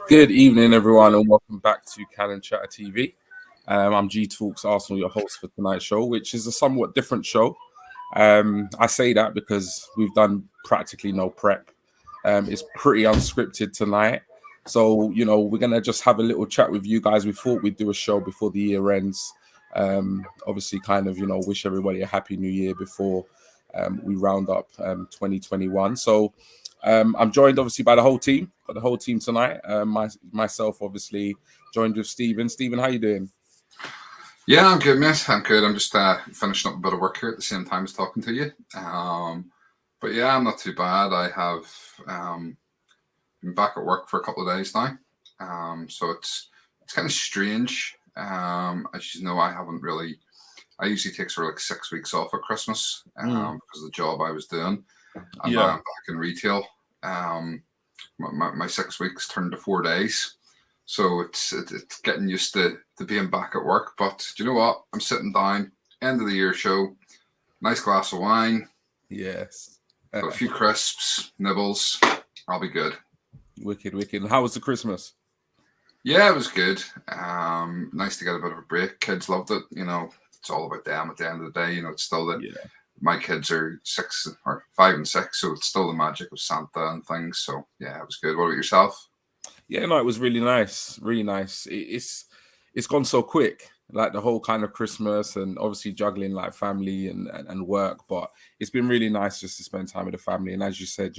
Good evening, everyone, and welcome back to Cannon Chatter TV. I'm G Talks Arsenal, your host for tonight's show, which is a somewhat different show. I say that because we've done practically no prep. It's pretty unscripted tonight. So, we're going to just have a little chat with you guys. We thought we'd do a show before the year ends. Obviously, wish everybody a happy new year before we round up 2021. So, I'm joined obviously by the whole team. Got the whole team tonight. Myself, obviously, joined with Stephen. Stephen, how you doing? Yeah, I'm good, mate. I'm good. I'm just finishing up a bit of work here at the same time as talking to you. But yeah, I'm not too bad. I have been back at work for a couple of days now. So it's kind of strange. As you know, I usually take sort of like 6 weeks off at Christmas because of the job I was doing. And now I'm back in retail. My 6 weeks turned to 4 days. So it's getting used to being back at work. But do you know what? I'm sitting down, end of the year show, nice glass of wine. Yes. Got a few crisps, nibbles. I'll be good. Wicked. How was the Christmas? Yeah, it was good. Nice to get a bit of a break. Kids loved it. It's all about them at the end of the day. It's still my kids are 5 and 6, so it's still the magic of Santa and things. So yeah, it was good. What about yourself? Yeah, no, it was really nice. Really nice. It's gone so quick, like the whole kind of Christmas and obviously juggling like family and work. But it's been really nice just to spend time with the family. And as you said,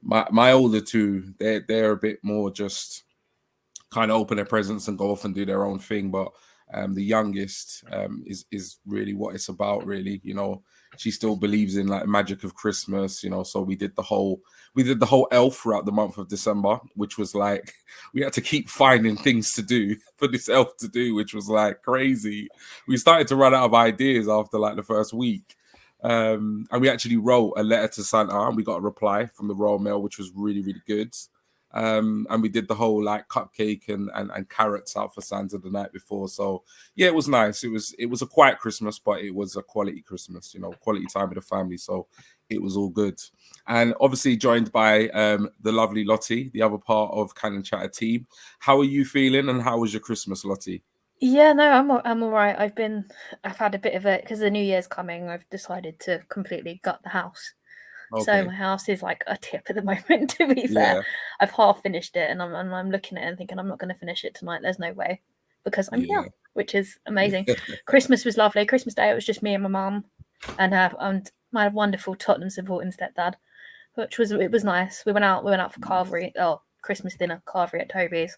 my older two, they're a bit more just kind of open their presents and go off and do their own thing. But the youngest is really what it's about, really. She still believes in like magic of Christmas, so we did the whole elf throughout the month of December, which was like we had to keep finding things to do for this elf to do, which was like crazy. We started to run out of ideas after like the first week. And we actually wrote a letter to Santa and we got a reply from the Royal Mail, which was really, really good. And we did the whole like cupcake and carrots out for Santa the night before. So yeah, it was nice. It was a quiet Christmas, but it was a quality Christmas, quality time with the family. So it was all good. And obviously joined by the lovely Lottie, the other part of Cannon Chatter team. How are you feeling and how was your Christmas, Lottie? Yeah, no, I'm all right. I've had a bit of it because the New Year's coming. I've decided to completely gut the house. Okay. So my house is like a tip at the moment, to be fair. I've half finished it and I'm looking at it and thinking I'm not going to finish it tonight. There's no way because I'm here, which is amazing. Christmas was lovely. Christmas Day, it was just me and my mum and my wonderful Tottenham supporting stepdad, it was nice. We went out for Christmas dinner, carvery at Toby's.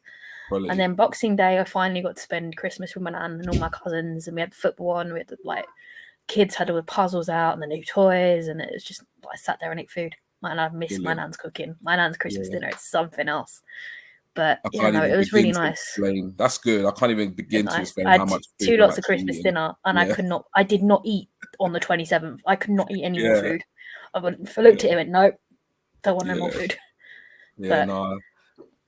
Quality. And then Boxing Day, I finally got to spend Christmas with my nan and all my cousins, and we had football on. We had kids had all the puzzles out and the new toys, and it was just I sat there and ate food. And I missed my nan's cooking. My nan's Christmas dinner, it's something else. But it was really nice. That's good. I can't even begin to explain how much food 2 lots of Christmas dinner, and I did not eat on the 27th. I could not eat any more food. I looked at him and nope, don't want no more food.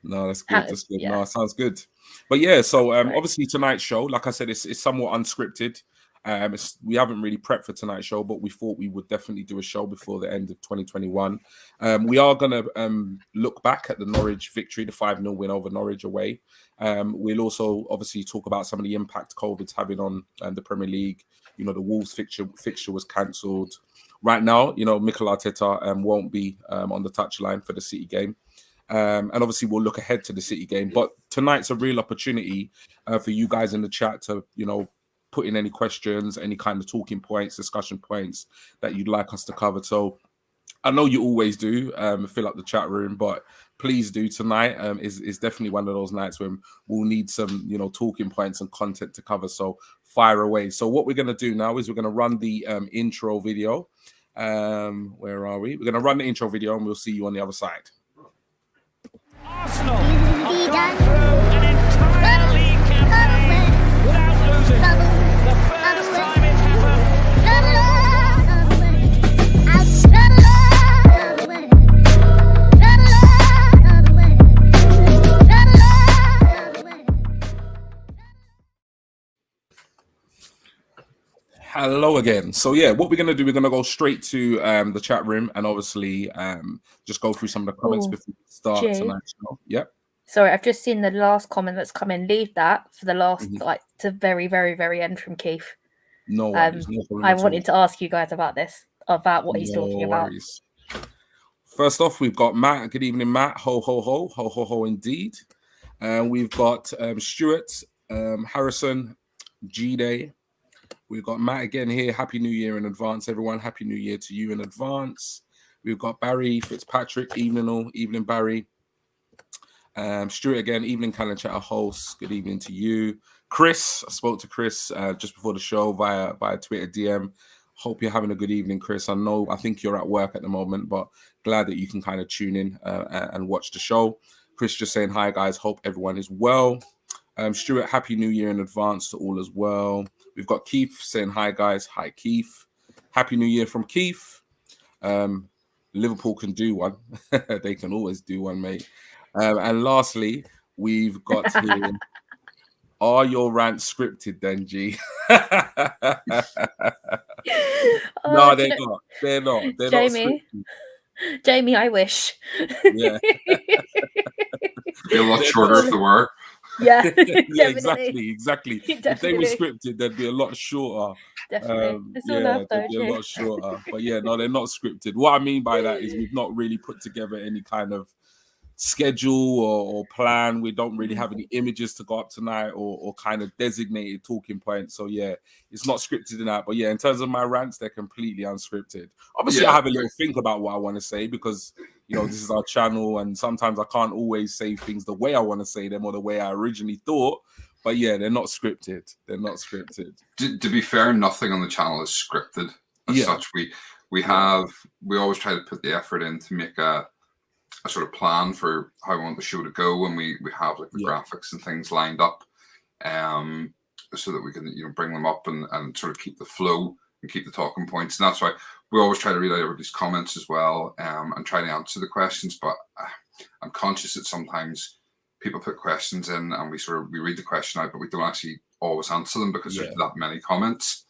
No, that's good. That's good. No, it sounds good. But yeah, so obviously tonight's show, like I said, it's somewhat unscripted. We haven't really prepped for tonight's show, but we thought we would definitely do a show before the end of 2021. We are going to look back at the Norwich victory, the 5-0 win over Norwich away. We'll also obviously talk about some of the impact COVID's having on the Premier League. The Wolves fixture was cancelled. Right now, Mikel Arteta won't be on the touchline for the City game. And obviously we'll look ahead to the City game. But tonight's a real opportunity for you guys in the chat to, put in any questions, any kind of talking points, discussion points that you'd like us to cover. So I know you always do fill up the chat room, but please do tonight. Is definitely one of those nights when we'll need some, talking points and content to cover. So fire away. So what we're going to do now is we're going to run the intro video. Where are we? We're going to run the intro video and we'll see you on the other side. Arsenal have gone through an entire league campaign without losing. The first time it's happened. Hello again. So yeah, what we're going to do, we're going to go straight to the chat room and obviously just go through some of the comments before we start tonight's show. Yep. Sorry, I've just seen the last comment that's come in. Leave that for the last, to very, very, very end from Keith. No worries. I wanted to ask you guys about this, about what he's talking about. First off, we've got Matt. Good evening, Matt. Ho, ho, ho. Ho, ho, ho, indeed. We've got Stuart, Harrison, G-Day. We've got Matt again here. Happy New Year in advance, everyone. Happy New Year to you in advance. We've got Barry Fitzpatrick. Evening all. Evening, Barry. Stuart again. Evening, Callan Chatter host. Good evening to you. Chris. I spoke to Chris just before the show via Twitter DM. Hope you're having a good evening, Chris. I think you're at work at the moment, but glad that you can kind of tune in and watch the show. Chris just saying, hi, guys. Hope everyone is well. Stuart, Happy New Year in advance to all as well. We've got Keith saying, hi, guys. Hi, Keith. Happy New Year from Keith. Liverpool can do one. They can always do one, mate. And lastly, we've got here, are your rants scripted then, G? No, they're not. They're not. They're Jamie, not scripted. Jamie, I wish. Yeah. Be a lot shorter if they were. Yeah, yeah, exactly. Definitely. If they were scripted, they'd be a lot shorter. Definitely. It's all Yeah, enough, though, they'd be a lot shorter. But yeah, no, they're not scripted. What I mean by that is we've not really put together any kind of schedule or plan. We don't really have any images to go up tonight or kind of designated talking points. So yeah, it's not scripted in that. But yeah, in terms of my rants, they're completely unscripted. Obviously, I have a little think about what I want to say because, you know, this is our channel and sometimes I can't always say things the way I want to say them or the way I originally thought. But yeah, they're not scripted. They're not scripted. To be fair, nothing on the channel is scripted as such. We always try to put the effort in to make a sort of plan for how we want the show to go, and we have like the graphics and things lined up, so that we can, you know, bring them up and sort of keep the flow and keep the talking points. And that's why we always try to read out everybody's comments as well, and try to answer the questions. But I'm conscious that sometimes people put questions in and we read the question out, but we don't actually always answer them because there's that many comments.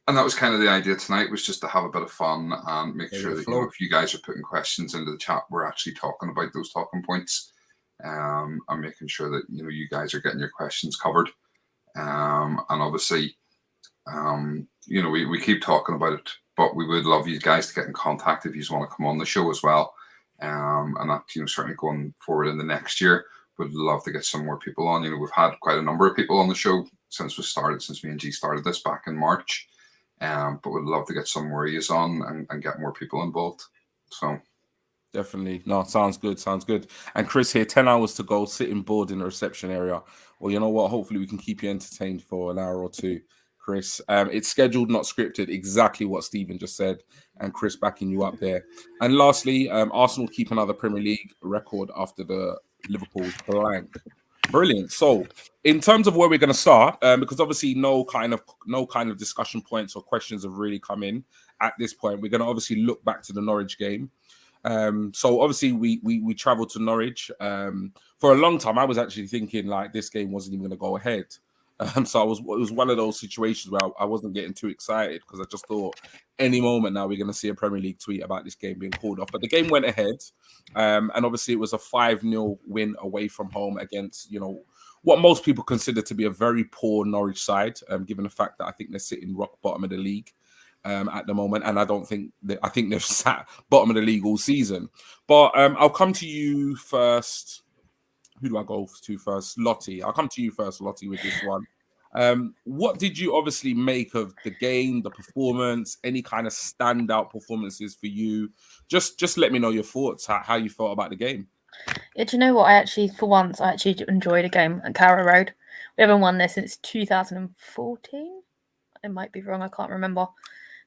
And that was kind of the idea tonight, was just to have a bit of fun and make sure that, you know, if you guys are putting questions into the chat, we're actually talking about those talking points, and making sure that, you know, you guys are getting your questions covered. And obviously, you know, we keep talking about it, but we would love you guys to get in contact if you just want to come on the show as well. And that, you know, certainly going forward in the next year, would love to get some more people on. You know, we've had quite a number of people on the show since me and G started this back in March. But would love to get some more ears on and get more people involved. So definitely. No, sounds good. And Chris here, 10 hours to go, sitting bored in the reception area. Well, you know what? Hopefully we can keep you entertained for an hour or two, Chris. It's scheduled, not scripted. Exactly what Stephen just said. And Chris backing you up there. And lastly, Arsenal keep another Premier League record after the Liverpool's blank. Brilliant. So, in terms of where we're going to start, because obviously no kind of discussion points or questions have really come in at this point, we're going to obviously look back to the Norwich game. So obviously we traveled to Norwich. For a long time, I was actually thinking like this game wasn't even going to go ahead. So it was one of those situations where I wasn't getting too excited because I just thought any moment now we're going to see a Premier League tweet about this game being called off. But the game went ahead, and obviously it was a 5-0 win away from home against, you know, what most people consider to be a very poor Norwich side, given the fact that I think they're sitting rock bottom of the league at the moment, and I think they've sat bottom of the league all season. But I'll come to you first. Who do I go to first? Lottie. I'll come to you first, Lottie, with this one. What did you obviously make of the game, the performance, any kind of standout performances for you? Just let me know your thoughts, how you felt about the game. Yeah, do you know what? For once, I actually enjoyed a game at Carrow Road. We haven't won this since 2014. I might be wrong. I can't remember.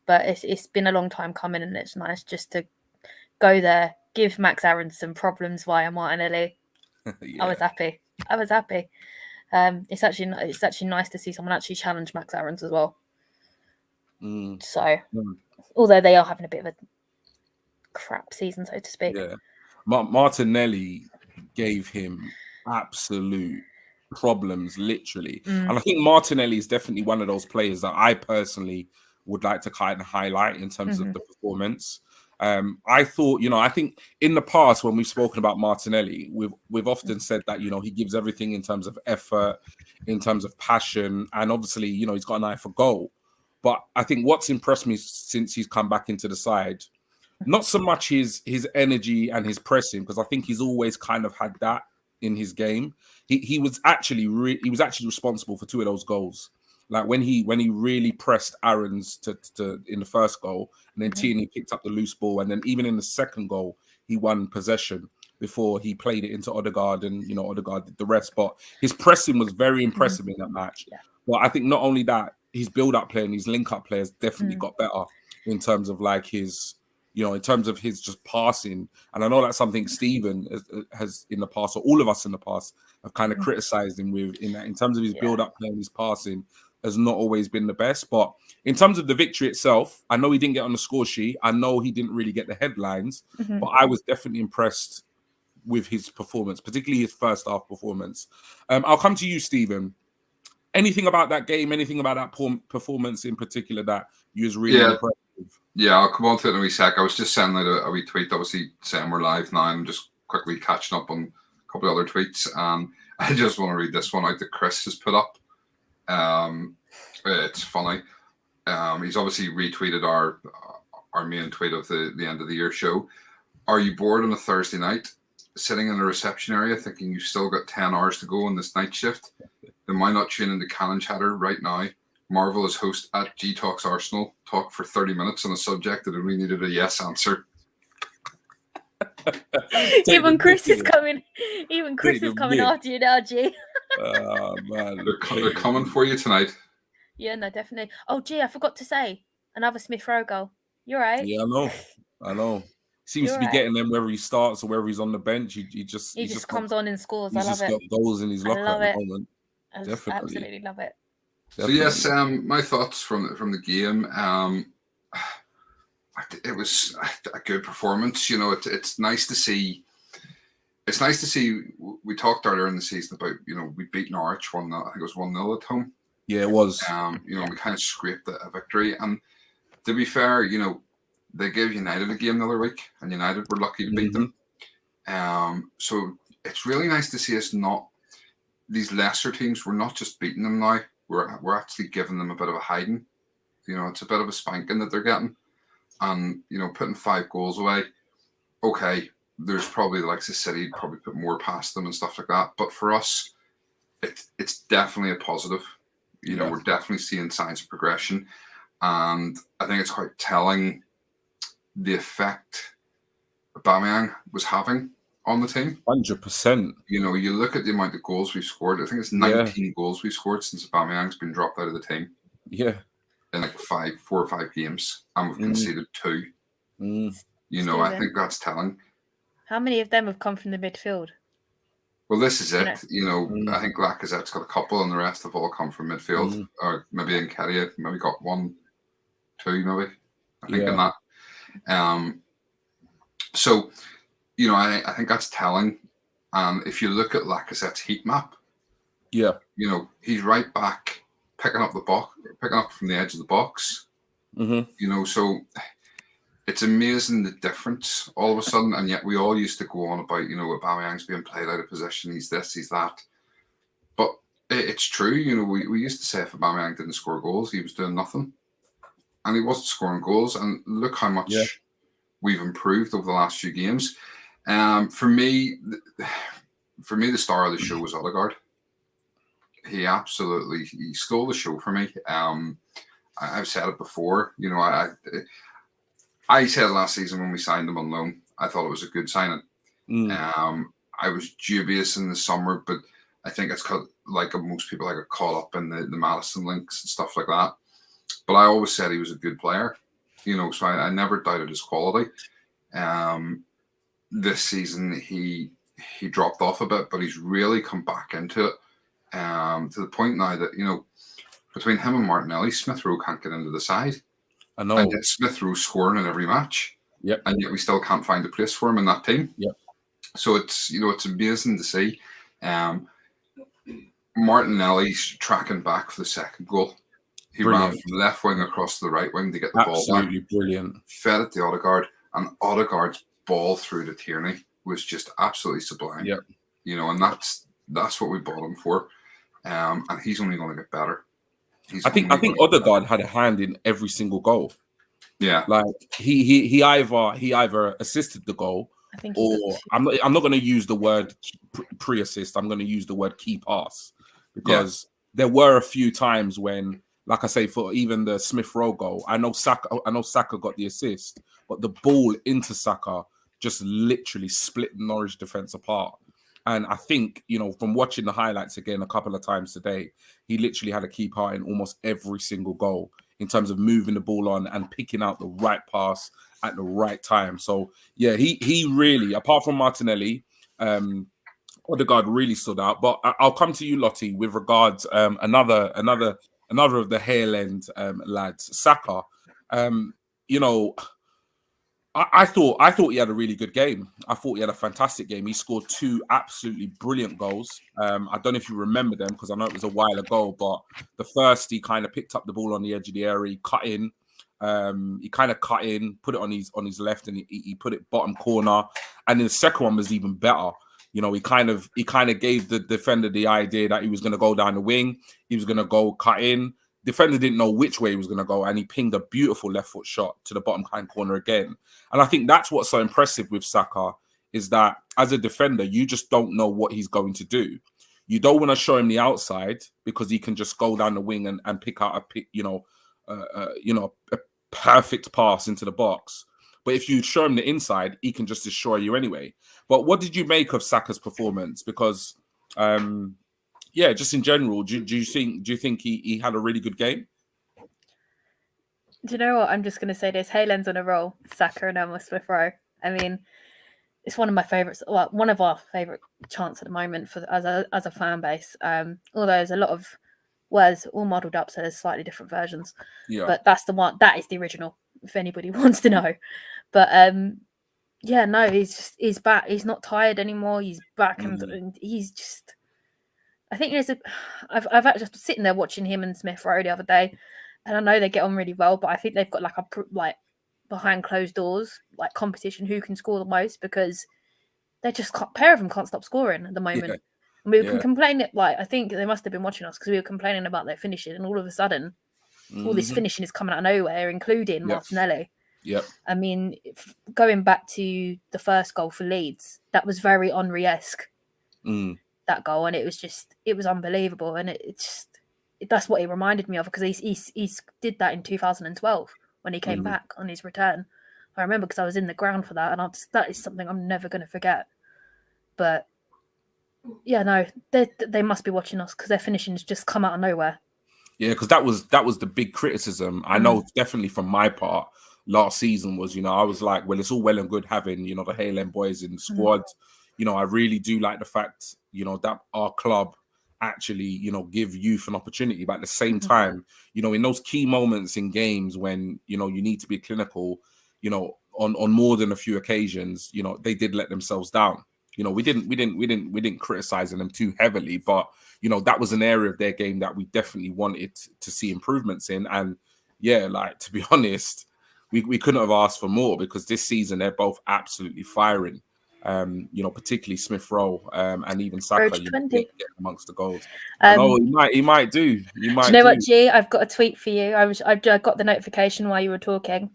But it's been a long time coming, and it's nice just to go there, give Max Aaron some problems via Martinelli. Yeah. I was happy. It's actually nice to see someone actually challenge Max Aarons as well. So, although they are having a bit of a crap season, so to speak. Yeah, Martinelli gave him absolute problems, literally. And I think Martinelli is definitely one of those players that I personally would like to kind of highlight in terms of the performance. I thought, I think in the past when we've spoken about Martinelli, we've often said that, he gives everything in terms of effort, in terms of passion, and obviously, he's got an eye for goal. But I think what's impressed me since he's come back into the side, not so much his energy and his pressing, because I think he's always kind of had that in his game. He was actually responsible for 2 of those goals. Like when he really pressed Aaron's to in the first goal, and then Tierney picked up the loose ball, and then even in the second goal, he won possession before he played it into Odegaard, and Odegaard did the rest. But his pressing was very impressive in that match. Yeah. But I think not only that, his build-up play and his link-up players definitely got better in terms of like his, in terms of his just passing. And I know that's something Stephen has in the past, or all of us in the past, have kind of criticised him with in terms of his build-up play and his passing has not always been the best. But in terms of the victory itself, I know he didn't get on the score sheet. I know he didn't really get the headlines, but I was definitely impressed with his performance, particularly his first half performance. I'll come to you, Stephen. Anything about that game, anything about that performance in particular that you was really impressed with? Yeah, I'll come on to it in a wee sec. I was just sending out a wee tweet, obviously saying we're live now. I'm just quickly catching up on a couple of other tweets. I just want to read this one out that Chris has put up. It's funny. He's obviously retweeted our main tweet of the end of the year show. Are you bored on a Thursday night, sitting in a reception area thinking you've still got 10 hours to go on this night shift? Then why not tune into Cannon Chatter right now? Marvel is host at G Talks Arsenal. Talk for 30 minutes on a subject that only needed a yes answer. Even Chris is coming. Even Chris is coming after you now, G. Oh man, they're coming for you tonight. Yeah, no, definitely. Oh, G, I forgot to say another Smith Rowe goal. You're right. Yeah, I know. Seems to be getting them whether he starts or whether he's on the bench. He just comes on and scores. I love it. He's just got goals in his locker at the moment. I absolutely love it. Definitely. So yes, my thoughts from the game. It was a good performance. It's nice to see. It's nice to see. We talked earlier in the season about we beat Norwich 1-0. I think it was 1-0 at home. Yeah, it was. We kind of scraped a victory. And to be fair, they gave United a game the other week, and United were lucky to beat them. So it's really nice to see us not. These lesser teams, we're not just beating them now. We're actually giving them a bit of a hiding. It's a bit of a spanking that they're getting. And, putting 5 goals away, okay, there's probably the likes of City, probably put more past them and stuff like that. But for us, it's definitely a positive. We're definitely seeing signs of progression. And I think it's quite telling the effect Aubameyang was having on the team. 100%. You look at the amount of goals we've scored. I think it's 19 goals we've scored since Aubameyang's been dropped out of the team. Yeah. In like 4 or 5 games, and we've conceded 2. I think that's telling. How many of them have come from the midfield? Well, this is it. I think Lacazette's got a couple, and the rest have all come from midfield, or maybe in Nketiah, maybe got 1, 2, maybe. I think in that. So, I think that's telling. If you look at Lacazette's heat map, he's right back, picking up from the edge of the box. So it's amazing the difference all of a sudden. And yet we all used to go on about, Aubameyang's being played out of position. He's this, he's that. But it's true. We used to say if Aubameyang didn't score goals, he was doing nothing. And he wasn't scoring goals. And look how much we've improved over the last few games. For me, the star of the show was Odegaard. He stole the show for me. I've said it before. I said last season when we signed him on loan, I thought it was a good signing. I was dubious in the summer, but I think it's like most people, I got caught up in the Madison links and stuff like that. But I always said he was a good player, so I never doubted his quality. This season he dropped off a bit, but he's really come back into it. To the point now that, between him and Martinelli, Smith Rowe can't get into the side. I know. And yet Smith Rowe scoring in every match. Yep. And yet we still can't find a place for him in that team. Yep. So it's amazing to see. Martinelli's tracking back for the second goal. He ran from the left wing across to the right wing to get the ball back. Absolutely brilliant. Fed it to Odegaard. And Odegaard's ball through to Tierney was just absolutely sublime. Yeah. You know, and that's what we bought him for. And he's only going to get better. I think Odegaard had a hand in every single goal. Yeah, like he either assisted the goal, or I'm not going to use the word pre-assist. I'm going to use the word key pass, because there were a few times when, like I say, for even the Smith Rowe goal, I know Saka got the assist, but the ball into Saka just literally split the Norwich defense apart. And I think, you know, from watching the highlights again a couple of times today, he literally had a key part in almost every single goal in terms of moving the ball on and picking out the right pass at the right time. So, yeah, he really, apart from Martinelli, Odegaard really stood out. But I'll come to you, Lottie, with regards another of the Hale End lads, Saka. You know, I thought he had a really good game. I thought he had a fantastic game. He scored 2 absolutely brilliant goals. I don't know if you remember them, because I know it was a while ago, but the first, he kind of picked up the ball on the edge of the area, he cut in. He kind of cut in, put it on his left, and he put it bottom corner. And then the second one was even better. You know, he kind of gave the defender the idea that he was going to go down the wing. He was going to go cut in. Defender didn't know which way he was going to go, and he pinged a beautiful left foot shot to the bottom hand corner again. And I think that's what's so impressive with Saka, is that as a defender, you just don't know what he's going to do. You don't want to show him the outside, because he can just go down the wing and pick out a perfect pass into the box. But if you show him the inside, he can just destroy you anyway. But what did you make of Saka's performance? Because just in general, do you think he had a really good game? Do you know what? I'm just going to say this. Halen's on a roll. Saka and Smith Rowe. I mean, it's one of my favourites. Well, one of our favourite chants at the moment as a fan base. Although there's a lot of words all modelled up, so there's slightly different versions. Yeah. But that's the one. That is the original, if anybody wants to know. But he's back. He's not tired anymore. He's back, and he's just. I think I've actually just sitting there watching him and Smith Rowe the other day, and I know they get on really well, but I think they've got like behind closed doors, like competition who can score the most, because they just pair of them can't stop scoring at the moment. Yeah. And we were complaining, I think they must have been watching us, because we were complaining about their finishing, and all of a sudden, all this finishing is coming out of nowhere, including Martinelli. Yep. I mean, going back to the first goal for Leeds, that was very Henry-esque. That goal, and it was unbelievable, and that's what he reminded me of, because he did that in 2012 when he came back on his return. I remember, because I was in the ground for that, and that is something I'm never going to forget. But yeah, no, they must be watching us, because their finishing's just come out of nowhere. Yeah, because that was the big criticism. I know definitely from my part last season was, you know, I was like, well, it's all well and good having, you know, the Hale End boys in the squad. You know, I really do like the fact, you know, that our club actually, you know, give youth an opportunity. But at the same time, you know, in those key moments in games when, you know, you need to be clinical, you know, on more than a few occasions, you know, they did let themselves down. You know, we didn't criticizing them too heavily, but, you know, that was an area of their game that we definitely wanted to see improvements in. And yeah, like, to be honest, we couldn't have asked for more, because this season they're both absolutely firing. You know, particularly Smith Rowe and even Saka, you know, get amongst the goals. He might do. Do you know what, G? I've got a tweet for you. I got the notification while you were talking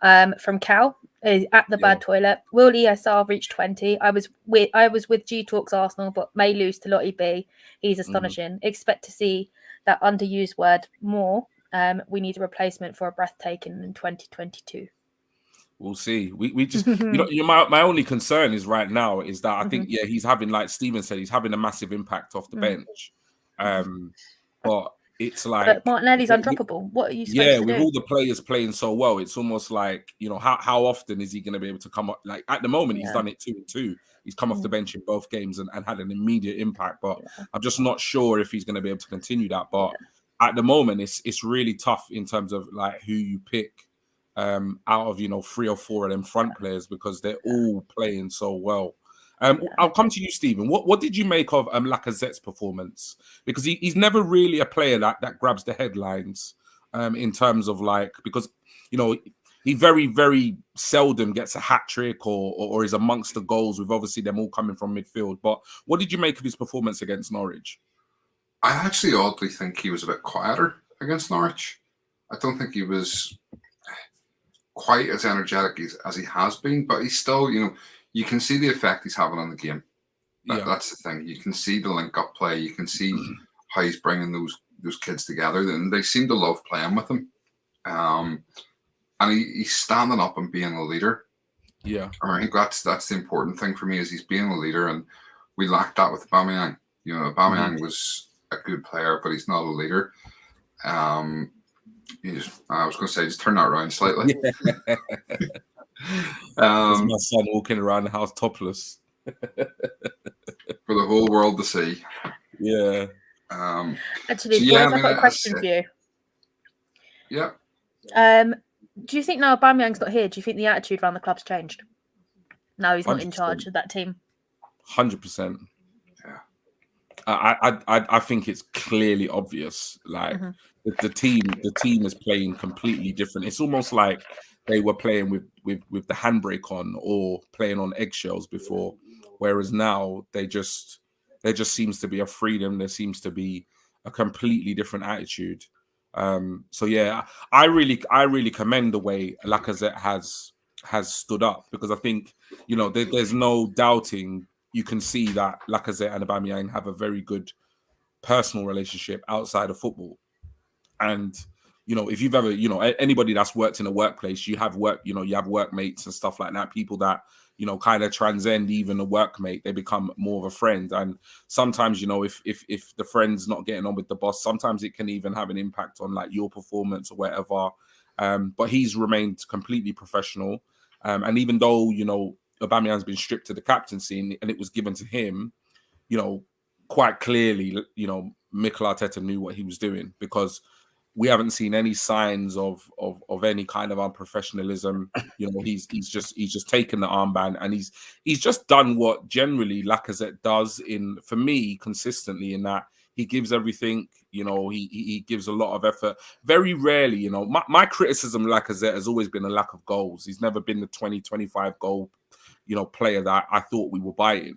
from Cal at the bad toilet. Will ESR reach 20? I was with G Talks Arsenal, but may lose to Lottie B. He's astonishing. Expect to see that underused word more. We need a replacement for a breathtaking in 2022. We'll see. We just, you know, my only concern is right now is that I think, he's having, like Stephen said, he's having a massive impact off the bench. But it's like, but Martinelli's undroppable. What are you supposed to do? With all the players playing so well, it's almost like, you know, how often is he going to be able to come up? Like at the moment, he's done it 2-2. He's come off the bench in both games and had an immediate impact. But I'm just not sure if he's going to be able to continue that. But at the moment, it's really tough in terms of like who you pick. Out of, you know, 3 or 4 of them front players, because they're all playing so well. I'll come to you, Stephen. What did you make of Lacazette's performance? Because he's never really a player that grabs the headlines in terms of, like, because, you know, he very, very seldom gets a hat trick or is amongst the goals, with obviously them all coming from midfield. But what did you make of his performance against Norwich? I actually oddly think he was a bit quieter against Norwich. I don't think he was quite as energetic as he has been, but he's still, you can see the effect he's having on the game. That's the thing. You can see the link-up play. You can see how he's bringing those kids together, and they seem to love playing with him. And he's standing up and being a leader. Yeah, I think that's the important thing for me, is he's being a leader, and we lacked that with Aubameyang. Aubameyang was a good player, but he's not a leader. I was going to say, just turn that around slightly. It's my son walking around the house topless for the whole world to see. Yeah. Actually, boys, I've got a question for you. Yeah. Do you think now Aubameyang's not here, do you think the attitude around the club's changed? No, he's not 100%. in charge of that team. 100%. Yeah. I think it's clearly obvious. Like the team is playing completely different. It's almost like they were playing with the handbrake on or playing on eggshells before, whereas now there just seems to be a freedom. There seems to be a completely different attitude. So yeah, I really commend the way Lacazette has stood up, because I think there's no doubting. You can see that Lacazette and Aubameyang have a very good personal relationship outside of football. And, if you've ever, anybody that's worked in a workplace, you have workmates and stuff like that, people that, kind of transcend even a workmate. They become more of a friend. And sometimes, if the friend's not getting on with the boss, sometimes it can even have an impact on like your performance or whatever. But he's remained completely professional. And even though, Aubameyang's been stripped to the captaincy and it was given to him, quite clearly, Mikel Arteta knew what he was doing, because we haven't seen any signs of any kind of unprofessionalism. He's just taken the armband, and he's just done what generally Lacazette does for me consistently, in that he gives everything. He gives a lot of effort. Very rarely, my criticism of Lacazette has always been a lack of goals. He's never been the 20-25 goal player that I thought we were buying.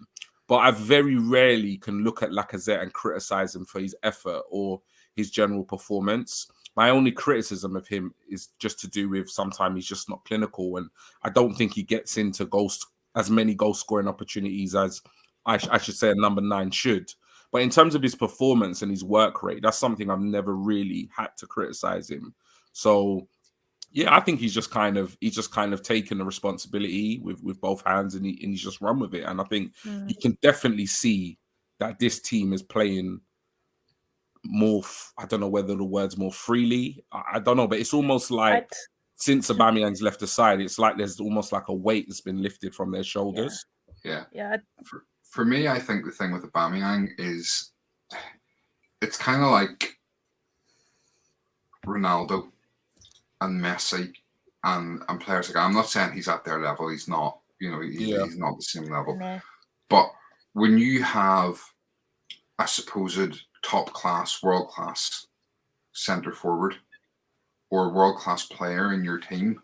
But I very rarely can look at Lacazette and criticize him for his effort or his general performance. My only criticism of him is just to do with sometimes he's just not clinical, and I don't think he gets into as many goal scoring opportunities as I should say a number 9 should. But in terms of his performance and his work rate, that's something I've never really had to criticize him. So yeah, I think he's just kind of taken the responsibility with both hands, and he's just run with it. And I think you can definitely see that this team is playing more. I don't know whether the word's more freely. I don't know, but it's almost like since Aubameyang's left the side, it's like there's almost like a weight that's been lifted from their shoulders. Yeah. For me, I think the thing with Aubameyang is it's kind of like Ronaldo and Messi and players like, I'm not saying he's at their level. He's not. He's not the same level. No. But when you have a supposed top-class, world-class centre forward or world-class player in your team,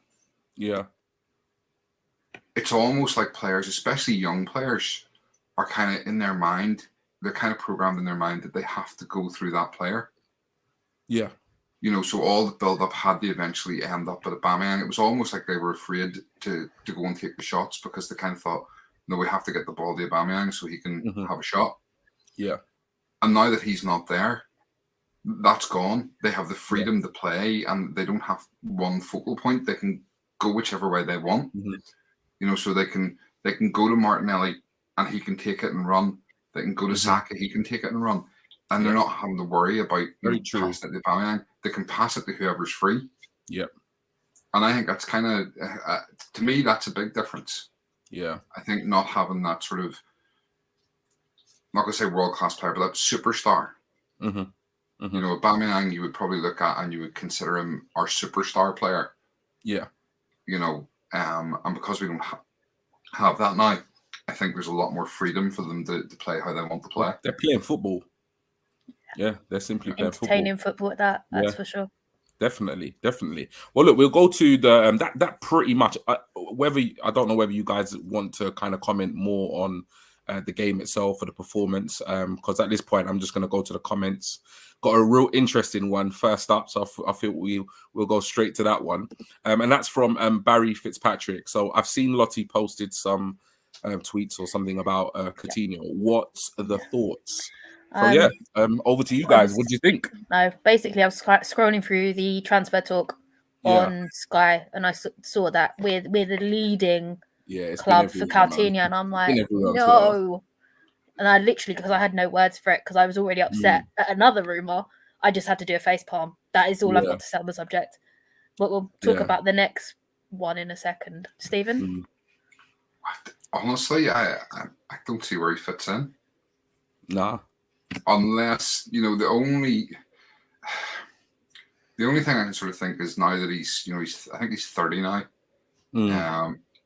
it's almost like players, especially young players, are kind of in their mind. They're kind of programmed in their mind that they have to go through that player. Yeah. So all the build-up had to eventually end up at Aubameyang. It was almost like they were afraid to go and take the shots, because they kind of thought, no, we have to get the ball to Aubameyang so he can have a shot. Yeah. And now that he's not there, that's gone. They have the freedom to play, and they don't have one focal point. They can go whichever way they want. So they can go to Martinelli and he can take it and run. They can go to Saka, he can take it and run. And they're not having to worry about passing it to Aubameyang. They can pass it to whoever's free. Yeah. And I think that's kind of, to me, that's a big difference. Yeah. I think not having that sort of, I'm not going to say world-class player, but that superstar. Aubameyang, you would probably look at and you would consider him our superstar player. Yeah. And because we don't have that now, I think there's a lot more freedom for them to play how they want to play. They're playing football. Yeah, they're simply playing football. Entertaining football at that, that's for sure. Definitely. Well, look, we'll go to the that pretty much. Whether I don't know whether you guys want to kind of comment more on the game itself or the performance, because at this point I'm just going to go to the comments. Got a real interesting one first up, so I feel we'll go straight to that one, and that's from Barry Fitzpatrick. So I've seen Lottie posted some tweets or something about Coutinho. What's the thoughts? So over to you guys. What do you think? No, basically I was scrolling through the transfer talk on Sky, and I saw that we're the leading club for Coutinho, and I'm like, no. And I literally, because I had no words for it, because I was already upset at another rumour, I just had to do a face palm. That is all I've got to say on the subject. But we'll talk about the next one in a second. Stephen? Honestly, I don't see where he fits in. Nah. Unless, the only thing I can sort of think is now that I think he's 30 now.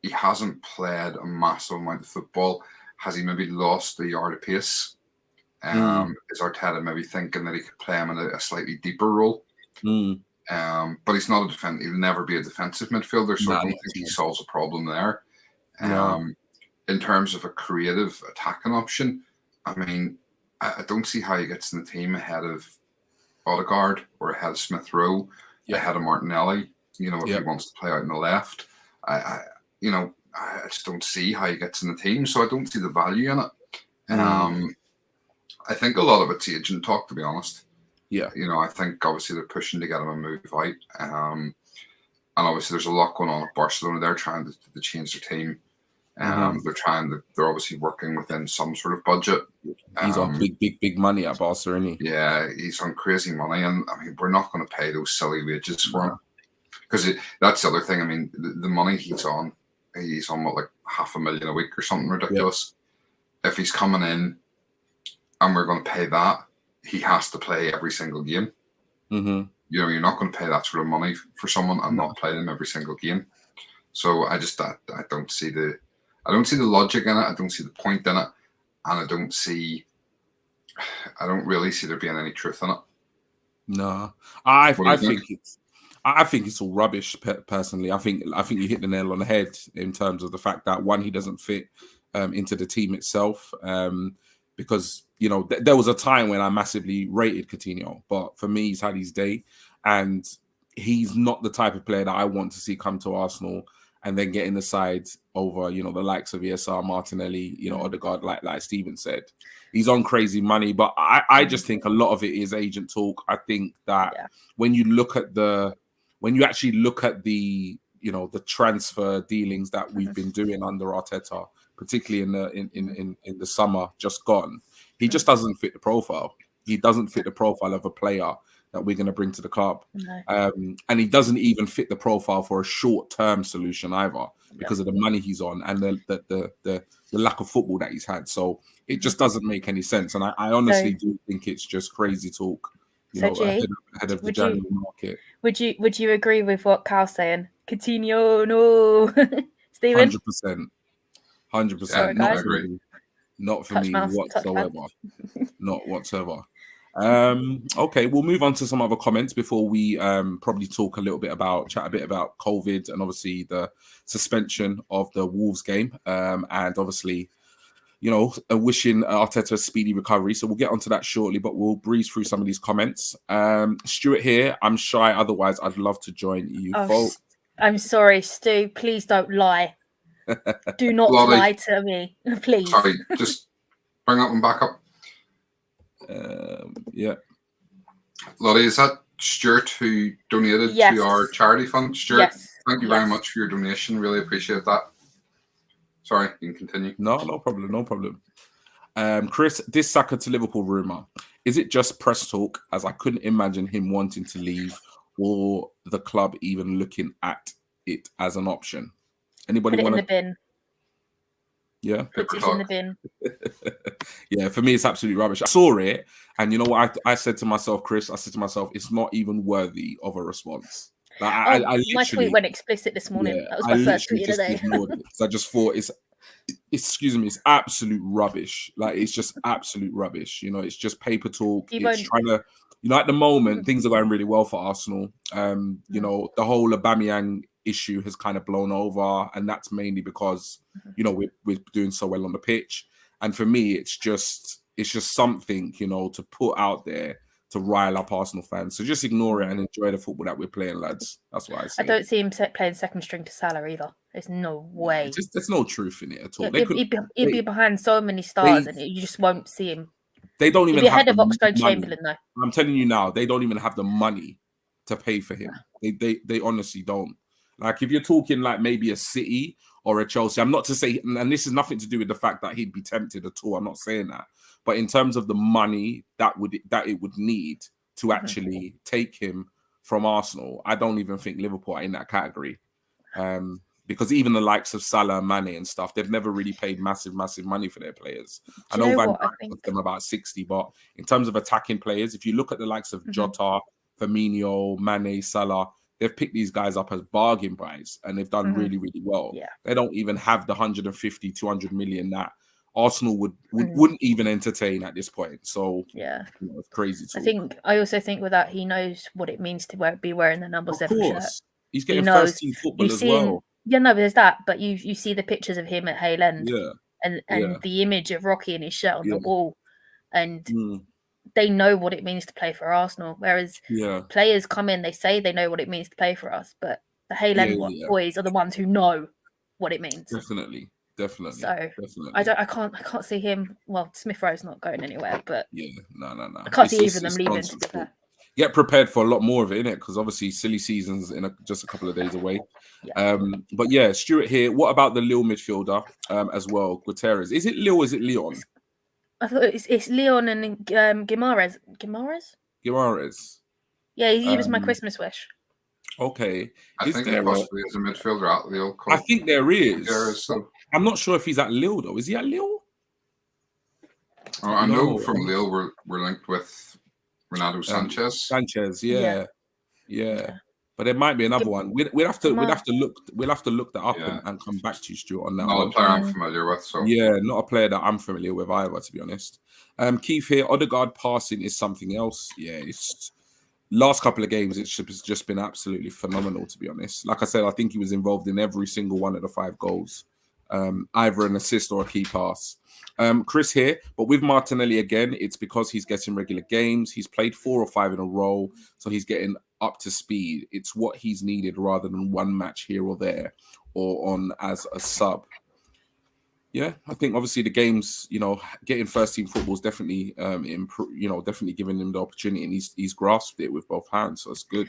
He hasn't played a massive amount of football. Has he maybe lost a yard of pace? Is Arteta maybe thinking that he could play him in a slightly deeper role? But he's not a defender. He'll never be a defensive midfielder, so I don't think he solves a problem there. In terms of a creative attacking option, I mean, I don't see how he gets in the team ahead of Odegaard or ahead of Smith Rowe, ahead of Martinelli. If he wants to play out on the left, I just don't see how he gets in the team, so I don't see the value in it. I think a lot of it's agent talk, to be honest. Yeah. I think obviously they're pushing to get him a move out. And obviously there's a lot going on at Barcelona. They're trying to change their team. They're obviously working within some sort of budget. He's on big money at Barca, isn't he? Yeah, he's on crazy money. And I mean, we're not going to pay those silly wages for him. Because that's the other thing. I mean, the money he's on what, like $500,000 a week or something ridiculous. If he's coming in and we're going to pay that, he has to play every single game. You're not going to pay that sort of money for someone and not play them every single game. So I don't see the logic in it. I don't see the point in it, and I don't really see there being any truth in it. No, I think it's all rubbish. Personally, I think you hit the nail on the head in terms of the fact that one, he doesn't fit into the team itself. Because there was a time when I massively rated Coutinho, but for me, he's had his day, and he's not the type of player that I want to see come to Arsenal and then get in the side over, the likes of ESR, Martinelli, Odegaard, like Stephen said. He's on crazy money, but I just think a lot of it is agent talk. I think that when you actually look at the transfer dealings that we've been doing under Arteta, particularly in the summer just gone, he just doesn't fit the profile. He doesn't fit the profile of a player that we're going to bring to the club. And he doesn't even fit the profile for a short-term solution either, because of the money he's on and the lack of football that he's had. So it just doesn't make any sense. And I honestly do think it's just crazy talk, ahead of the January market. Would you agree with what Carl's saying? Coutinho, no. Stephen? 100%. Not for me. Not for me whatsoever. Not whatsoever. Okay, we'll move on to some other comments before we probably chat a bit about COVID and obviously the suspension of the Wolves game, and obviously wishing Arteta a speedy recovery. So we'll get onto that shortly, but we'll breeze through some of these comments. Stuart here, I'm shy, otherwise I'd love to join you folks. I'm sorry, Stu, please don't lie. Do not lie to me, please. Sorry, just bring that one back up. Lottie, is that Stuart who donated to our charity fund? Stuart, thank you very much for your donation. Really appreciate that. Sorry, you can continue. No problem. Chris, this Saka to Liverpool rumour, is it just press talk, as I couldn't imagine him wanting to leave or the club even looking at it as an option? Anybody want to... Put it in the bin. Yeah. Put it in the bin. Yeah, for me, it's absolutely rubbish. I saw it, and you know what I said to myself, Chris? I said to myself, it's not even worthy of a response. Like, my tweet went explicit this morning. That was my first tweet of the day. I just thought it's absolute rubbish. Like, it's just absolute rubbish. It's just paper talk. It's you know, at the moment, things are going really well for Arsenal. You know, the whole Aubameyang issue has kind of blown over, and that's mainly because, you know, we're doing so well on the pitch. And for me, it's just something, you know, to put out there to rile up Arsenal fans. So just ignore it and enjoy the football that we're playing, lads. That's what I say. I don't see him playing second string to Salah either. There's no way. There's no truth in it at all. He'd be behind so many stars, and you just won't see him. They don't even have have ahead of Oxlade-Chamberlain, though. I'm telling you now, they don't even have the money to pay for him. They honestly don't. Like, if you're talking like maybe a City or a Chelsea, I'm not to say, and this is nothing to do with the fact that he'd be tempted at all. I'm not saying that. But in terms of the money that it would need to actually take him from Arsenal, I don't even think Liverpool are in that category. Because even the likes of Salah, Mane and stuff, they've never really paid massive money for their players. I know Van Dijk cost them about 60, but in terms of attacking players, if you look at the likes of Jota, Firmino, Mane, Salah, they've picked these guys up as bargain buys, and they've done really well. Yeah. They don't even have the 150, 200 million that Arsenal wouldn't even entertain at this point. So yeah, you know, it's crazy talk. I also think with that, he knows what it means to be wearing the number 7 shirt. He's getting first team football as well. Yeah, no, but there's that. But you see the pictures of him at Hale End, and the image of Rocky and his shirt on the wall, and they know what it means to play for Arsenal. Whereas players come in, they say they know what it means to play for us, but the Hale End boys are the ones who know what it means. Definitely. So I can't see him. Well, Smith Rowe's not going anywhere, but no. I can't see either of them leaving. Get prepared for a lot more of it, innit? Because obviously silly season's in just a couple of days away. But yeah, Stuart here. What about the Lille midfielder as well? Guterres. Is it Lille? Is it Leon? I thought it's Leon and Guimaraes. Guimaraes? Yeah, he was my Christmas wish. Okay. I think there possibly is a midfielder at Lille. I think there is. I'm not sure if he's at Lille though. Is he at Lille? Oh, I know from Lille we're linked with Renato Sanchez. Yeah. But there might be another one. We'll have to look that up and come back to you, Stuart, on that. Not a player I'm familiar with, so not a player that I'm familiar with either, to be honest. Keith here, Odegaard passing is something else. Yeah, it's last couple of games, it's just been absolutely phenomenal, to be honest. Like I said, I think he was involved in every single one of the 5 goals, either an assist or a key pass. Chris here, but with Martinelli again, it's because he's getting regular games. He's played 4 or 5 in a row, so he's getting up to speed. It's what he's needed rather than one match here or there or on as a sub. Yeah, I think obviously the games, you know, getting first team football is definitely, definitely giving him the opportunity, and he's grasped it with both hands, so it's good.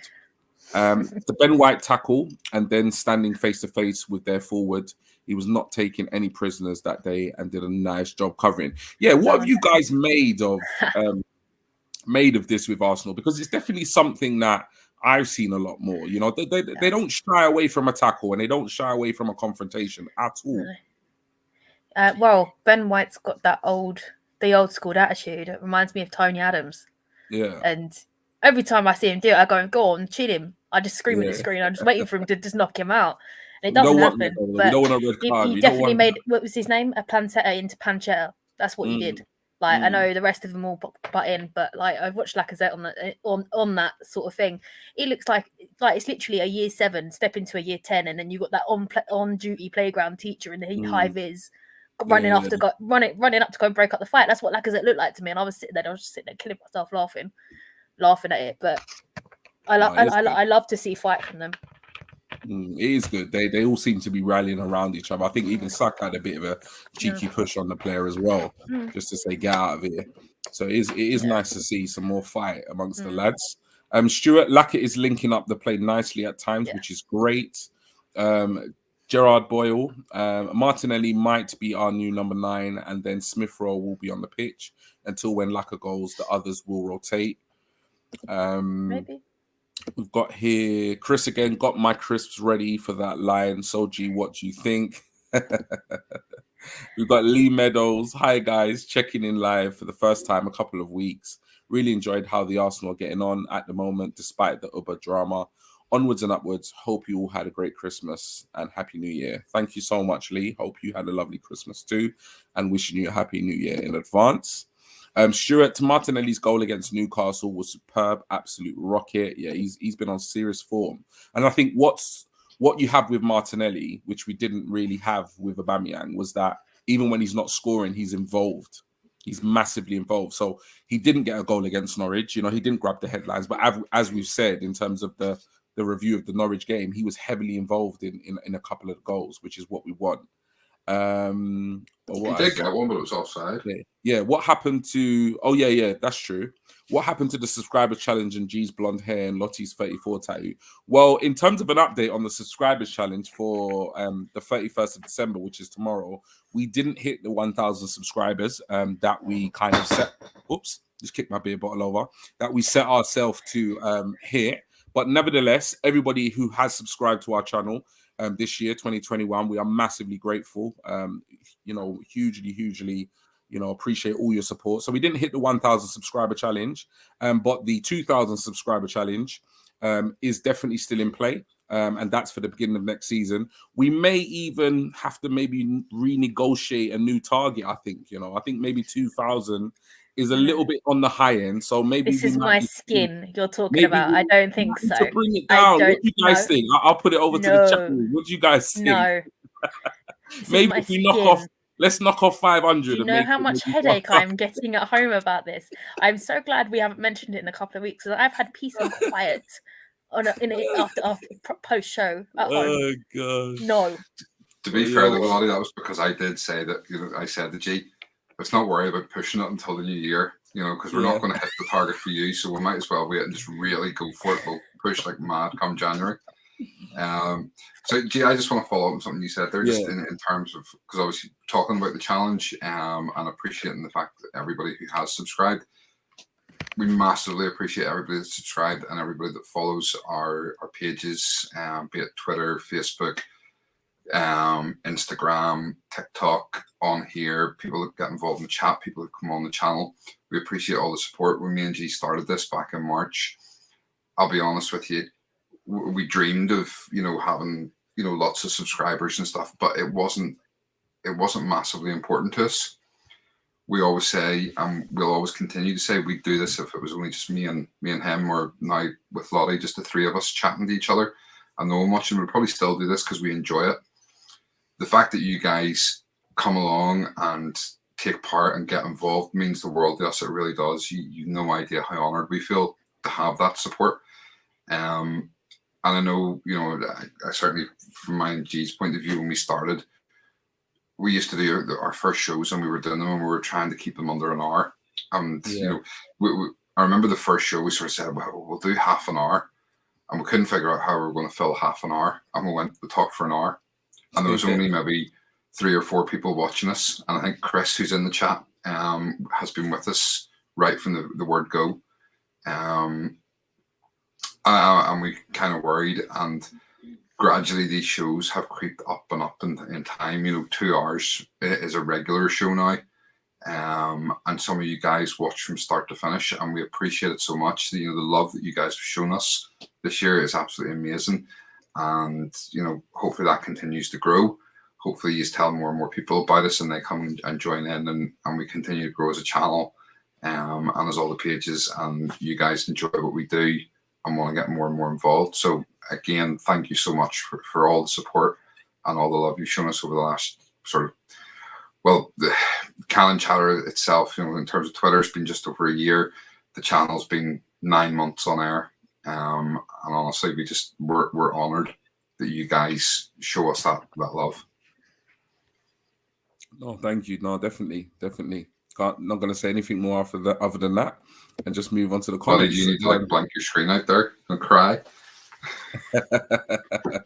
The Ben White tackle and then standing face to face with their forward, he was not taking any prisoners that day and did a nice job covering. Yeah, what have you guys made of this with Arsenal? Because it's definitely something that I've seen a lot more. You know, they don't shy away from a tackle and they don't shy away from a confrontation at all. Well, Ben White's got the old school attitude. It reminds me of Tony Adams. Yeah. And every time I see him do it, I go on, cheat him. I just scream at the screen. I'm just waiting for him to just knock him out. And it doesn't happen. But don't want a red card. He definitely made, what was his name? A pancetta into pancetta. That's what he did. Like, I know the rest of them all butt in, but like I've watched Lacazette on that sort of thing. It looks like it's literally a year 7 step into a year 10, and then you got that on duty playground teacher in the high vis running up to go and break up the fight. That's what Lacazette looked like to me, and I was just sitting there killing myself laughing at it. But I love to see fight from them. It is good. They all seem to be rallying around each other. I think even Saka had a bit of a cheeky push on the player as well, just to say get out of here. So it is nice to see some more fight amongst the lads. Stuart Lacazette is linking up the play nicely at times, which is great. Gerard Boyle, Martinelli might be our new number 9, and then Smith Rowe will be on the pitch until when Lacazette goes, the others will rotate. Maybe. We've got here, Chris again, got my crisps ready for that line. So, G, what do you think? We've got Lee Meadows. Hi, guys. Checking in live for the first time a couple of weeks. Really enjoyed how the Arsenal are getting on at the moment, despite the Uber drama. Onwards and upwards. Hope you all had a great Christmas and Happy New Year. Thank you so much, Lee. Hope you had a lovely Christmas too, and wishing you a Happy New Year in advance. Stuart, Martinelli's goal against Newcastle was superb, absolute rocket. Yeah, he's been on serious form. And I think what you have with Martinelli, which we didn't really have with Aubameyang, was that even when he's not scoring, he's involved. He's massively involved. So he didn't get a goal against Norwich. You know, he didn't grab the headlines. But as we've said, in terms of the review of the Norwich game, he was heavily involved in a couple of goals, which is what we want. He did get one, but it was offside. Yeah. What happened to? Oh yeah, that's true. What happened to the subscribers challenge and G's blonde hair and Lottie's 34 tattoo? Well, in terms of an update on the subscribers challenge for the 31st of December, which is tomorrow, we didn't hit the 1,000 subscribers that we kind of set. Oops, just kicked my beer bottle over. That we set ourselves to hit. But nevertheless, everybody who has subscribed to our channel this year, 2021, we are massively grateful. Hugely, appreciate all your support. So we didn't hit the 1,000 subscriber challenge, but the 2,000 subscriber challenge is definitely still in play. And that's for the beginning of next season. We may even have to maybe renegotiate a new target. I think maybe 2,000 is a little bit on the high end. So maybe this is my skin you're talking about. I don't think so. To bring it down, what do you guys think? I'll put it over to the chat room. What do you guys think? No. Maybe if we let's knock off 500. Do you know how much headache I'm getting at home about this? I'm so glad we haven't mentioned it in a couple of weeks, because I've had peace and quiet after post show at home. Oh god. No. To be fair, though, Lottie, that was because I did say that. I said to G, let's not worry about pushing it until the new year. Because we're not going to hit the target for you, so we might as well wait and just really go for it. We'll push like mad come January. So, G, I just want to follow up on something you said there, just in terms of, because obviously talking about the challenge and appreciating the fact that everybody who has subscribed, we massively appreciate everybody that's subscribed and everybody that follows our pages, be it Twitter, Facebook, Instagram, TikTok, on here, people that get involved in the chat, people that come on the channel. We appreciate all the support. When me and G started this back in March, I'll be honest with you, we dreamed of having lots of subscribers and stuff, but it wasn't massively important to us. We always say, and we'll always continue to say, we'd do this if it was only just me and him, or now with Lottie, just the three of us chatting to each other and no one watching. We'll probably still do this because we enjoy it. The fact that you guys come along and take part and get involved means the world to us. It really does. You've no idea how honoured we feel to have that support. And I know, I certainly, from my and G's point of view, when we started, we used to do our first shows and we were doing them and we were trying to keep them under an hour. And, I remember the first show we sort of said, well, we'll do half an hour. And we couldn't figure out how we were going to fill half an hour. And we talked for an hour. And there was only maybe 3 or 4 people watching us. And I think Chris, who's in the chat, has been with us right from the word go. And we kind of worried, and gradually these shows have creeped up and up in time. 2 hours is a regular show now, and some of you guys watch from start to finish, and we appreciate it so much. The love that you guys have shown us this year is absolutely amazing, and hopefully that continues to grow. Hopefully you tell more and more people about us and they come and join in, and we continue to grow as a channel, and as all the pages, and you guys enjoy what we do and want to get more and more involved. So again, thank you so much for all the support and all the love you've shown us over the last the Canon Chatter itself, in terms of Twitter, it's been just over a year. The channel's been 9 months on air. And honestly, we're honoured that you guys show us that love. No, thank you. No, definitely. Not going to say anything more other than that, and just move on to the comments. You need to blank your screen out there and cry.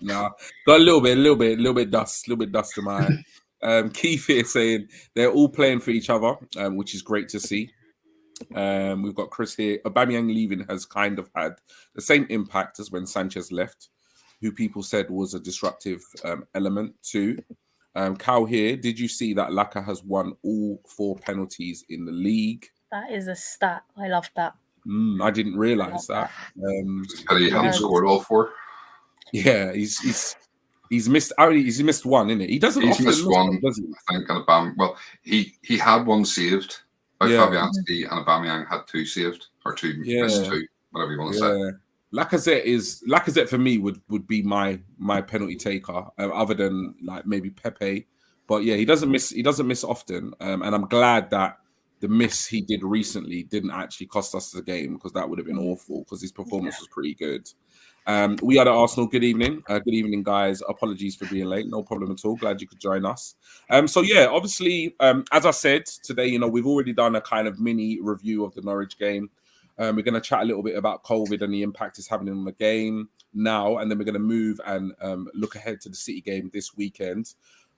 Nah, got a little bit dust in my eye. Keith here saying they're all playing for each other, which is great to see. We've got Chris here. Aubameyang leaving has kind of had the same impact as when Sanchez left, who people said was a disruptive element too. Cal here, did you see that Lacazette has won all 4 penalties in the league? That is a stat. I love that. I didn't realise that. He hasn't scored all 4. Yeah, he's missed. He's missed one, isn't it? He doesn't. He's missed one, does he? I think. Well, he had one saved. Like Fabianski and Aubameyang had 2 saved, or 2 missed 2, whatever you want to say. Lacazette for me would be my penalty taker, other than like maybe Pepe. But yeah, he doesn't miss often, and I'm glad that the miss he did recently didn't actually cost us the game, because that would have been awful, because his performance was pretty good. We are at Arsenal. Good evening. Good evening, guys. Apologies for being late. No problem at all. Glad you could join us. So yeah, obviously, as I said today, we've already done a kind of mini review of the Norwich game. We're going to chat a little bit about COVID and the impact it's having on the game now, and then we're going to move and look ahead to the City game this weekend.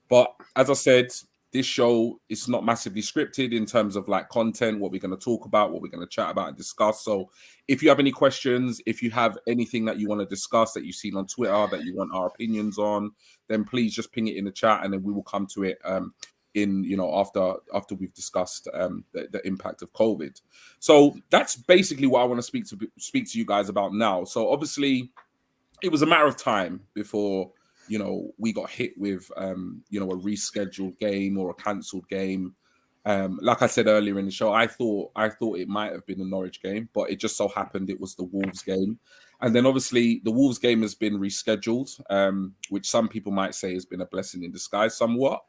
But as I said, this show is not massively scripted in terms of like content, what we're going to talk about, what we're going to chat about and discuss. So if you have any questions, if you have anything that you want to discuss that you've seen on Twitter that you want our opinions on, then please just ping it in the chat, and then we will come to it after we've discussed the impact of COVID. So that's basically what I want to speak to you guys about now. So obviously it was a matter of time before we got hit with a rescheduled game or a cancelled game. Like I said earlier in the show, I thought it might have been the Norwich game, but it just so happened it was the Wolves game. And then obviously the Wolves game has been rescheduled, which some people might say has been a blessing in disguise somewhat,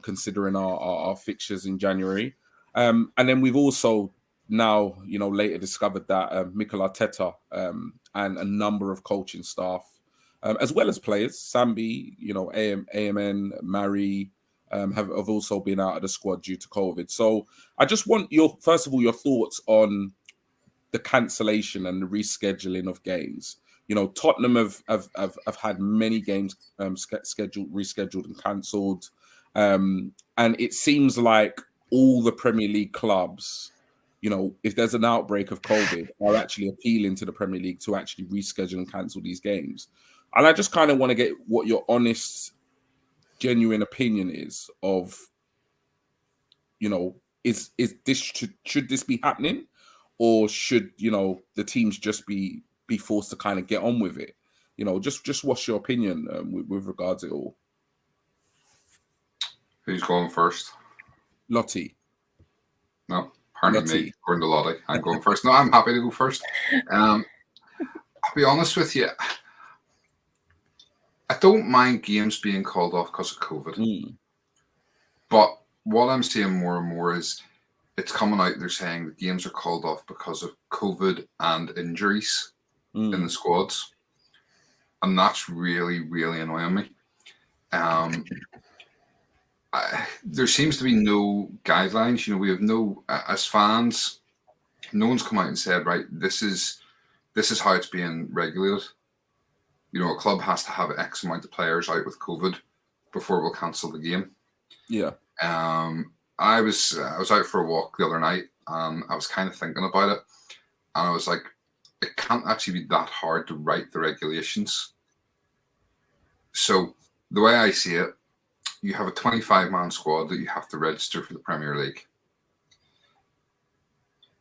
considering our fixtures in January. And then we've also now, later discovered that Mikel Arteta and a number of coaching staff, as well as players, Sambi, AMN, Mari, have also been out of the squad due to COVID. So I just want your thoughts on the cancellation and the rescheduling of games. Tottenham have had many games rescheduled and cancelled. And it seems like all the Premier League clubs, if there's an outbreak of COVID, are actually appealing to the Premier League to actually reschedule and cancel these games. And I just kind of want to get what your honest, genuine opinion is of, is this should this be happening, or should the teams just be forced to kind of get on with it? Just what's your opinion with regards to it all? Who's going first? Lottie. No, pardon me. According to Lottie, I'm going first. No, I'm happy to go first. I'll be honest with you. I don't mind games being called off because of COVID. But what I'm seeing more and more is it's coming out, they're saying the games are called off because of COVID and injuries in the squads. And that's really, really annoying me. There seems to be no guidelines. We have no, as fans, no one's come out and said, right, this is how it's being regulated. A club has to have X amount of players out with COVID before we'll cancel the game. Yeah. I was out for a walk the other night, and I was kind of thinking about it, and I was like, it can't actually be that hard to write the regulations. So the way I see it, you have a 25-man squad that you have to register for the Premier League.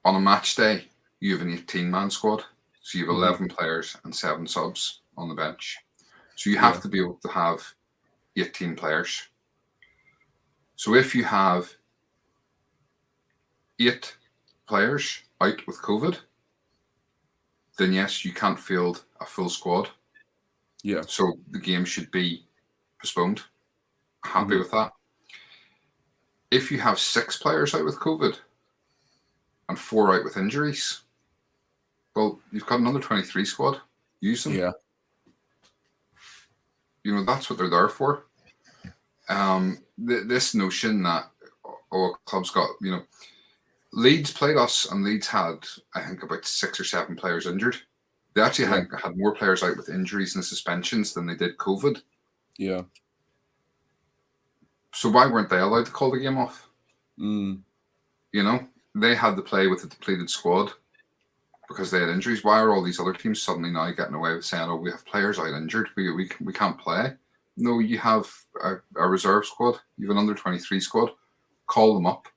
On a match day, you have an 18-man squad, so you have 11 players and 7 subs on the bench. So you have to be able to have 18 players. So if you have 8 players out with COVID, then yes, you can't field a full squad. Yeah. So the game should be postponed. Happy with that. If you have 6 players out with COVID and 4 out with injuries, well, you've got another 23 squad. Use them. Yeah. That's what they're there for. This notion that clubs got, Leeds played us, and Leeds had, I think, about 6 or 7 players injured. They actually had more players out with injuries and suspensions than they did COVID. Yeah. So why weren't they allowed to call the game off? They had to play with a depleted squad because they had injuries. Why are all these other teams suddenly now getting away with saying, "Oh, we have players out injured, we can't play"? No, you have a reserve squad. You have an under-23 squad. Call them up.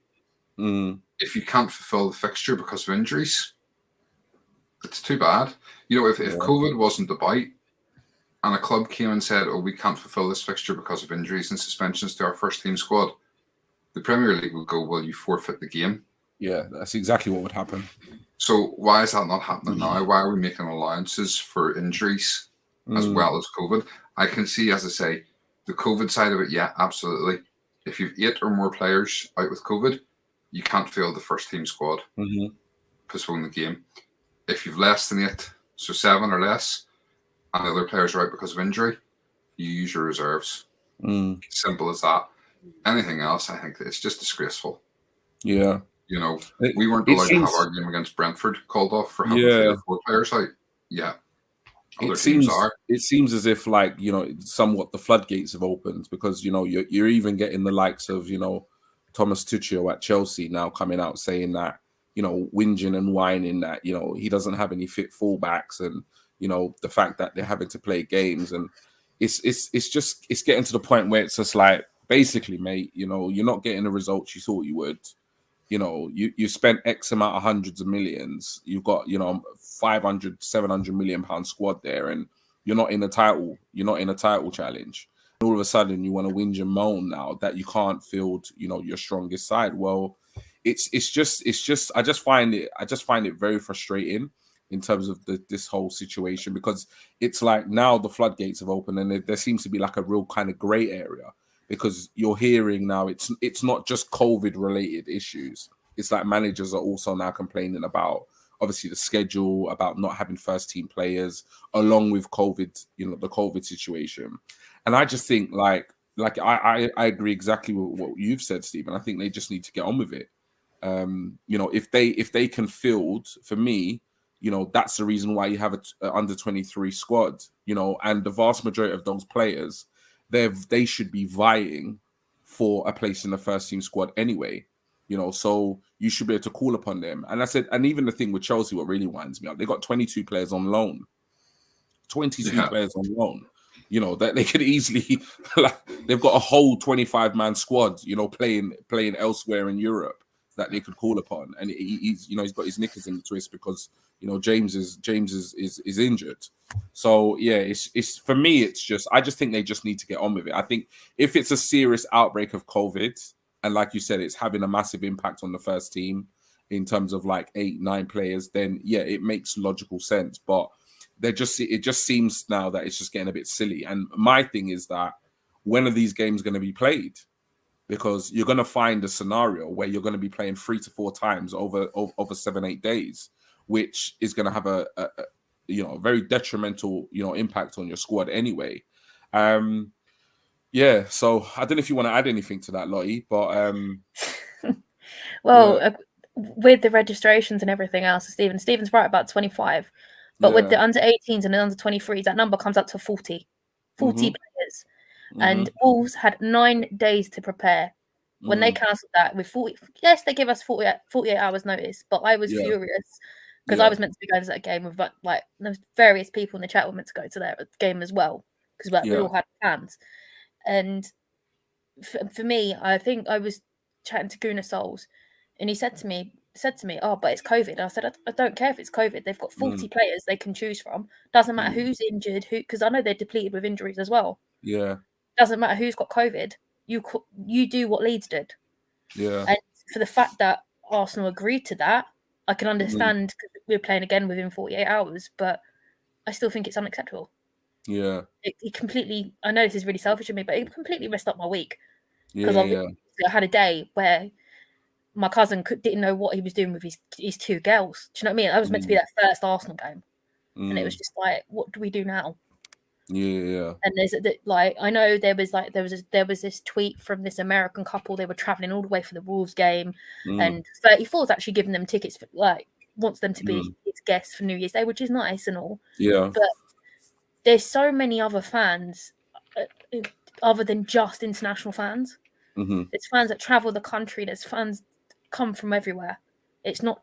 If you can't fulfill the fixture because of injuries, it's too bad. If COVID wasn't about, and a club came and said, "Oh, we can't fulfill this fixture because of injuries and suspensions to our first team squad," the Premier League would go, "Well, you forfeit the game." Yeah, that's exactly what would happen. So why is that not happening now? Why are we making allowances for injuries as well as COVID? I can see, as I say, the COVID side of it. Yeah, absolutely. If you've 8 or more players out with COVID, you can't field the first team squad. Postpone the game. If you've less than 8, so 7 or less, and the other players are out because of injury, you use your reserves. Simple as that. Anything else, I think it's just disgraceful. Yeah. You know, we weren't allowed to have our game against Brentford called off for having 3 or 4 players out. Yeah. It seems as if, like, you know, somewhat the floodgates have opened, because, you know, you're even getting the likes of, you know, Thomas Tuchel at Chelsea now coming out saying that, you know, whinging and whining that, you know, he doesn't have any fit fullbacks, and, you know, the fact that they're having to play games, and it's getting to the point where it's just like, basically, mate, you know, you're not getting the results you thought you would. You know, you spent X amount of hundreds of millions. You've got, you know, 500, 700 million pound squad there, and you're not in a title. You're not in a title challenge. And all of a sudden, you want to whinge and moan now that you can't field, you know, your strongest side. Well, it's just. I just find it very frustrating in terms of this whole situation, because it's like now the floodgates have opened, and there seems to be like a real kind of grey area. Because you're hearing now it's not just COVID related issues. It's like managers are also now complaining about, obviously, the schedule, about not having first team players, along with COVID, you know, the COVID situation. And I just think like I agree exactly with what you've said, Stephen. I think they just need to get on with it. You know, if they can field, for me, you know, that's the reason why you have an under 23 squad, you know, and the vast majority of those players, they should be vying for a place in the first team squad anyway, you know, so you should be able to call upon them. And I said, and even the thing with Chelsea, what really winds me up, they got 22 players on loan. 22 players on loan. You know, that they could easily, like, they've got a whole 25-man squad, you know, playing elsewhere in Europe that they could call upon. And he's, you know, he's got his knickers in the twist because, you know, James is injured. So yeah, it's for me, it's just, I just think they just need to get on with it. I think if it's a serious outbreak of COVID, and like you said, it's having a massive impact on the first team in terms of like 8-9 players, then yeah, it makes logical sense. But it just seems now that it's just getting a bit silly. And my thing is that, when are these games going to be played? Because you're going to find a scenario where you're going to be playing 3 to 4 times over 7-8 days, which is going to have a you know, very detrimental, you know, impact on your squad anyway. Yeah, so I don't know if you want to add anything to that, Lottie, but well, with the registrations and everything else, Stephen's right about 25, but with the under 18s and the under 23s, that number comes up to 40 players. And Wolves had 9 days to prepare. When they cancelled that with 40, yes, they give us 48 hours notice, but I was furious because I was meant to be going to that game with like there's various people in the chat were meant to go to that game as well, because we all had plans. And for me, I think I was chatting to Guna Souls, and he said to me, "Oh, but it's COVID." And I said, "I don't care if it's COVID. They've got 40 players they can choose from. Doesn't matter who's injured, because I know they're depleted with injuries as well. Yeah, doesn't matter who's got COVID. You do what Leeds did. Yeah, and for the fact that Arsenal agreed to that, I can understand, because we're playing again within 48 hours. But I still think it's unacceptable. Yeah, it completely. I know this is really selfish of me, but it completely messed up my week. Because I had a day where my cousin didn't know what he was doing with his 2 girls. Do you know what I mean? That was meant to be that first Arsenal game, and it was just like, what do we do now? Yeah. And there's like, I know there was this tweet from this American couple. They were traveling all the way for the Wolves game, and 34's actually giving them tickets, wants them to be his guests for New Year's Day, which is nice and all. Yeah. But there's so many other fans other than just international fans. There's fans that travel the country. There's fans come from everywhere. It's not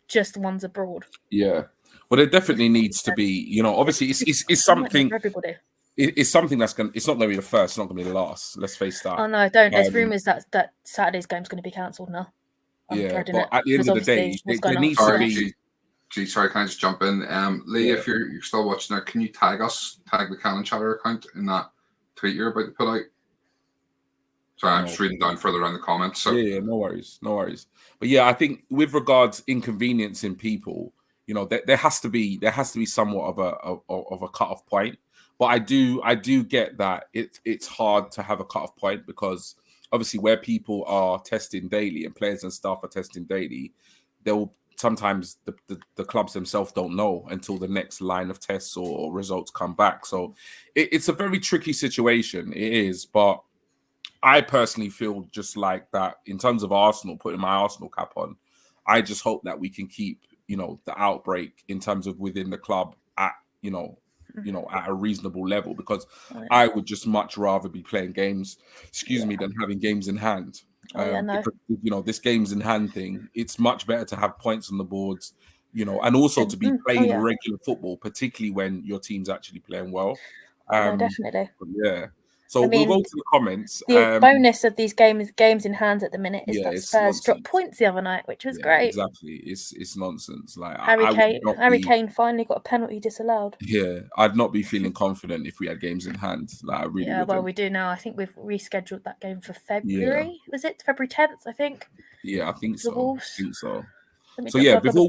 just the ones abroad. Yeah. Well, there definitely needs to be, you know, obviously it's something for everybody. It's something that's it's not going to be the first, it's not going to be the last. Let's face that. Oh no, don't. There's rumours that Saturday's game's going to be cancelled now. Yeah, but at the end of the day, there needs to be. Sorry, can I just jump in? Lee, if you're still watching there, can you tag the Cannon Chatter account in that tweet you're about to put out? Sorry, I'm just reading down further around the comments. So yeah, no worries. But yeah, I think with regards inconveniencing people, there has to be somewhat of a cutoff point. But I do get that it's hard to have a cutoff point, because obviously where people are testing daily and players and staff are testing daily, they'll sometimes the clubs themselves don't know until the next line of tests or results come back. So it's a very tricky situation. It is, but I personally feel just like that in terms of Arsenal, putting my Arsenal cap on, I just hope that we can keep, the outbreak in terms of within the club at, at a reasonable level, because I would just much rather be playing games, than having games in hand. Because, this games in hand thing, it's much better to have points on the boards, and also to be playing regular football, particularly when your team's actually playing well. No, definitely. Yeah. So we'll go to the comments. The bonus of these games in hand at the minute is that Spurs dropped points the other night, which was great. Exactly, it's nonsense. Like Harry Kane finally got a penalty disallowed. Yeah, I'd not be feeling confident if we had games in hand. Like I really wouldn't. Well, we do now. I think we've rescheduled that game for February. Yeah. Was it February 10th? I think. Yeah, I think so. Wolves. I think so. So yeah, before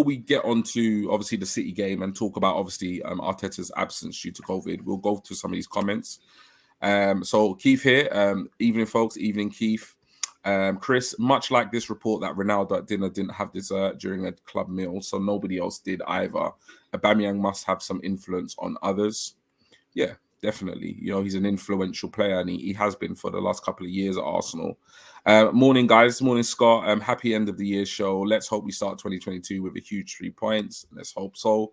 we get on to obviously the City game and talk about obviously Arteta's absence due to COVID, we'll go to some of these comments. So Keith here, evening folks, evening Keith. Chris, much like this report that Ronaldo at dinner didn't have dessert during a club meal, so nobody else did either. Aubameyang must have some influence on others. Yeah, definitely. He's an influential player, and he has been for the last couple of years at Arsenal. Morning, guys. Morning, Scott. Happy end of the year show. Let's hope we start 2022 with a huge 3 points. Let's hope so.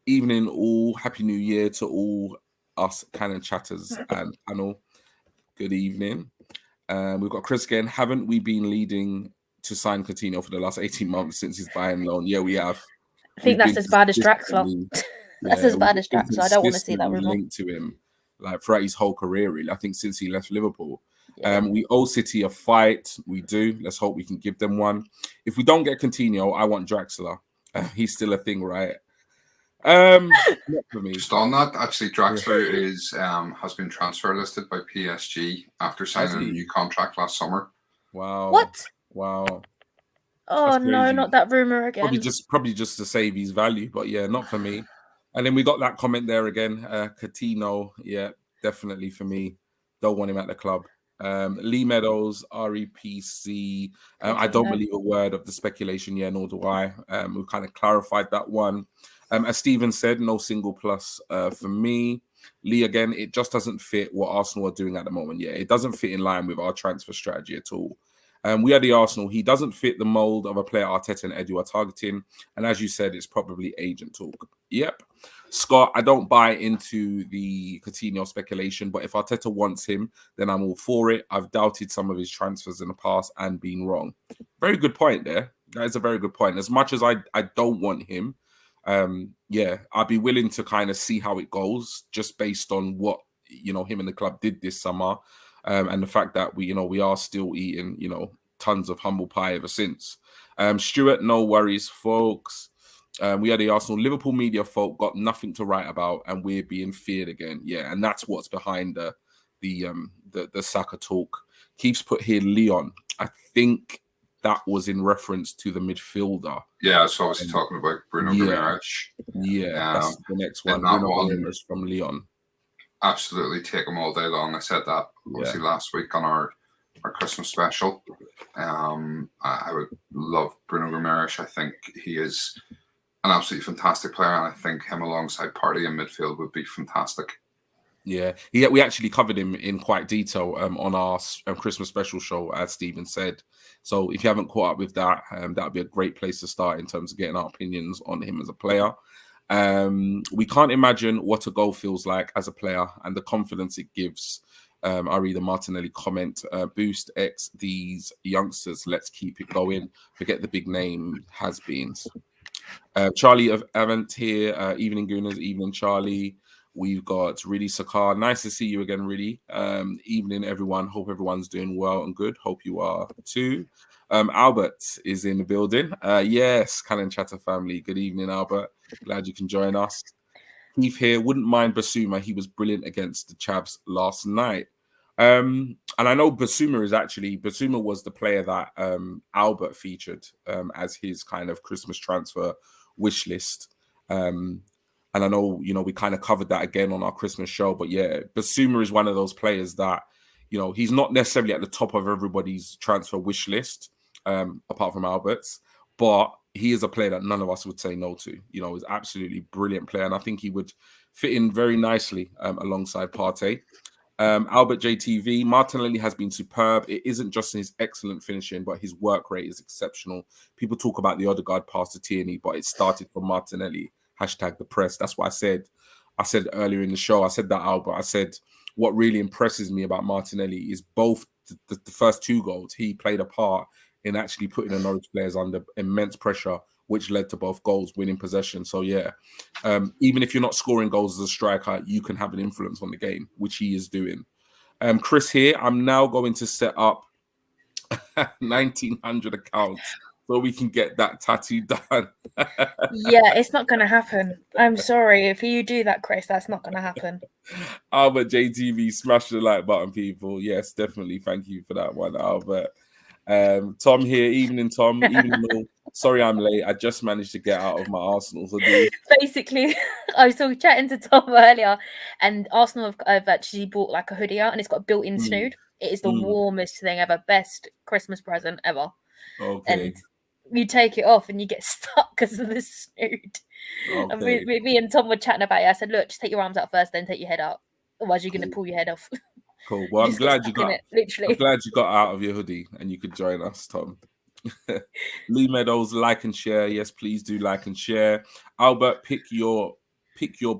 Evening, all. Happy New Year to all us Cannon chatters and panel. Good evening. We've got Chris again. Haven't we been leading to sign Coutinho for the last 18 months since his Bayern loan? Yeah, we have. I think that's as bad as Draxler. That's as bad as Draxler. I don't want to see that rumor. Linked to him, like throughout his whole career, really. I think since he left Liverpool. Yeah. We owe City a fight. We do. Let's hope we can give them one. If we don't get Coutinho, I want Draxler. He's still a thing, right? Not for me. Just on that, actually, Draxler has been transfer listed by PSG after signing a new contract last summer. Wow. What? Wow. Oh no, not that rumor again. Probably just to save his value, but yeah, not for me. And then we got that comment there again. Coutinho, yeah, definitely for me. Don't want him at the club. Lee Meadows, REPC. I don't believe a word of the speculation, nor do I. We've kind of clarified that one. As Stephen said, no single plus for me. Lee, again, it just doesn't fit what Arsenal are doing at the moment. Yeah, it doesn't fit in line with our transfer strategy at all. We are the Arsenal. He doesn't fit the mold of a player Arteta and Edu are targeting. And as you said, it's probably agent talk. Yep. Scott, I don't buy into the Coutinho speculation, but if Arteta wants him, then I'm all for it. I've doubted some of his transfers in the past and been wrong. Very good point there. That is a very good point. As much as I don't want him, I'd be willing to kind of see how it goes just based on what, him and the club did this summer. And the fact that we are still eating, tons of humble pie ever since. Stuart, no worries, folks. We are the Arsenal. Liverpool media folk got nothing to write about, and we're being feared again. Yeah, and that's what's behind the Saka talk. Keeps put here Leon. I think that was in reference to the midfielder. Yeah, so obviously talking about Bruno Guimaraes. Yeah, that's the next one. Bruno Guimaraes from Leon. Absolutely take him all day long. I said that obviously last week on our Christmas special. I would love Bruno Guimaraes. I think he is an absolutely fantastic player, and I think him alongside Partey in midfield would be fantastic. Yeah, we actually covered him in quite detail on our Christmas special show, as Stephen said. So if you haven't caught up with that, that would be a great place to start in terms of getting our opinions on him as a player. We can't imagine what a goal feels like as a player and the confidence it gives. I read the Martinelli comment, boost X these youngsters, let's keep it going. Forget the big name has-beens. Charlie of Avant here, evening Gooners, evening Charlie. We've got Really Saka. Nice to see you again, Really. Evening, everyone. Hope everyone's doing well and good. Hope you are too. Albert is in the building. Yes, Cannon Chatter family. Good evening, Albert. Glad you can join us. Keith here, wouldn't mind Basuma. He was brilliant against the Chavs last night. And I know Basuma was the player that Albert featured as his kind of Christmas transfer wish list. And I know, we kind of covered that again on our Christmas show. But yeah, Basuma is one of those players that, he's not necessarily at the top of everybody's transfer wish list, apart from Albert's. But he is a player that none of us would say no to. He's absolutely brilliant player. And I think he would fit in very nicely alongside Partey. Albert JTV, Martinelli has been superb. It isn't just his excellent finishing, but his work rate is exceptional. People talk about the Odegaard pass to Tierney, but it started from Martinelli. #the press. That's what I said. I said earlier in the show, I said that, Albert. I said, what really impresses me about Martinelli is both the first 2 goals. He played a part in actually putting the Norwich players under immense pressure, which led to both goals, winning possession. So yeah, even if you're not scoring goals as a striker, you can have an influence on the game, which he is doing. Chris here, I'm now going to set up 1,900 accounts so we can get that tattoo done. Yeah, it's not going to happen. I'm sorry. If you do that, Chris, that's not going to happen. Albert JTV, smash the like button, people. Yes, definitely. Thank you for that one, Albert. Tom here, evening Tom, evening all. Sorry I'm late. I just managed to get out of my Arsenal hoodie. Basically, I was chatting to Tom earlier, and Arsenal have actually bought like a hoodie out, and it's got a built-in snood. It is the warmest thing ever, best Christmas present ever. Okay. And you take it off and you get stuck because of the snood. Okay. And me and Tom were chatting about it. I said, look, just take your arms out first, then take your head out. Otherwise, you're going to pull your head off. Cool. Well, I'm glad you got out of your hoodie and you could join us, Tom. Lee Meadows, like and share. Yes, please do like and share. Albert, pick your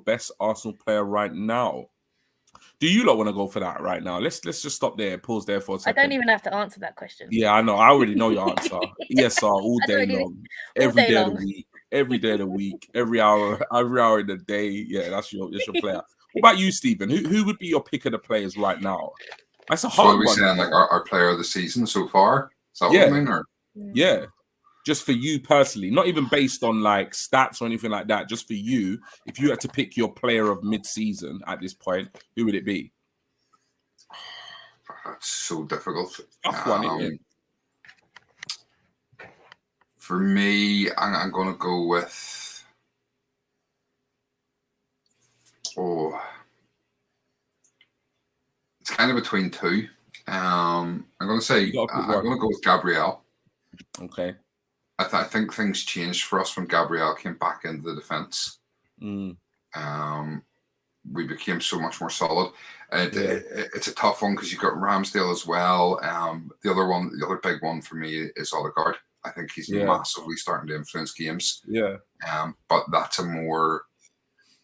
best Arsenal player right now. Do you lot want to go for that right now? Let's just stop there. Pause there for a second. I don't even have to answer that question. Yeah, I know. I already know your answer. Yes, sir. All day long. Every day of the week. Every day of the week. Every hour in the day. Yeah, that's your player. What about you, Stephen? Who would be your pick of the players right now? That's a hard one. So are we saying like our player of the season so far? Is that what you mean? Or? Yeah. Just for you personally, not even based on like stats or anything like that. Just for you, if you had to pick your player of mid-season at this point, who would it be? That's so difficult. Tough one, isn't it? For me, I'm going to go with. It's kind of between 2. I'm going to say I'm going to go with Gabriel. Okay. I think things changed for us when Gabriel came back into the defence. We became so much more solid. It's a tough one because you've got Ramsdale as well. The other big one for me is Odegaard. I think he's massively starting to influence games. Yeah. But that's a more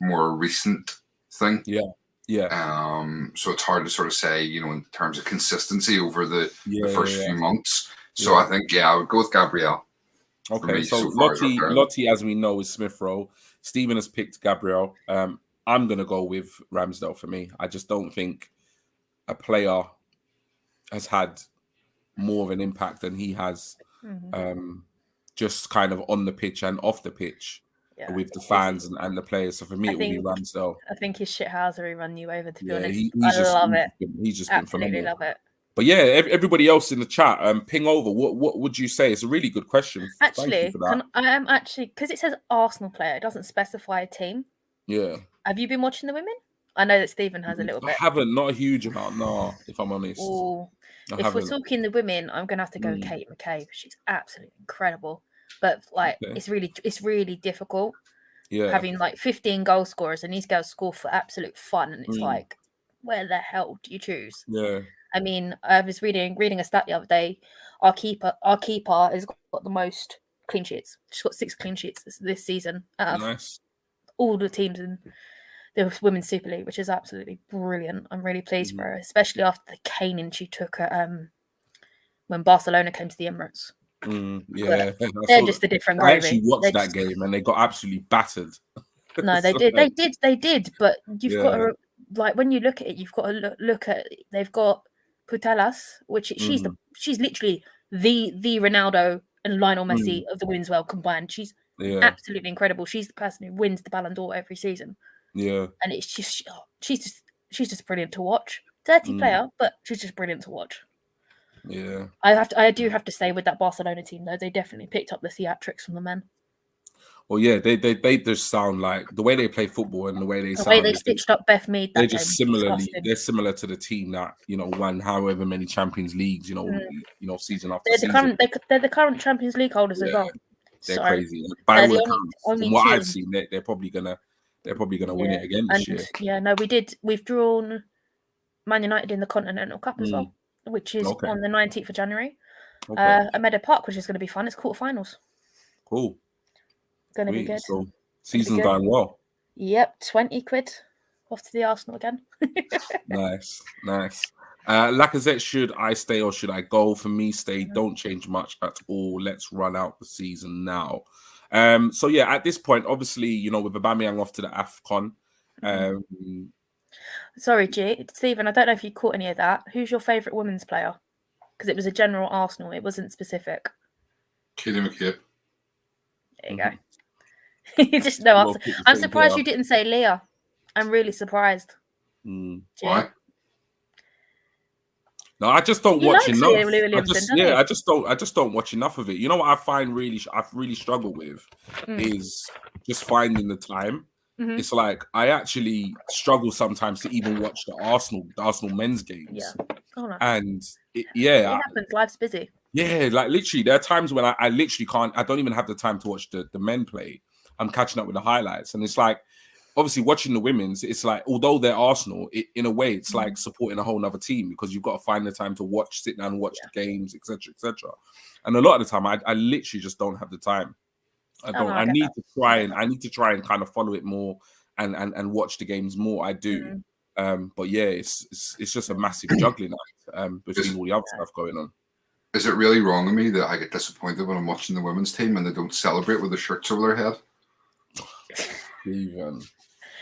recent thing. Yeah. Yeah. So it's hard to sort of say, in terms of consistency over the first few months. So I think, I would go with Gabriel. Okay, so Lottie, as we know, is Smith Rowe. Stephen has picked Gabriel. I'm going to go with Ramsdale for me. I just don't think a player has had more of an impact than he has just kind of on the pitch and off the pitch with the fans and the players. So for me, it will be Ramsdale. I think his shithousery run you over, to be honest. I love it. He's just been phenomenal. Love it. But yeah, everybody else in the chat, ping over. What would you say? It's a really good question. Actually, thank you for that. I am because it says Arsenal player, it doesn't specify a team. Yeah. Have you been watching the women? I know that Stephen has a little bit. I haven't, not a huge amount, no, if I'm honest. If we're talking the women, I'm gonna have to go with Kate McCabe. She's absolutely incredible. But it's really difficult. Yeah. Having like 15 goal scorers and these girls score for absolute fun, and it's like, where the hell do you choose? Yeah. I mean, I was reading a stat the other day. Our keeper has got the most clean sheets. She's got 6 clean sheets this season. Nice. All the teams in the Women's Super League, which is absolutely brilliant. I'm really pleased for her, especially after the caning she took at, when Barcelona came to the Emirates. They're just a different gravy. I actually watched that game and they got absolutely battered. No, they did. They did. But you've got to, like, when you look at it, you've got to look at. They've got Putellas, which she's literally the Ronaldo and Lionel Messi of the women's world combined. She's absolutely incredible. She's the person who wins the Ballon d'Or every season. Yeah. And it's just she's just brilliant to watch. Dirty player, but she's just brilliant to watch. Yeah. I do have to say with that Barcelona team though, they definitely picked up the theatrics from the men. Well, yeah, they just sound like the way they play football and the way they stitched up Beth Mead. They're just they're similar to the team that won however many Champions Leagues, season after season. They're the current Champions League holders as well. They're crazy. By all accounts, from what I've seen, they're probably gonna win it again this year. Yeah, no, we've drawn Man United in the Continental Cup as well, which is on the 19th of January. At Meadows Park, which is going to be fun. It's quarterfinals. Cool. Going to be good. So season's going well. Yep, 20 quid off to the Arsenal again. Nice. Lacazette, should I stay or should I go? For me, stay. Don't change much at all. Let's run out the season now. So yeah, at this point, obviously, with Aubameyang off to the AFCON. Sorry, Stephen, I don't know if you caught any of that. Who's your favourite women's player? Because it was a general Arsenal. It wasn't specific. Katie McCabe. There you go. You just no answer. I'm surprised you didn't say Leah. I'm really surprised. Why? No, I just don't watch enough. I just don't watch enough of it. You know what I find I've really struggled with is just finding the time. It's like I actually struggle sometimes to even watch the Arsenal men's games. Yeah. Oh, no. And it happens. Life's busy. Yeah, like literally, there are times when I literally can't. I don't even have the time to watch the men play. I'm catching up with the highlights, and it's like, obviously, watching the women's. It's like, although they're Arsenal, in a way, it's like supporting a whole other team because you've got to find the time to sit down and watch the games, etc., etc. And a lot of the time, I literally just don't have the time. I don't. I need to try and kind of follow it more and watch the games more. I do. But yeah, it's just a massive juggling act between all the other stuff going on. Is it really wrong of me that I get disappointed when I'm watching the women's team and they don't celebrate with their shirts over their head? Even.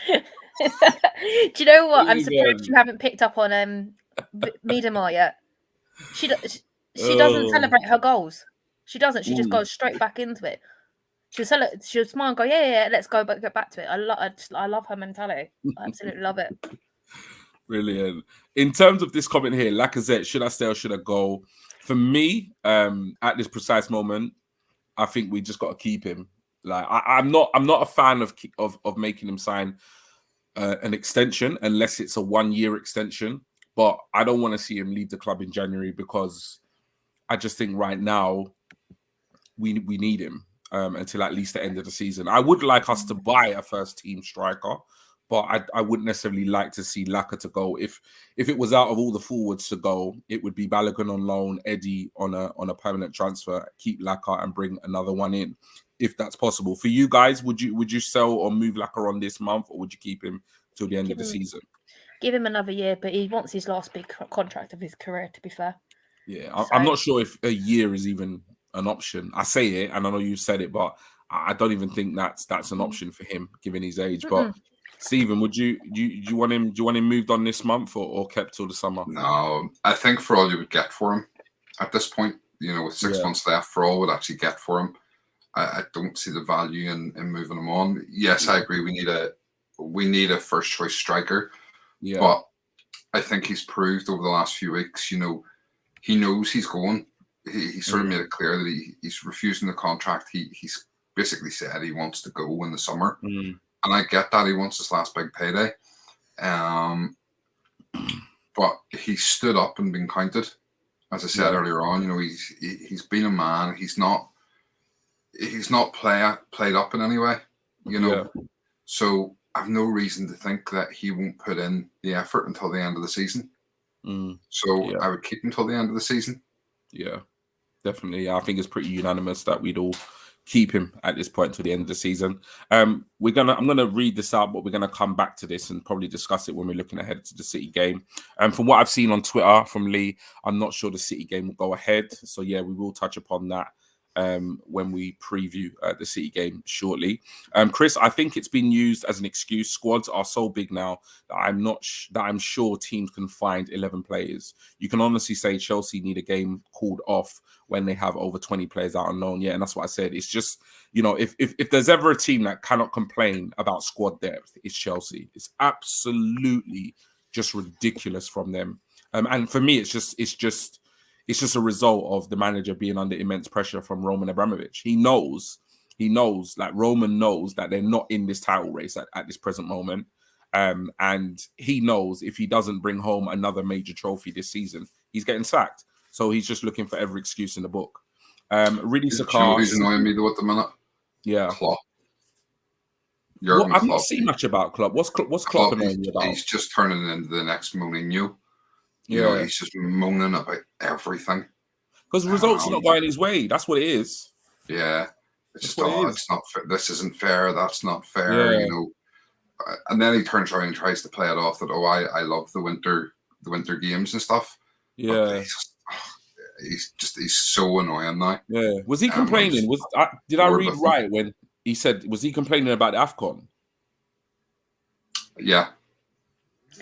Do you know what? I'm surprised you haven't picked up on Meadows yet. She doesn't celebrate her goals. She doesn't. She just goes straight back into it. She'll smile and go, yeah, let's go back to it. I love her mentality. I absolutely love it. Brilliant. In terms of this comment here, Lacazette, should I stay or should I go? For me, at this precise moment, I think we just got to keep him. Like I'm not a fan of making him sign an extension unless it's a 1-year extension. But I don't want to see him leave the club in January because I just think right now we need him until at least the end of the season. I would like us to buy a first team striker, but I wouldn't necessarily like to see Laka to go. If it was out of all the forwards to go, it would be Balogun on loan, Eddie on a permanent transfer, keep Laka and bring another one in, if that's possible. For you guys, would you sell or move Laka on this month, or would you keep him till the end of the season? Give him another year, but he wants his last big contract of his career, to be fair. Yeah, I'm not sure if a year is even an option. I say it, and I know you said it, but I don't even think that's an option for him, given his age. But Stephen, would you want him? Do you want him moved on this month or kept till the summer? No, I think for all you would get for him at this point, with 6 months left, for all we'd actually get for him, I don't see the value in moving him on. Yes, I agree. We need a first choice striker. Yeah, but I think he's proved over the last few weeks. He knows he's going. He sort of made it clear that he's refusing the contract. He's basically said he wants to go in the summer. And I get that he wants his last big payday. But he stood up and been counted. As I said earlier on, he's been a man. He's not played up in any way, So I've no reason to think that he won't put in the effort until the end of the season. I would keep him till the end of the season. Yeah, definitely. I think it's pretty unanimous that we'd all keep him at this point to the end of the season. I'm gonna read this out, but we're gonna come back to this and probably discuss it when we're looking ahead to the City game. And from what I've seen on Twitter from Lee, I'm not sure the City game will go ahead. So yeah, we will touch upon that when we preview the City game shortly. Chris, I think it's been used as an excuse. Squads are so big now that I'm sure teams can find 11 players. You can honestly say Chelsea need a game called off when they have over 20 players out on loan. Yeah, and that's what I said. It's just, if there's ever a team that cannot complain about squad depth, it's Chelsea. It's absolutely just ridiculous from them. And for me, it's just a result of the manager being under immense pressure from Roman Abramovich. He knows, like Roman knows that they're not in this title race at this present moment. And he knows if he doesn't bring home another major trophy this season, he's getting sacked. So he's just looking for every excuse in the book. Really, Saka. Who's annoying me though at the minute? Yeah. Klopp. I've not seen much about Klopp. What's Klopp annoying you about? He's just turning into the next Mourinho. He's just moaning about everything. Because results are not going his way. That's what it is. Yeah. It's just, it's not fair. This isn't fair. That's not fair, And then he turns around and tries to play it off that, I love the winter games and stuff. Yeah. He's so annoying now. Yeah. Was he complaining? Did I read right when he said, was he complaining about the AFCON? Yeah.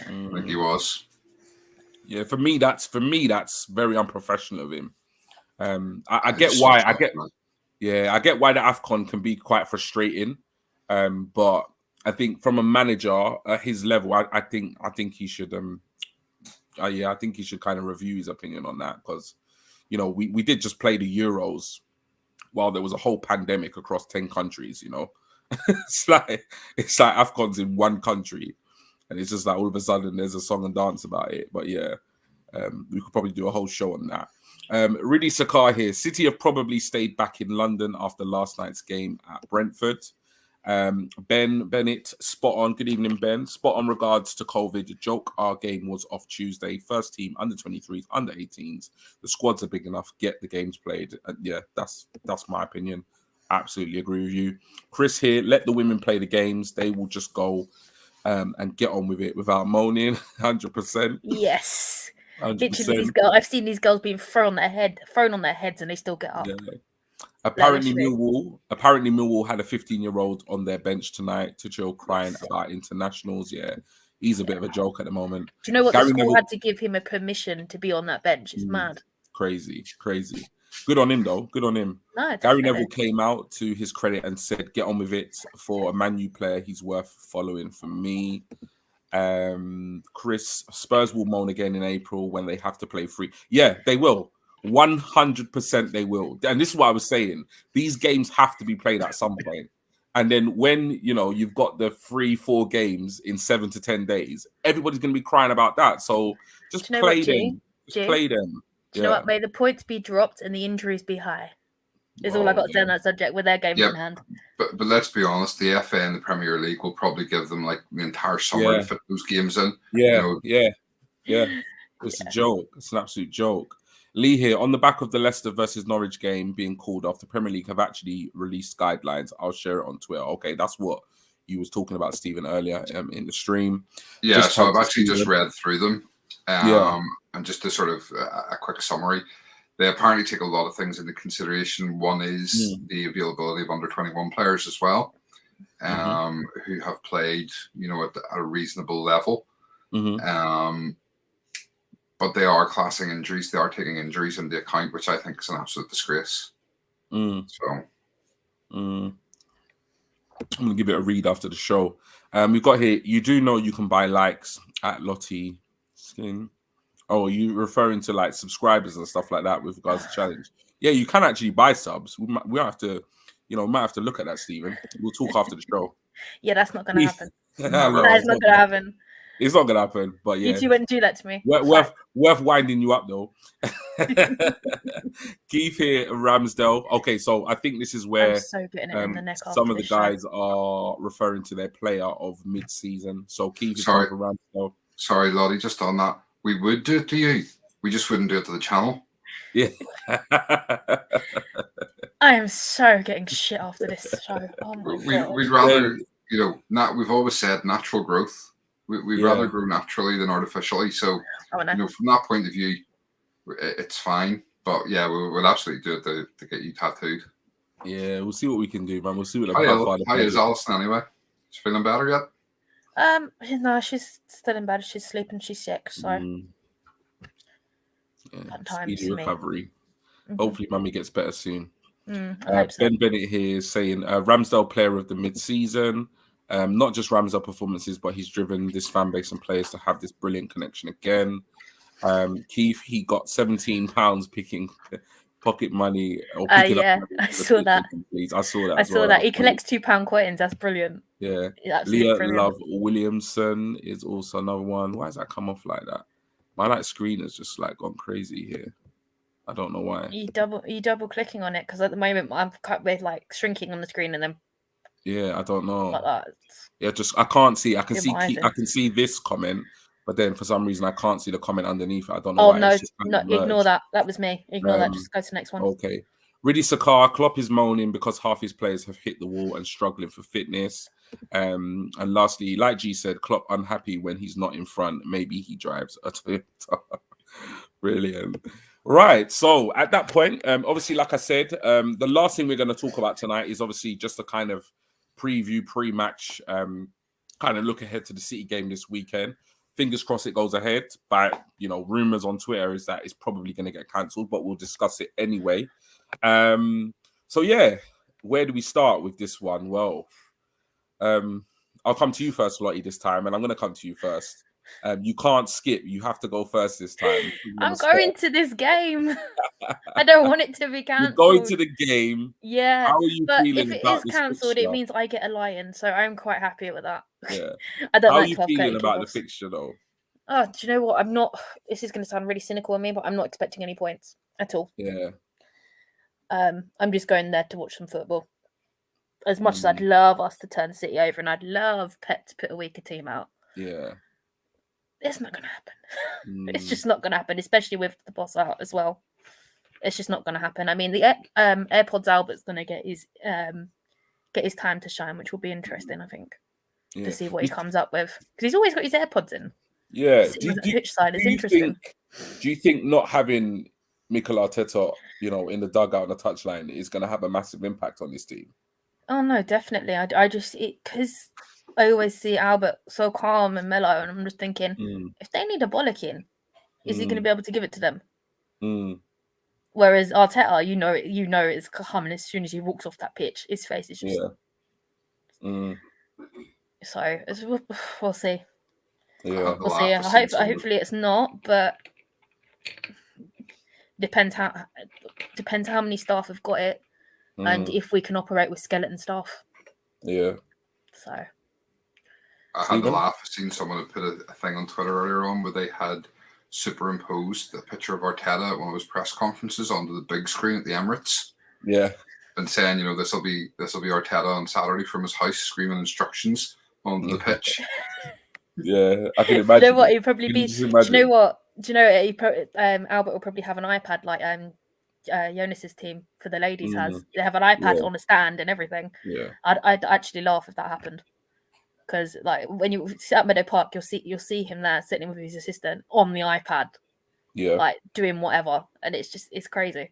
I think he was. Yeah, for me that's very unprofessional of him. I get why I get why the AFCON can be quite frustrating. But I think from a manager at his level, I think he should I think he should kind of review his opinion on that, because we did just play the Euros while there was a whole pandemic across 10 countries, It's like AFCON's in one country. And it's just like all of a sudden there's a song and dance about it. But yeah, we could probably do a whole show on that. Really, Saka here. City have probably stayed back in London after last night's game at Brentford. Ben Bennett, spot on. Good evening, Ben. Spot on regards to COVID. Joke, our game was off Tuesday. First team, under 23s, under 18s. The squads are big enough. Get the games played. Yeah, that's my opinion. Absolutely agree with you. Chris here. Let the women play the games. They will just go and get on with it without moaning. 100%. Yes. 100%. Literally, these girls. I've seen these girls being thrown on their heads, and they still get up. Yeah. Apparently Millwall had a 15-year-old on their bench tonight, Tuchel crying about internationals. Yeah, he's a bit of a joke at the moment. Do you know what? The school had to give him a permission to be on that bench. It's mad. Crazy. Good on him, though. Good on him. No, Gary Neville came out to his credit and said, get on with it. For a Man U player, he's worth following for me. Chris, Spurs will moan again in April when they have to play free. Yeah, they will. 100% they will. And this is what I was saying. These games have to be played at some point. And then when, you've got the 3-4 games in 7 to 10 days, everybody's going to be crying about that. So just play them. Play them. Do you know what? May the points be dropped and the injuries be high. Is all I got to say on that subject with their games in hand. But let's be honest, the FA and the Premier League will probably give them like the entire summer to fit those games in. Yeah. It's a joke. It's an absolute joke. Lee here, on the back of the Leicester versus Norwich game being called off, the Premier League have actually released guidelines. I'll share it on Twitter. Okay, that's what you was talking about, Stephen, earlier in the stream. Yeah, so I've actually just read through them. And just to sort of a quick summary, they apparently take a lot of things into consideration. One is the availability of under 21 players as well, who have played, at a reasonable level. But they are classing injuries. They are taking injuries into account, which I think is an absolute disgrace. So I'm going to give it a read after the show. We've got here, you do know you can buy likes at Lottie Skin. Oh, are you referring to like subscribers and stuff like that with regards to challenge? Yeah, you can actually buy subs. We have to, might have to look at that, Stephen. We'll talk after the show. Yeah, that's not going to happen. No, that is not going to happen. It's not gonna happen, but yeah. You two wouldn't do that to me. Worth winding you up though. Keith here, Ramsdale. Okay, so I think this is where some of the guys are referring to their player of mid-season. So Keith is for Ramsdale. Sorry, Lottie, just on that. We would do it to you. We just wouldn't do it to the channel. Yeah. I am so getting shit after this show. Oh my God. We'd rather, we've always said natural growth. We'd rather grow naturally than artificially. So, from that point of view, it's fine. But yeah, we would absolutely do it to get you tattooed. Yeah, we'll see what we can do, man. We'll see what How is Alison anyway? She's feeling better yet? No, she's still in bed. She's sleeping. She's sick. So speedy recovery. Hopefully, Mummy gets better soon. So. Ben Bennett here is saying Ramsdale player of the mid-season. Not just Ramsdale performances, but he's driven this fan base and players to have this brilliant connection again. Keith, he got £17 picking pocket money or picking up money. I saw that. Please. I saw that. I saw that. He collects £2 coins. That's brilliant. Yeah. Leah Love Williamson is also another one. Why does that come off like that? My screen has just gone crazy here. I don't know why. You double clicking on it because at the moment I'm with shrinking on the screen and then. Yeah, I don't know. Like that. Yeah, I can't see. I can see this comment, but then for some reason I can't see the comment underneath it. I don't know. Oh why. No, ignore that. That was me. Ignore that. Just go to the next one. Okay. Really, Saka, Klopp is moaning because half his players have hit the wall and struggling for fitness. And lastly, like G said, Klopp unhappy when he's not in front. Maybe he drives a Toyota. Brilliant. Right. So at that point, obviously, like I said, the last thing we're going to talk about tonight is obviously just a kind of preview, pre-match, kind of look ahead to the City game this weekend. Fingers crossed it goes ahead. But, rumors on Twitter is that it's probably going to get cancelled, but we'll discuss it anyway. So, yeah, where do we start with this one? Well, I'll come to you first, Lottie, this time, and I'm going to come to you first. You can't skip. You have to go first this time. I'm going to this game. I don't want it to be cancelled. You're going to the game. Yeah. How are you feeling if it about is this cancelled, fixture? it means I get a lion. So I'm quite happy with that. Yeah. I don't How like are you Klopp feeling about the fixture, though? Oh, do you know what? I'm not. This is going to sound really cynical on me, but I'm not expecting any points at all. Yeah. I'm just going there to watch some football. As much as I'd love us to turn City over, and I'd love Pep to put a weaker team out. Yeah. It's not going to happen. It's just not going to happen, especially with the boss out as well. It's just not going to happen. I mean, the AirPods Albert's going to get his time to shine, which will be interesting, I think, to see what he comes up with. Because he's always got his AirPods in. Yeah. Pitch side is interesting. Do you think not having Mikel Arteta, in the dugout and the touchline is going to have a massive impact on this team? Oh, no, definitely. I just, because I always see Albert so calm and mellow, and I'm just thinking, if they need a bollocking, is he going to be able to give it to them? Whereas Arteta, you know it's coming as soon as he walks off that pitch. His face is just... So, we'll see. Yeah. We'll see. Hopefully it's not, but depends how many staff have got it, and if we can operate with skeleton staff. Yeah. So... I had to laugh. I seen someone had put a thing on Twitter earlier on where they had superimposed a picture of Arteta at one of his press conferences onto the big screen at the Emirates. Yeah. And saying, this will be Arteta on Saturday from his house screaming instructions onto the pitch. Yeah, I can imagine. Do you know what? He'd probably be. Do you know what? Albert will probably have an iPad like Jonas's team for the ladies has. They have an iPad on a stand and everything. Yeah. I'd actually laugh if that happened. Because when you sit at Meadow Park, you'll see him there sitting with his assistant on the iPad, doing whatever, and it's crazy.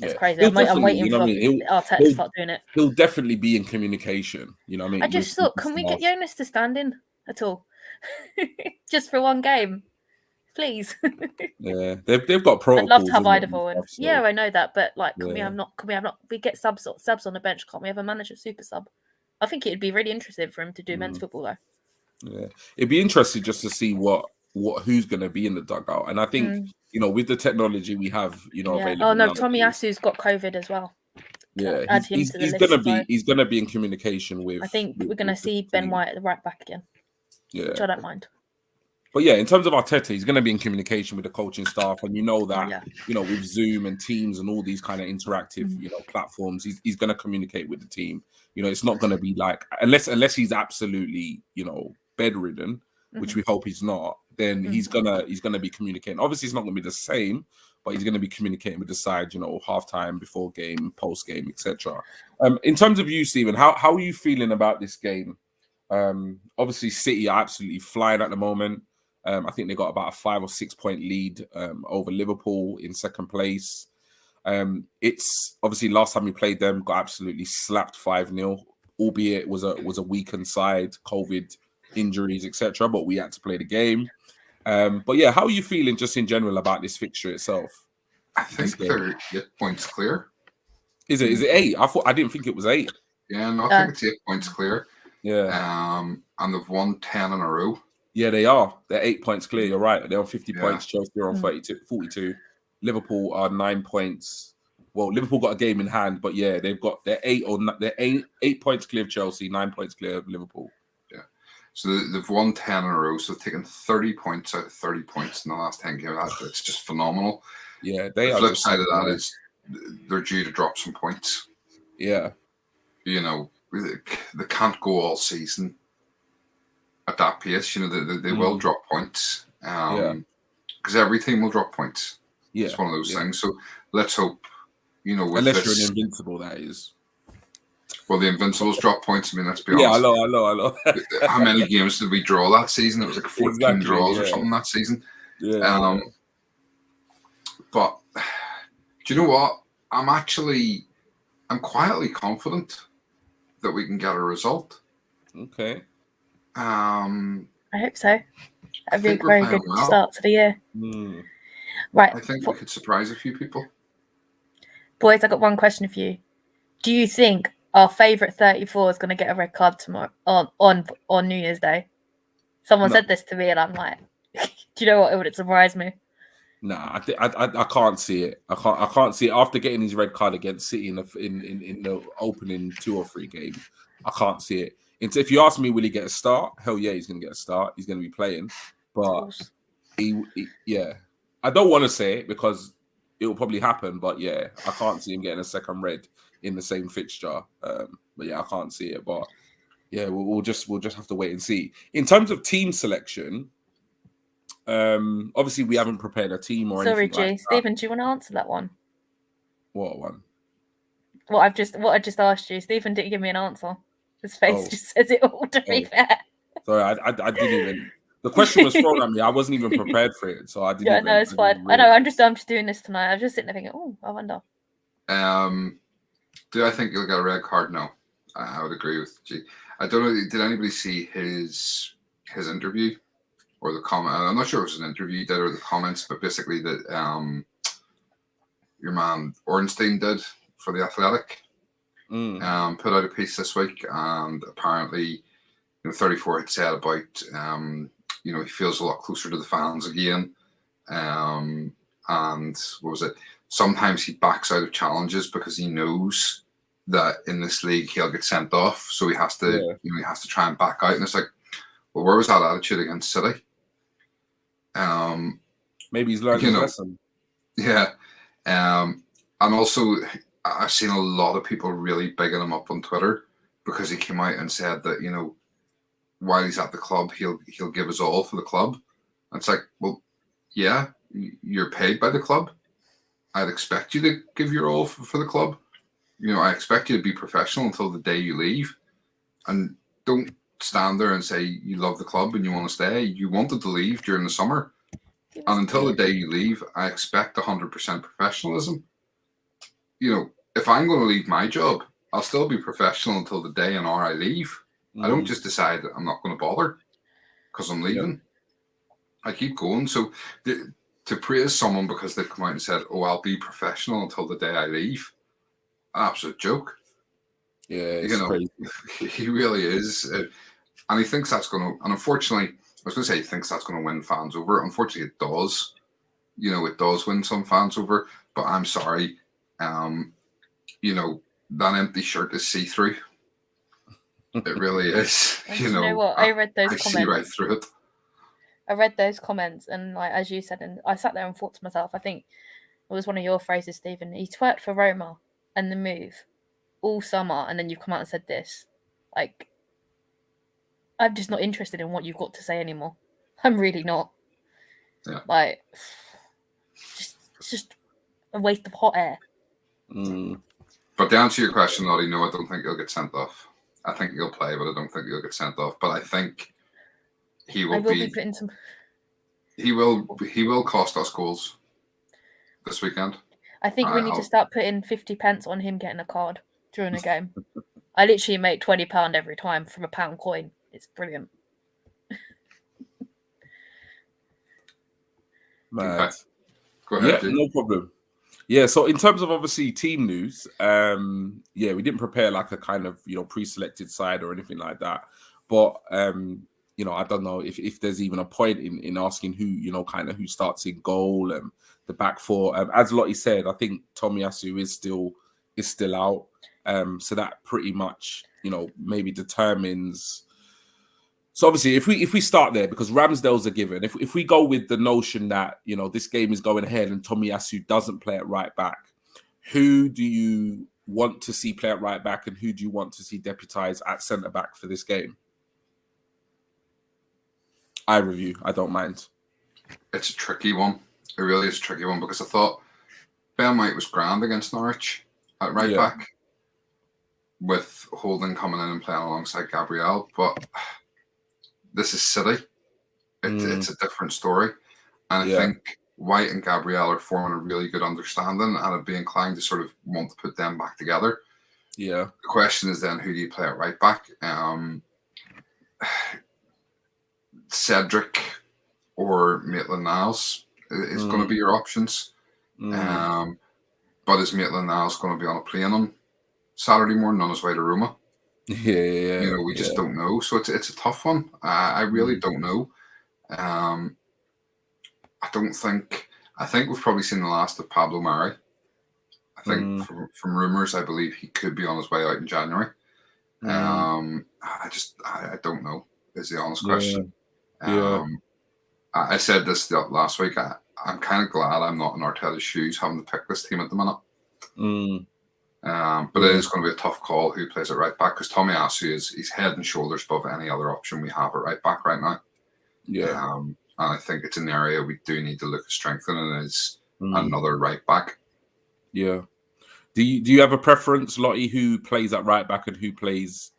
It's crazy. I'm waiting for Arteta to start doing it. He'll definitely be in communication. You know what I mean? I just thought, can we get Jonas to stand in at all, just for one game, please? Yeah, they've got protocols. I'd love to have Ideville. So. Yeah, I know that, but can we have not? We get subs on the bench? Can't we have a manager super sub? I think it'd be really interesting for him to do men's football, though. Yeah, it'd be interesting just to see who's going to be in the dugout, and I think with the technology we have, available. Oh no, Tommy Asu's got COVID as well. Yeah, add him he's to the list, gonna be he's gonna be in communication with. I think we're gonna see Ben White at the right back again. Yeah, which I don't mind. But yeah, in terms of Arteta, he's going to be in communication with the coaching staff, and that with Zoom and Teams and all these kind of interactive platforms, he's going to communicate with the team. It's not going to be unless he's absolutely bedridden, which we hope he's not. Then he's gonna be communicating. Obviously, it's not going to be the same, but he's going to be communicating with the side, halftime, before game, post game, etc. In terms of you, Stephen, how are you feeling about this game? Obviously, City are absolutely flying at the moment. I think they got about a 5 or 6 point lead over Liverpool in second place. It's obviously last time we played them, got absolutely slapped 5-0, albeit was a weakened side, COVID injuries, etc. But we had to play the game. But yeah, how are you feeling just in general about this fixture itself? I think they're 8 points clear. Is it 8? I didn't think it was 8. Yeah, no, I think it's 8 points clear. Yeah. And they've won 10 in a row. Yeah, they are. They're 8 points clear. You're right. They're on 50 points. Chelsea are on 42. Liverpool are 9 points. Well, Liverpool got a game in hand, but yeah, they're 8 points clear of Chelsea, 9 points clear of Liverpool. Yeah. So they've won 10 in a row. So they've taken 30 points out of 30 points in the last 10 games. It's just phenomenal. Yeah, the flip side of that is they're due to drop some points. Yeah. You know, they can't go all season at that pace. You know, they will drop points. Because every team will drop points. Yeah. It's one of those things. So let's hope, you know, unless you're an invincible, that is. Well, the Invincibles drop points. I mean, let's be honest. Yeah, I know. How many games did we draw that season? It was like 14 draws or something that season. Yeah. But do you know what? I'm quietly confident that we can get a result. Okay. I hope so. That'd be a very good start to the year. Right. I think we could surprise a few people. Boys, I got one question for you. Do you think our favourite 34 is going to get a red card tomorrow on New Year's Day? Someone said this to me, and I'm like, do you know what? It wouldn't surprise me. Nah, I can't see it. I can't see it after getting his red card against City in the opening 2 or 3 games. I can't see it. If you ask me, will he get a start? Hell yeah, he's going to get a start. He's going to be playing. But I don't want to say it because it will probably happen. But yeah, I can't see him getting a second red in the same fixture. But yeah, I can't see it. But yeah, we'll just have to wait and see. In terms of team selection, obviously we haven't prepared a team or anything. Sorry, like Stephen, do you want to answer that one? What one? What I just asked you. Stephen didn't give me an answer. His face just says it all, to be fair. Sorry, I didn't even. The question was thrown at me. I wasn't even prepared for it, so I didn't. Yeah, no, it's fine. I know. I'm just doing this tonight. I was just sitting there thinking, oh, I wonder. Do I think you'll get a red card? No, I would agree with G. I don't know. Did anybody see his interview or the comment? I'm not sure if it was an interview he did or the comments, but basically that your man Ornstein did for The Athletic. Put out a piece this week, and apparently, 34 had said about he feels a lot closer to the fans again, and what was it? Sometimes he backs out of challenges because he knows that in this league he'll get sent off, so he has to he has to try and back out. And it's like, well, where was that attitude against City? Maybe he's learned his lesson. Yeah, and also, I've seen a lot of people really bigging him up on Twitter because he came out and said that, while he's at the club, he'll give his all for the club. And it's like, well, yeah, you're paid by the club. I'd expect you to give your all for the club. I expect you to be professional until the day you leave. And don't stand there and say you love the club and you want to stay. You wanted to leave during the summer. And until the day you leave, I expect 100% professionalism. If I'm going to leave my job, I'll still be professional until the day and hour I leave. I don't just decide that I'm not going to bother because I'm leaving. I keep going. So to praise someone because they've come out and said, oh, I'll be professional until the day I leave, absolute joke. Yeah, it's crazy. He really is. And he thinks that's going to, and unfortunately, I was going to say he thinks that's going to win fans over. Unfortunately, it does. It does win some fans over, but I'm sorry. That empty shirt is see-through. It really is. You know what? I read those comments. See right through it. I read those comments, and as you said, and I sat there and thought to myself, I think it was one of your phrases, Stephen. He twerked for Roma and the move all summer, and then you've come out and said this. Like, I'm just not interested in what you've got to say anymore. I'm really not. Yeah. Like, it's just a waste of hot air. But to answer your question, Lottie, no, I don't think he'll get sent off. I think he'll play, but I don't think he'll get sent off. But I think he will be putting some. He will cost us goals this weekend. I think we need to start putting 50p on him getting a card during a game. I literally make £20 every time from a pound coin. It's brilliant. Mad. Okay. Go ahead, yeah, no problem. Yeah, so in terms of obviously team news, we didn't prepare like a kind of pre-selected side or anything like that. But I don't know if there's even a point in asking who who starts in goal and the back four. As Lottie said, I think Tomiyasu is still out. So that pretty much maybe determines. So obviously, if we start there, because Ramsdale's a given, if we go with the notion that this game is going ahead and Tomiyasu doesn't play at right back, who do you want to see play at right back, and who do you want to see deputise at centre back for this game? I review. I don't mind. It's a tricky one. It really is a tricky one because I thought Ben White was grand against Norwich at right back, with Holding coming in and playing alongside Gabriel, but this is City. It's a different story. And I think White and Gabriel are forming a really good understanding, and I'd be inclined to sort of want to put them back together. Yeah. The question is then, who do you play at right back? Cedric or Maitland-Niles is going to be your options. But is Maitland-Niles going to be on a plane on Saturday morning on his way to Roma? Yeah, we just don't know. So it's a tough one. I really don't know. I think we've probably seen the last of Pablo Mari. I think from rumours, I believe he could be on his way out in January. I don't know is the honest question. I said this last week. I'm kind of glad I'm not in Arteta's shoes having to pick this team at the minute. But it is going to be a tough call who plays at right back, because Tomiyasu he's head and shoulders above any other option we have at right back right now. And I think it's an area we do need to look at strengthening is another right back. Yeah. Do you have a preference, Lottie, who plays at right back and who plays?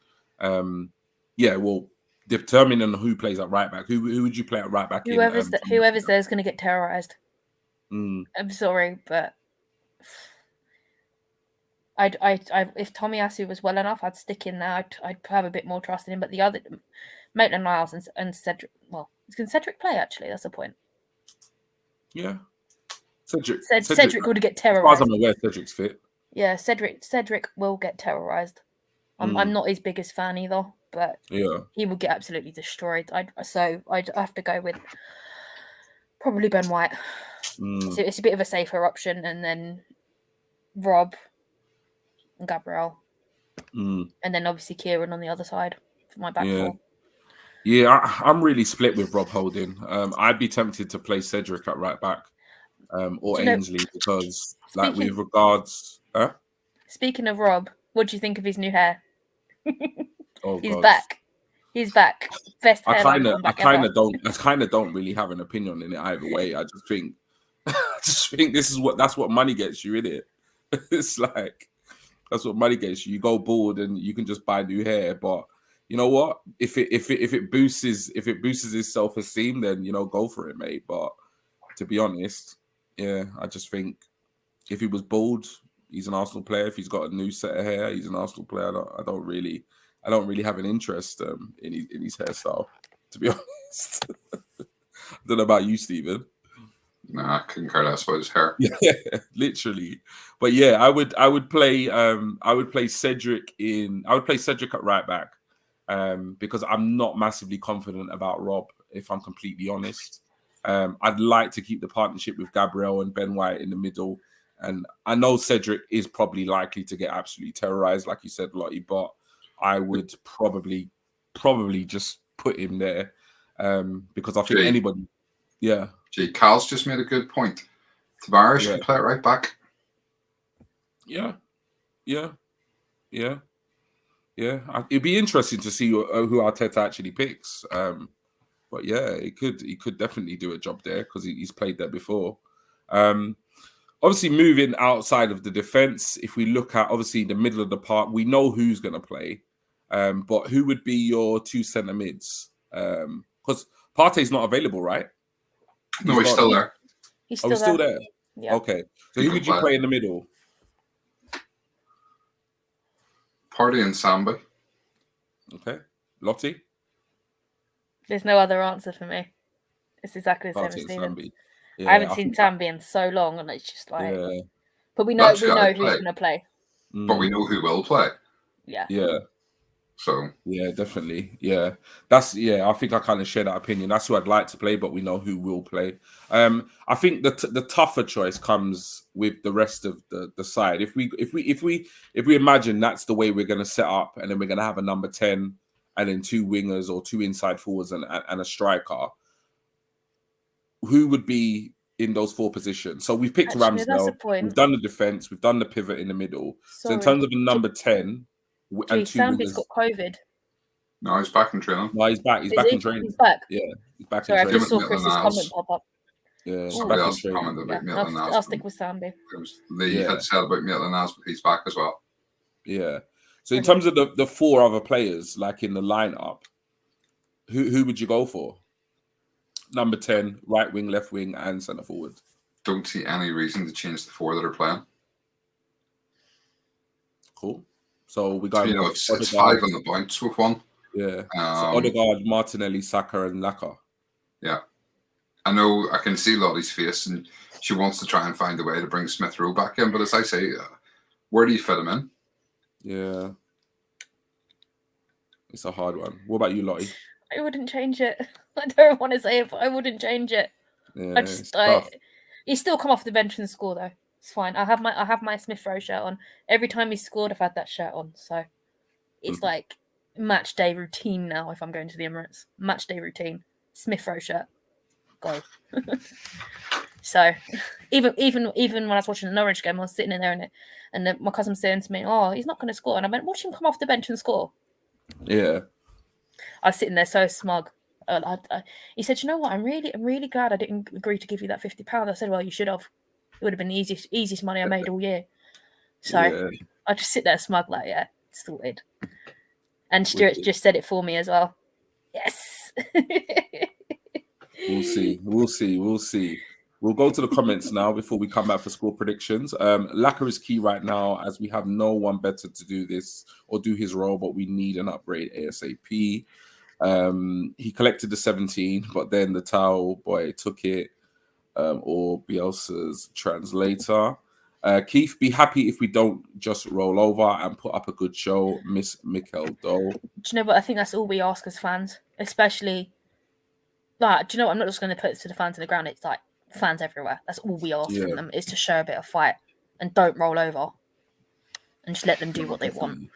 Determining who plays at right back. Who would you play at right back? Whoever's there is going to get terrorised. I'm sorry, but if Tomiyasu was well enough, I'd stick in there. I'd have a bit more trust in him. But the other, Maitland-Niles and Cedric. Well, can Cedric play? Actually, that's the point. Yeah, Cedric would get terrorised. As far as I'm aware, Cedric's fit. Yeah, Cedric will get terrorised. I'm not his biggest fan either, but he will get absolutely destroyed. I'd have to go with probably Ben White. So it's a bit of a safer option, and then Rob and Gabriel, and then obviously Kieran on the other side for my back four. Yeah, I'm really split with Rob Holding. I'd be tempted to play Cedric at right back, or Ainsley, because with regards. Speaking of Rob, what do you think of his new hair? He's God. back. He's back. Best hair. I kind of don't really have an opinion in it either way. I just think that's what money gets you, isn't it? It's like that's what money gets you. You go bald and you can just buy new hair. But you know what? If it boosts his self-esteem, then go for it, mate. But to be honest, I just think if he was bald, he's an Arsenal player. If he's got a new set of hair, he's an Arsenal player. I don't really have an interest in his hairstyle, to be honest. I don't know about you, Stephen. Nah, I couldn't care less about his hair. Yeah, literally. But yeah, I would play Cedric at right back, because I'm not massively confident about Rob, if I'm completely honest. I'd like to keep the partnership with Gabriel and Ben White in the middle. And I know Cedric is probably likely to get absolutely terrorized, like you said, Lottie, but I would probably just put him there, because I think anybody. Yeah. Gee, Cal's just made a good point. Tavares can play it right back. Yeah. It'd be interesting to see who Arteta actually picks. But yeah, he could definitely do a job there because he's played there before. Obviously, moving outside of the defense, if we look at obviously the middle of the park, we know who's going to play. But who would be your two centre mids? Because Partey's not available, right? No, he's still there. He's still there. Yeah. Okay. So who would you play in the middle? Partey and Sambi. Okay. Lottie? There's no other answer for me. It's exactly the same as Stephen. Yeah, I haven't seen Sambi in so long, and it's just like. Yeah. But we know who's going to play. But we know who will play. Yeah. Yeah. So. Yeah, definitely. Yeah. I think I kind of share that opinion. That's who I'd like to play, but we know who will play. I think the tougher choice comes with the rest of the side. If we imagine that's the way we're going to set up, and then we're going to have a number 10 and then 2 wingers or 2 inside forwards and a striker, who would be in those 4 positions? So we've picked Ramsdale. We've done the defense. We've done the pivot in the middle. So in terms of a number 10 and 2 Sambi's got COVID. No, he's back in training. No, he's back. He's back in training. He's back. Yeah, he's back in training. I just saw Chris's comment pop up. Yeah, somebody else commented about Maitland-Niles. I'll stick with Sambi. They had said about Maitland-Niles, but he's back as well. Yeah. So in terms of the 4 other players, like in the lineup, who would you go for? Number 10, right wing, left wing, and centre forward. Don't see any reason to change the 4 that are playing. Cool. So we got it's 5 on the bounce with one. Yeah. So Odegaard, Martinelli, Saka, and Lacazette. Yeah. I know I can see Lottie's face, and she wants to try and find a way to bring Smith Rowe back in. But as I say, where do you fit him in? Yeah. It's a hard one. What about you, Lottie? I wouldn't change it. I don't want to say it, but I wouldn't change it. Yeah, he's still come off the bench and score though. It's fine. I have my Smith Rowe shirt on. Every time he scored, I've had that shirt on. So it's like match day routine now. If I'm going to the Emirates, match day routine. Smith Rowe shirt, go. So even when I was watching the Norwich game, I was sitting in there and my cousin was saying to me, "Oh, he's not going to score," and I went, "Watch him come off the bench and score." Yeah. I was sitting there so smug. He said, "You know what? I'm really glad I didn't agree to give you that £50." I said, "Well, you should have. It would have been the easiest money I made all year." So I just sit there smug, like, yeah, sorted. And Stuart just said it for me as well. Yes. We'll see. We'll go to the comments now before we come back for score predictions. Lacazette is key right now, as we have no one better to do this or do his role, but we need an upgrade ASAP. He collected the 17, but then the towel boy took it, or Bielsa's translator. Keith, be happy if we don't just roll over and put up a good show. Miss Mikel Doe. Do you know what? I think that's all we ask as fans, especially. Like, do you know what? I'm not just going to put it to the fans on the ground. It's like fans everywhere. That's all we ask from them, is to show a bit of fight and don't roll over and just let them do what they want.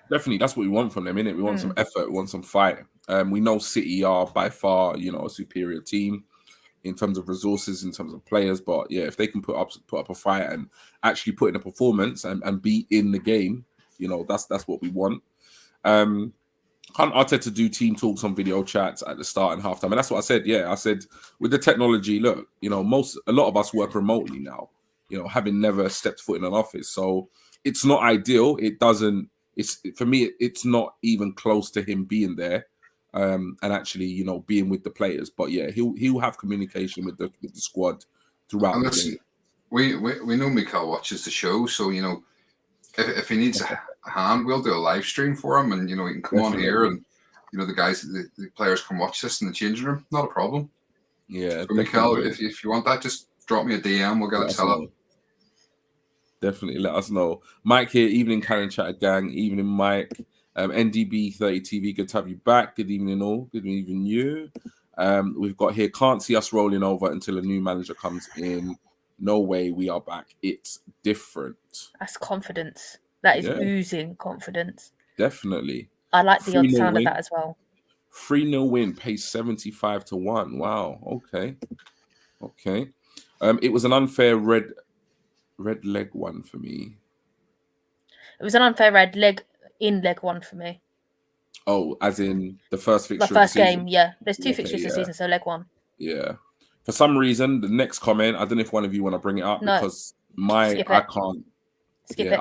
Definitely, that's what we want from them, innit? We want some effort, we want some fight. We know City are by far, a superior team in terms of resources, in terms of players. But yeah, if they can put up a fight and actually put in a performance and be in the game, that's what we want. Can't Arteta do team talks on video chats at the start and halftime? And that's what I said. Yeah, I said with the technology, look, a lot of us work remotely now, having never stepped foot in an office. So it's not ideal. For me, it's not even close to him being there and actually, being with the players. But yeah, he'll have communication with the squad throughout the game. We know Mikel watches the show, so if he needs a hand, we'll do a live stream for him, and he can come on here, and the players can watch this in the changing room. Not a problem. Yeah, so Mikel, if you want that, just drop me a DM. We'll get it set up. Definitely let us know. Mike here. Evening, Cannon Chatter gang. Evening, Mike. NDB 30 TV. Good to have you back. Good evening, all. Good evening, you. We've got here. Can't see us rolling over until a new manager comes in. No way, we are back. It's different. That's confidence. That is oozing confidence. Definitely. I like the odd sound of that as well. 3-0 win, pays 75 to 1. Wow. Okay. It was an unfair red leg one for me. It was an unfair red leg in leg one for me. Oh, as in the first fixture. The first game, yeah. There's 2 fixtures this season, so leg one. Yeah. For some reason, the next comment, I don't know if one of you want to bring it up, because I can't. Skip it.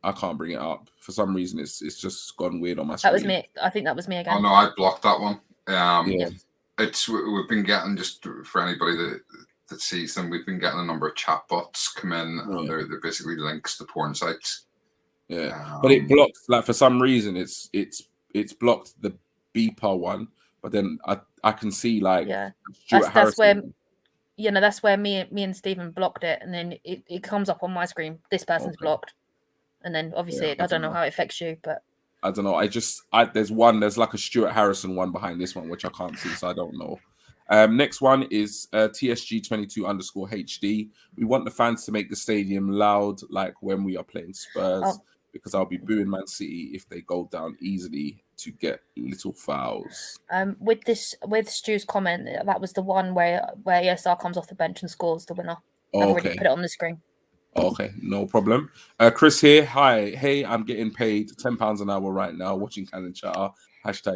I can't bring it up. For some reason, it's just gone weird on my screen. That was me. I think that was me again. Oh no, I blocked that one. Yeah. We've been getting, just for anybody that sees them, we've been getting a number of chatbots come in, and they're basically links to porn sites. Yeah, but it blocks, like, for some reason it's blocked the beeper one, but then I can see, like, that's where that's where me and Stephen blocked it, and then it comes up on my screen. This person's blocked, and then obviously I don't know how it affects you, but I don't know. There's like a Stuart Harrison one behind this one, which I can't see, so I don't know. Next one is TSG22_HD. We want the fans to make the stadium loud, like when we are playing Spurs, because I'll be booing Man City if they go down easily to get little fouls. With Stu's comment, that was the one where ESR comes off the bench and scores the winner. I've already put it on the screen. Okay, no problem. Chris here. Hi. Hey, I'm getting paid £10 an hour right now watching Cannon Chatter.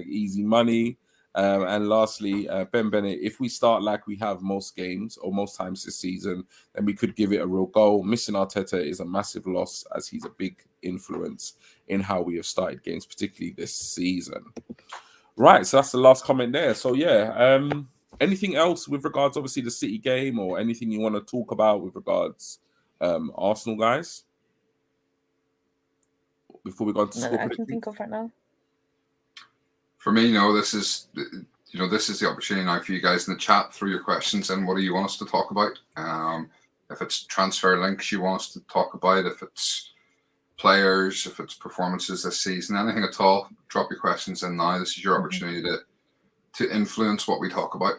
#easy money. And lastly, Ben Bennett, if we start like we have most games or most times this season, then we could give it a real go. Missing Arteta is a massive loss, as he's a big influence in how we have started games, particularly this season. Right, so that's the last comment there. So yeah, anything else with regards, obviously, the City game, or anything you want to talk about with regards Arsenal, guys? Before we go into score I can think of right now. For me, this is the opportunity now for you guys in the chat, through your questions, and what do you want us to talk about? If it's transfer links you want us to talk about, if it's players, if it's performances this season, anything at all, drop your questions in now. This is your opportunity to influence what we talk about.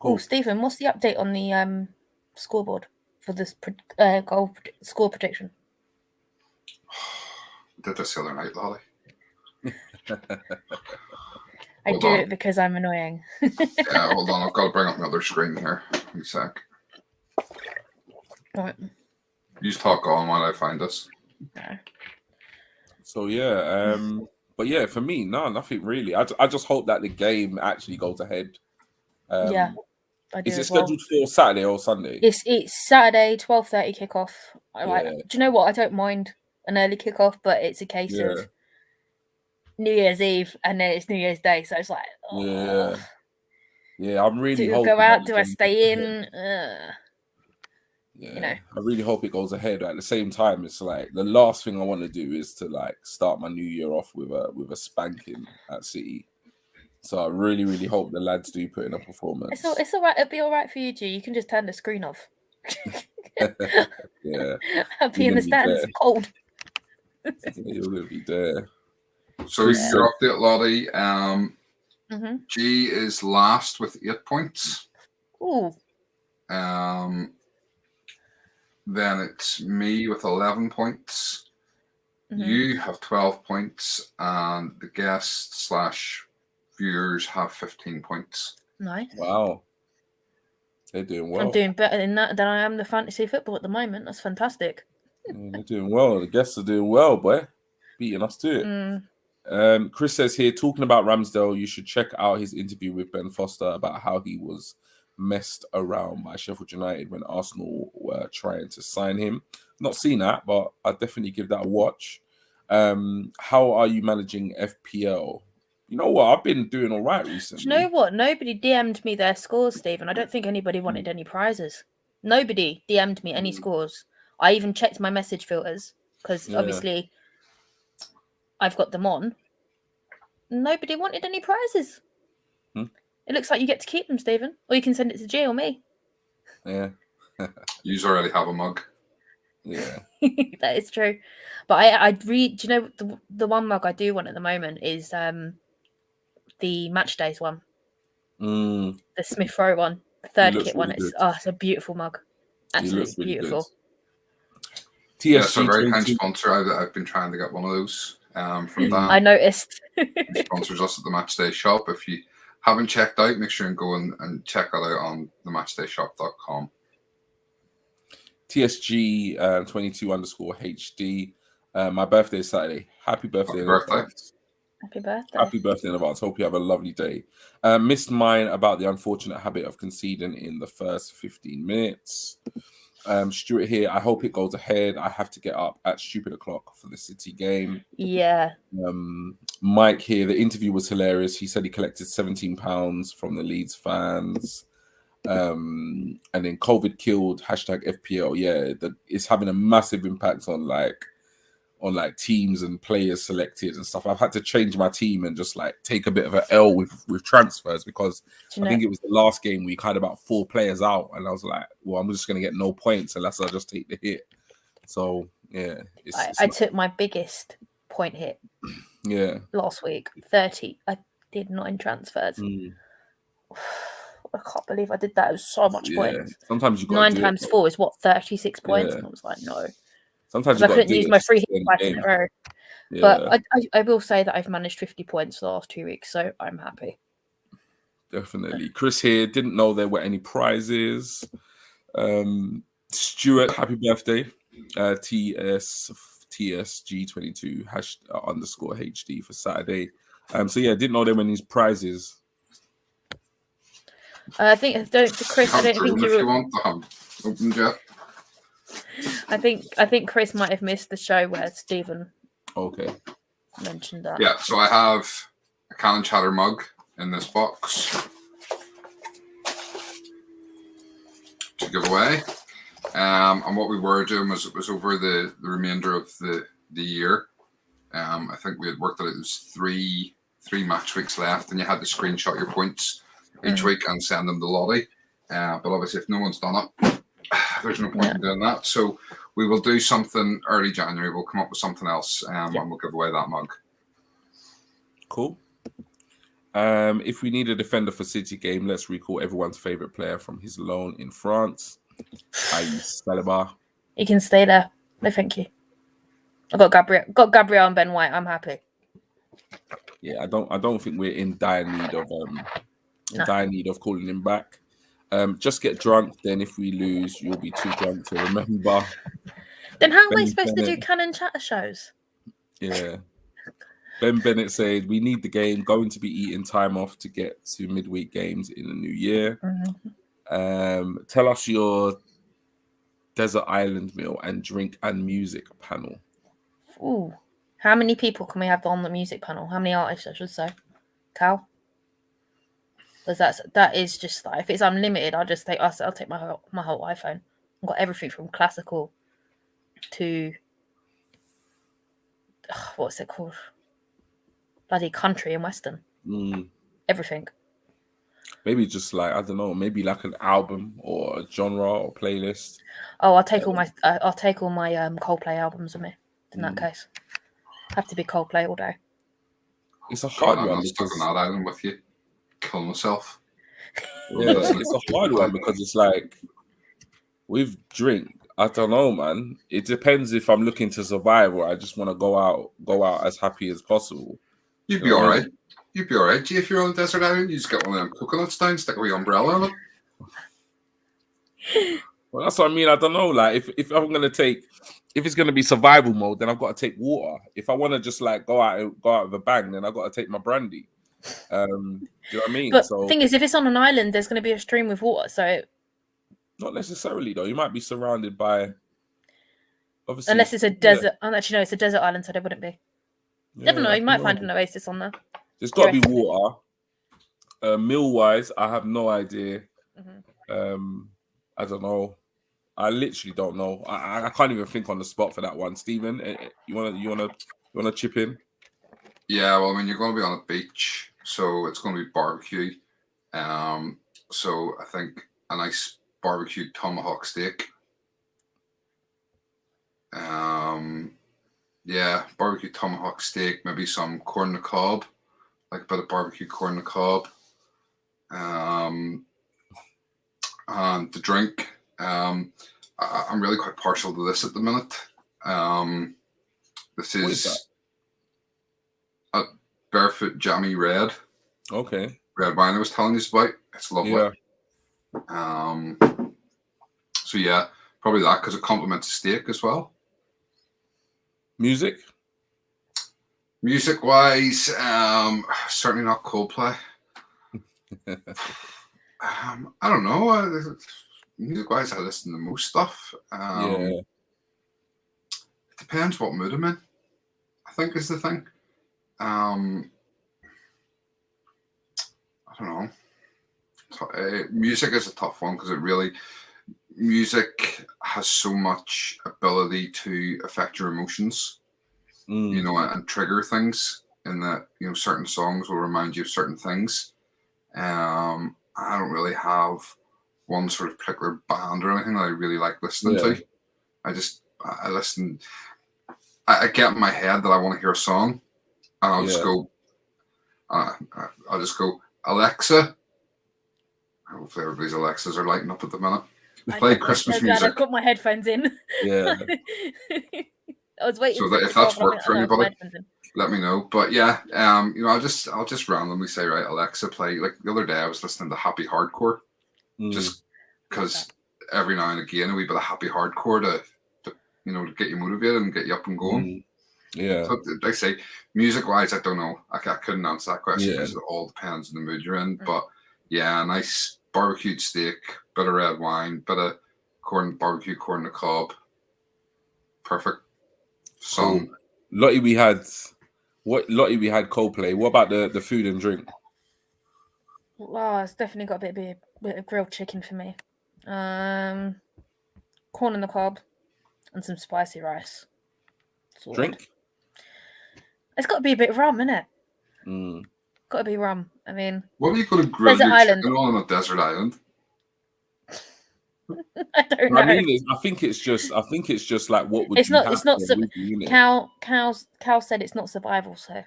Cool. Oh, Stephen, what's the update on the scoreboard for this goal score prediction? I did this the other night, Lolly. I do it because I'm annoying. Yeah, hold on. I've got to bring up my other screen here. One sec. Right. You just talk on while I find this. No. So yeah, but yeah, for me, nothing really. I just hope that the game actually goes ahead. Yeah, I do. Is it scheduled for Saturday or Sunday? It's Saturday, 12:30 kickoff. Do you know what? I don't mind an early kickoff, but it's a case of New Year's Eve and then it's New Year's Day, so it's like, yeah. I'm really do I hoping go out? Do I stay in? Yeah, I really hope it goes ahead. At the same time, it's like the last thing I want to do is to like start my new year off with a spanking at City. So I really, really hope the lads do put in a performance. It's all right. It'll be all right for you, G. You can just turn the screen off. Yeah, I'll be in the stands, cold. You're gonna be there. So your update, Lottie. G is last with 8 points. Ooh. Then it's me with 11 points. You have 12 points, and the guests / viewers have 15 points. Nice. Wow. They're doing well. I'm doing better than that than I am the fantasy football at the moment. That's fantastic. They're doing well. The guests are doing well, boy. Beating us to it. Chris says here, talking about Ramsdale, you should check out his interview with Ben Foster about how he was messed around by Sheffield United when Arsenal were trying to sign him. Not seen that, but I'd definitely give that a watch. How are you managing FPL? You know what? I've been doing all right recently. Do you know what? Nobody DM'd me their scores, Stephen. I don't think anybody wanted any prizes. Nobody DM'd me any scores. I even checked my message filters because obviously I've got them on. Nobody wanted any prizes. It looks like you get to keep them, Stephen, or you can send it to G or me. Yeah. You already have a mug. Yeah. That is true. But I read, do you know, the one mug I do want at the moment is the Matchdays one. The Smith Rowe one. The third kit one. It's a beautiful mug. Absolutely really beautiful. TSG, yeah, so a very kind sponsor. I've been trying to get one of those from Dan. I noticed. He sponsors us at the Matchday shop. If you haven't checked out, make sure and go and check that out on the matchdayshop.com. TSG 22_HD. My birthday is Saturday. Happy birthday. Happy birthday. Happy birthday in advance. Hope you have a lovely day. Missed mine about the unfortunate habit of conceding in the first 15 minutes. Stuart here. I hope it goes ahead. I have to get up at stupid o'clock for the City game. Yeah. Mike here. The interview was hilarious. He said he collected £17 from the Leeds fans. And then COVID killed #FPL. Yeah, it's having a massive impact on teams and players selected and stuff. I've had to change my team and just like take a bit of an L with transfers because I think it was the last game week had about 4 players out, and I was like, well, I'm just going to get no points unless I just take the hit. So yeah, I took my biggest point hit. Yeah, last week 30. I did 9 transfers. I can't believe I did that. It was so much points. Sometimes you got 9 times 4 is what, 36 points, and I was like, no. Sometimes I couldn't use my free hit twice in a row. Yeah. But I will say that I've managed 50 points the last 2 weeks, so I'm happy. Definitely. Chris here didn't know there were any prizes. Stuart, happy birthday. TSG22 _HD for Saturday. So yeah, didn't know there were any prizes. I think Chris. I don't think if you want open jet. I think Chris might have missed the show where Stephen mentioned that. Yeah, so I have a Cannon Chatter mug in this box to give away. And what we were doing was it was over the remainder of the year. I think we had worked out it was three match weeks left, and you had to screenshot your points each week and send them to Lottie. But obviously, if no one's done it, there's no point in doing that. So we will do something early January. We'll come up with something else, and we'll give away that mug. Cool. If we need a defender for City game, let's recall everyone's favourite player from his loan in France, i.e. Saliba. He can stay there. No, thank you. I got Gabriel and Ben White. I'm happy. Yeah, I don't think we're in dire need of calling him back. Just get drunk. Then if we lose, you'll be too drunk to remember. Then how am I supposed to do Cannon Chatter shows? Yeah. Ben Bennett said, we need the game. Going to be eating time off to get to midweek games in the new year. Tell us your desert island meal and drink and music panel. Ooh. How many people can we have on the music panel? How many artists, I should say? Cal? Because that is just like, if it's unlimited, I'll take my whole iPhone. I've got everything from classical to what's it called? Bloody country and western. Everything. Maybe just like, I don't know, maybe like an album or a genre or playlist. Oh, I'll take all my Coldplay albums with me. In that case, have to be Coldplay all day. It's a hard one. I'm stuck on that island with you. Kill myself. Yeah, it's a hard one because it's like with drink. I don't know, man. It depends if I'm looking to survive or I just want to go out as happy as possible. You'd be all right. You'd be all right. Gee, if you're on a desert island, you just get one of them coconuts down, stick a wee umbrella on it. Well, that's what I mean. I don't know. Like, if I'm gonna take, if it's gonna be survival mode, then I've got to take water. If I want to just like go out with a bang, then I've got to take my brandy. Do you know what I mean? But the thing is, if it's on an island, there's going to be a stream with water. So not necessarily, though. You might be surrounded by. Obviously, unless it's a desert. Yeah. Actually, no, it's a desert island, so there wouldn't be. Never know. You might find an oasis on there. There's got to be water. Meal wise, I have no idea. I don't know. I literally don't know. I can't even think on the spot for that one. Stephen, you wanna chip in? Yeah, well, I mean, you're going to be on a beach, so it's going to be barbecue. So I think a nice barbecued tomahawk steak. Yeah, barbecued tomahawk steak, maybe some corn on the cob, like a bit of barbecue corn on the cob. And the drink, I'm really quite partial to this at the minute. This is a Barefoot Jammy Red. Okay. Red wine I was telling you about. It's lovely. Yeah. So yeah, probably that because it complements the steak as well. Music wise, certainly not Coldplay. I don't know. music-wise, I listen to most stuff. Yeah. It depends what mood I'm in, I think is the thing. I don't know. Music is a tough one because music has so much ability to affect your emotions, you know, and trigger things. In that, you know, certain songs will remind you of certain things. I don't really have one sort of particular band or anything that I really like listening to. I listen. I get in my head that I want to hear a song, and I'll just go. I'll just go, Alexa. Hopefully, everybody's Alexas are lighting up at the minute. Play Christmas music. I've got my headphones in. Yeah. I was waiting. So that if that's worked for anybody, let me know. But yeah, you know, I'll just randomly say, right, Alexa, play. Like the other day, I was listening to happy hardcore, just because every now and again a wee bit of happy hardcore to you know, to get you motivated and get you up and going. Yeah. So like I say, music wise, I don't know. I couldn't answer that question because it all depends on the mood you're in. But yeah, nice barbecued steak, bit of red wine, bit of barbecue corn on the cob. Perfect song. Cool. Lottie, we had Coldplay. What about the food and drink? Oh, it's definitely got a bit of grilled chicken for me. Corn on the cob and some spicy rice. Drink? It's got to be a bit of rum, innit? Got to be rum. I mean, what are you going to grill your chicken on a desert island? I don't know. I mean, I think it's just like what would it's not. Cal said it's not survival, so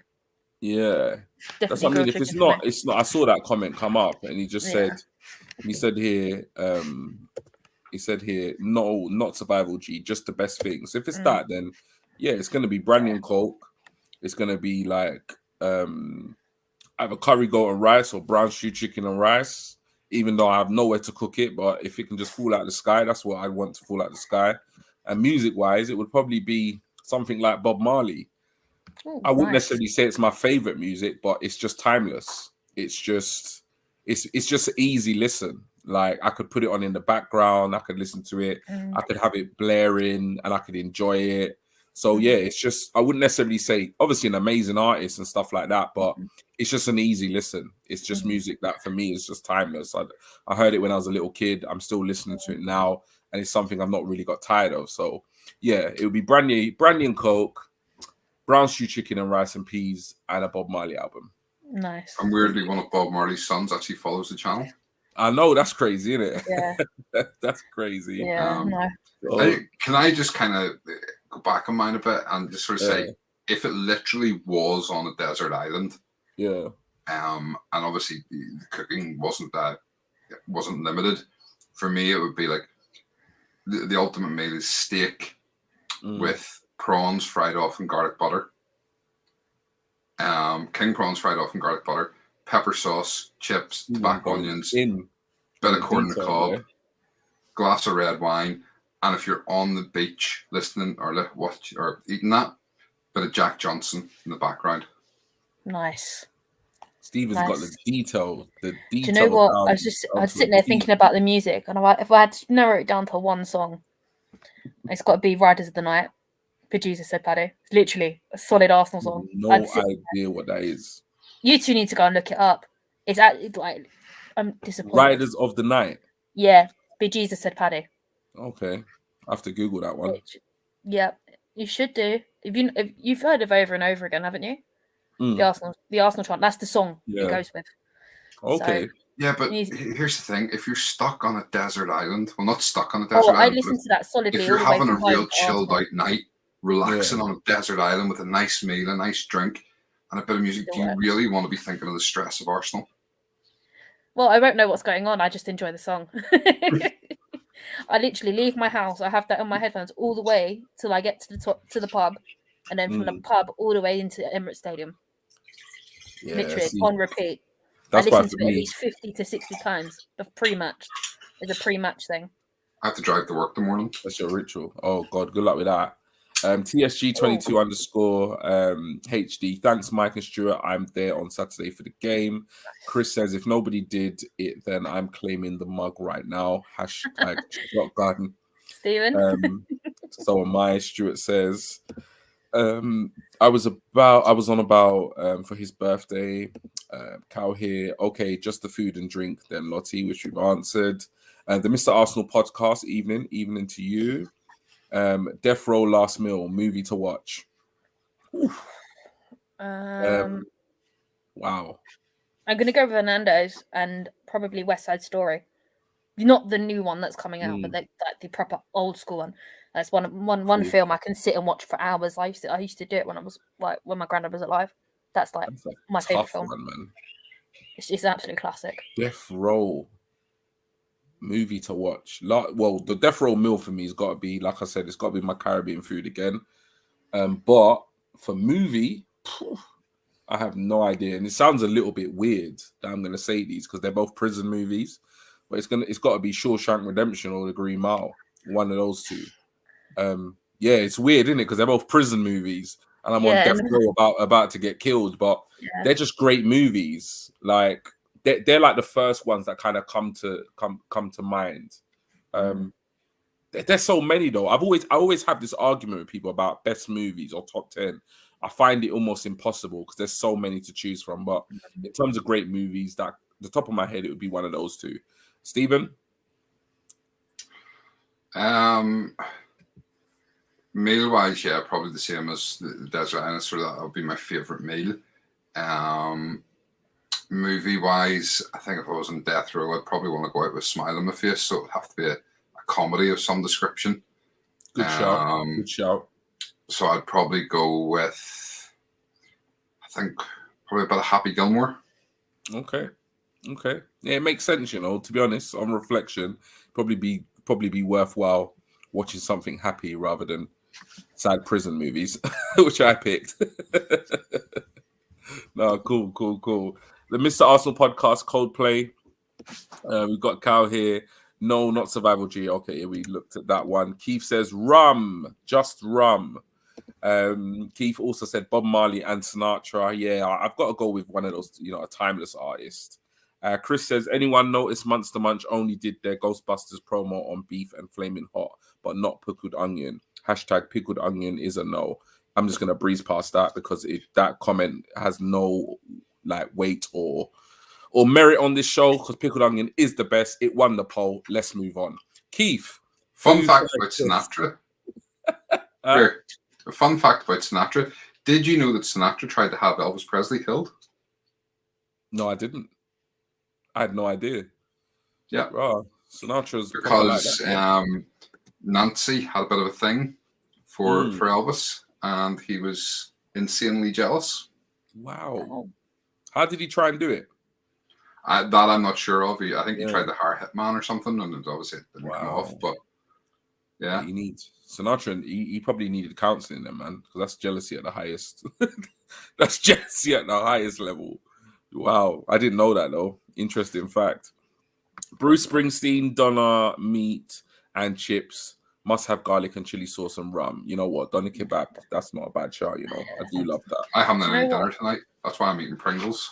yeah. That's what I mean. If it's not. I saw that comment come up, and he just said, he said here, no, not survival G, just the best things. If it's that, then yeah, it's gonna be brandy and coke. It's gonna be like either curry goat and rice or brown stew chicken and rice. Even though I have nowhere to cook it, but if it can just fall out of the sky, that's what I want to fall out of the sky. And music-wise, it would probably be something like Bob Marley. I wouldn't necessarily say it's my favorite music, but it's just timeless. It's just an easy listen. Like I could put it on in the background, I could listen to it, I could have it blaring, and I could enjoy it. So yeah, it's just, I wouldn't necessarily say, obviously an amazing artist and stuff like that, but it's just an easy listen. It's just music that for me is just timeless. I heard it when I was a little kid. I'm still listening to it now, and it's something I've not really got tired of. So yeah, it would be brandy and coke, brown stew chicken and rice and peas, and a Bob Marley album. Nice. And weirdly, one of Bob Marley's sons actually follows the channel. I know, that's crazy, isn't it? Yeah. That's crazy. Yeah. Can I just kind of go back on mine a bit and just sort of say, if it literally was on a desert island, and obviously the cooking wasn't limited, for me it would be like the ultimate meal is steak with prawns fried off in garlic butter, king prawns fried off in garlic butter, pepper sauce, chips, tobacco onions, bit of corn on the cob, glass of red wine. And if you're on the beach listening or eating that, bit of Jack Johnson in the background. Nice. Steven's got the detail. Do you know what? I was sitting there thinking about the music, and if I had to narrow it down to one song, it's got to be "Riders of the Night." Producer said, "Paddy." It's literally a solid Arsenal song. No idea what that is. You two need to go and look it up. It's like I'm disappointed. Riders of the Night. Yeah, Be Jesus said, "Paddy." Okay, I have to Google that one. Yeah, you should do. If you've heard of Over and Over Again, haven't you? The Arsenal chant. That's the song it goes with. Okay. So, yeah, but here's the thing: if you're stuck on a desert island, well, not stuck on a desert island. I listened to that solidly. If you're having a real chilled out night, relaxing on a desert island with a nice meal, a nice drink, and a bit of music, do you really want to be thinking of the stress of Arsenal? Well, I won't know what's going on. I just enjoy the song. I literally leave my house. I have that on my headphones all the way till I get to the pub, and then from the pub all the way into Emirates Stadium. Yeah, literally on repeat. That's I listen to it at least 50 to 60 times. The pre-match. It's a pre-match thing. I have to drive to work the morning. That's your ritual. Oh God, good luck with that. TSG22 underscore HD. Thanks, Mike and Stuart. I'm there on Saturday for the game. Chris says, if nobody did it, then I'm claiming the mug right now. Hashtag Rock Garden. Stephen. So am I. Stuart says, I was on about for his birthday. Cow here. Okay, just the food and drink, then Lottie, which we've answered. The Mr. Arsenal podcast, evening to you. Death Row last meal, movie to watch. Wow. I'm gonna go with Fernando's and probably West Side Story. Not the new one that's coming out, but the proper old school one. That's one film I can sit and watch for hours. I used to do it when I was when my granddad was alive. That's my favorite film. One, man. It's an absolute classic. Death Row movie to watch. Well, the Death Row meal for me has got to be, like I said, it's got to be my Caribbean food again. But for movie, I have no idea, and it sounds a little bit weird that I'm going to say these because they're both prison movies. But it's got to be Shawshank Redemption or The Green Mile, one of those two. Yeah, it's weird, isn't it? Because they're both prison movies, and I'm on death row about to get killed. But they're just great movies. Like they're like the first ones that kind of come to mind. There's so many though. I always have this argument with people about best movies or top 10. I find it almost impossible because there's so many to choose from. But in terms of great movies, that the top of my head, it would be one of those two. Stephen? Meal-wise, yeah, probably the same as the Desert Island. So that would be my favourite meal. Movie-wise, I think if I was on death row, I'd probably want to go out with a smile on my face. So it would have to be a comedy of some description. Good shout. Good shout. So I'd probably go with, I think, probably about a Happy Gilmore. Okay. Yeah, it makes sense, to be honest, on reflection, probably be worthwhile watching something happy rather than sad prison movies, which I picked. No, cool. The Mr. Arsenal podcast, Coldplay. We've got Cal here. No, not Survival G. Okay, we looked at that one. Keith says rum, just rum. Keith also said Bob Marley and Sinatra. Yeah, I've got to go with one of those, a timeless artist. Chris says, anyone notice Monster Munch only did their Ghostbusters promo on beef and flaming hot, but not pickled onion? Hashtag pickled onion is a no. I'm just going to breeze past that because that comment has no weight or merit on this show because pickled onion is the best. It won the poll. Let's move on. Keith. Fun fact about Sinatra. Here, a fun fact about Sinatra. Did you know that Sinatra tried to have Elvis Presley killed? No, I didn't. I had no idea. Yeah. Oh, Sinatra's because Nancy had a bit of a thing for Elvis, and he was insanely jealous. Wow. How did he try and do it? That I'm not sure of. I think he tried to hire a hitman or something, and it obviously didn't come off. But yeah, he needs Sinatra. He probably needed counselling, then, man, because that's jealousy at the highest. That's jealousy at the highest level. Wow, I didn't know that though. Interesting fact. Bruce Springsteen, Donna, meat and chips. Must have garlic and chili sauce and rum. You know what? Donna kebab. That's not a bad shout. I do love that. I haven't had any dinner tonight. That's why I'm eating Pringles.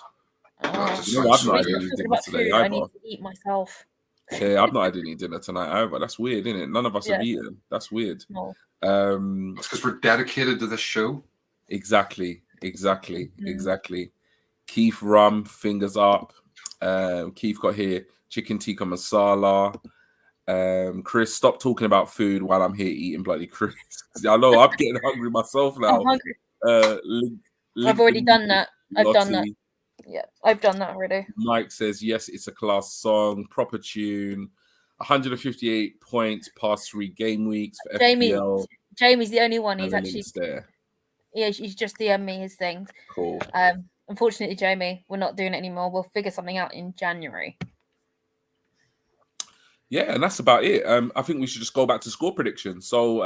I've not had any dinner today either. I need to eat myself. Yeah, I've not had any dinner tonight either. That's weird, isn't it? None of us have eaten. That's weird. No. That's because we're dedicated to this show. Exactly. Keith rum, fingers up. Keith got here chicken tikka masala. Chris, stop talking about food while I'm here eating bloody Chris. I know I'm getting hungry myself now. I'm hungry. I've already done that. I've done that. Yeah, I've done that already. Mike says yes, it's a class song, proper tune. 158 points past 3 game weeks for FPL. Jamie's the only one who's actually there. Yeah, he's just DM'd me his things. Cool. Unfortunately, Jamie, we're not doing it anymore. We'll figure something out in January. Yeah, and that's about it. I think we should just go back to score prediction. So,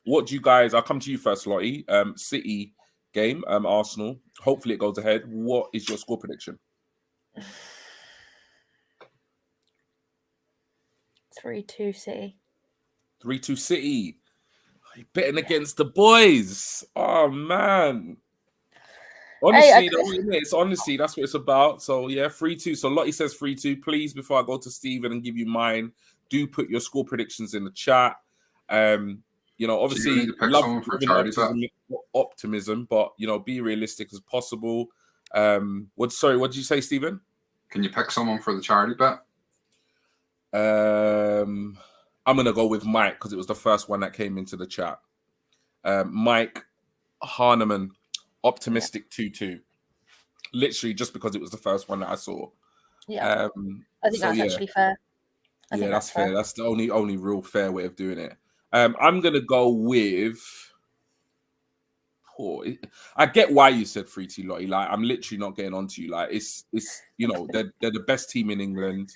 what do you guys? I'll come to you first, Lottie. City game, Arsenal. Hopefully, it goes ahead. What is your score prediction? 3-2 City. 3-2 City. Betting against the boys. Oh man. Honestly, it's honestly that's what it's about. So yeah, 3-2. So Lottie says 3-2. Please, before I go to Stephen and give you mine, do put your score predictions in the chat. Obviously, love for optimism, but be realistic as possible. What did you say, Stephen? Can you pick someone for the charity bet? I'm gonna go with Mike because it was the first one that came into the chat. Mike Harneman. Optimistic 2-2, literally just because it was the first one that I saw. Yeah, I think that's actually fair. That's fair. That's the only real fair way of doing it. I'm gonna go with. I get why you said 3-2, Lottie. Like I'm literally not getting onto you. Like it's they're the best team in England.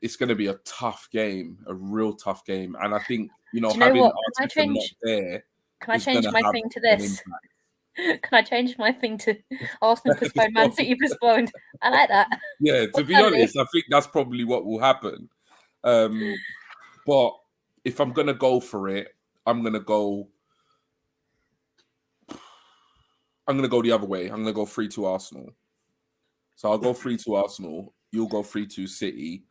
It's gonna be a tough game, a real tough game, and I think having Arteta not there. Can I change my thing to this? Can I change my thing to Arsenal postponed, Man City postponed? I like that. Yeah, to be honest, I think that's probably what will happen. But if I'm going to go for it, I'm going to go the other way. I'm going to go 3-2 Arsenal. So I'll go 3-2 Arsenal. You'll go 3-2 City.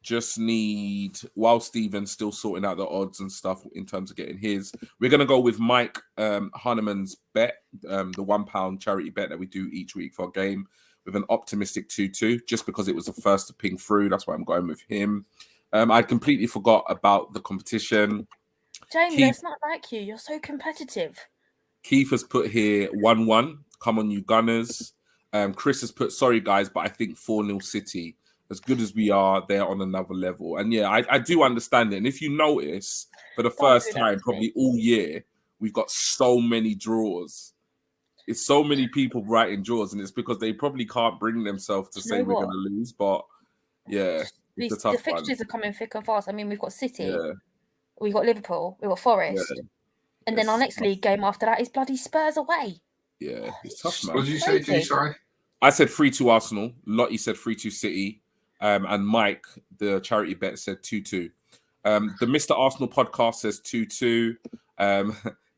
Just need, while Steven's still sorting out the odds and stuff in terms of getting his, we're going to go with Mike Hanneman's bet, the £1 charity bet that we do each week for a game, with an optimistic 2-2, just because it was the first to ping through. That's why I'm going with him. I completely forgot about the competition. James, that's not like you. You're so competitive. Keith has put here 1-1. Come on, you Gunners. Chris has put, sorry guys, but I think 4-0 City. As good as we are, they're on another level. And yeah, I do understand it. And if you notice, for the first time, probably all year, we've got so many draws. It's so many people writing draws, and it's because they probably can't bring themselves to say we're going to lose. But yeah, it's a tough the fixtures one. are coming thick and fast. I mean, we've got City, we've got Liverpool, we've got Forest. Yeah. And then our next league game after that is bloody Spurs away. Yeah, it's tough, man. What did you say, G? Sorry? I said 3-2 Arsenal. Lottie said 3-2 City. And Mike, the charity bet, said 2-2. The Mr. Arsenal podcast says 2-2.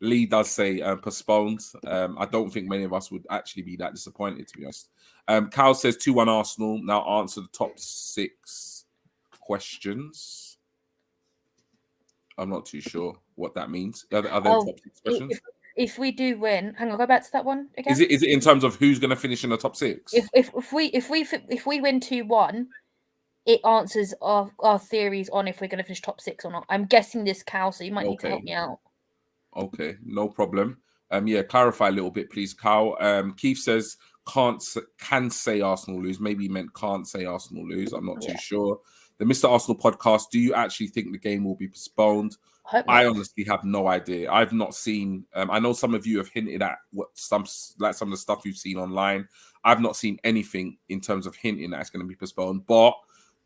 Lee does say postponed. I don't think many of us would actually be that disappointed, to be honest. Cal says 2-1 Arsenal. Now answer the top 6 questions. I'm not too sure what that means. Are there top 6 questions? If we do win, hang on, go back to that one again. Is it in terms of who's going to finish in the top 6? If we win 2-1, it answers our theories on if we're going to finish top 6 or not. I'm guessing this, Cal, so you might need to help me out. Okay, no problem. Clarify a little bit, please, Cal. Keith says can say Arsenal lose. Maybe he meant can't say Arsenal lose. I'm not too sure. The Mr. Arsenal podcast, do you actually think the game will be postponed? I honestly have no idea. I've not seen. I know some of you have hinted at some of the stuff you've seen online. I've not seen anything in terms of hinting that it's going to be postponed. But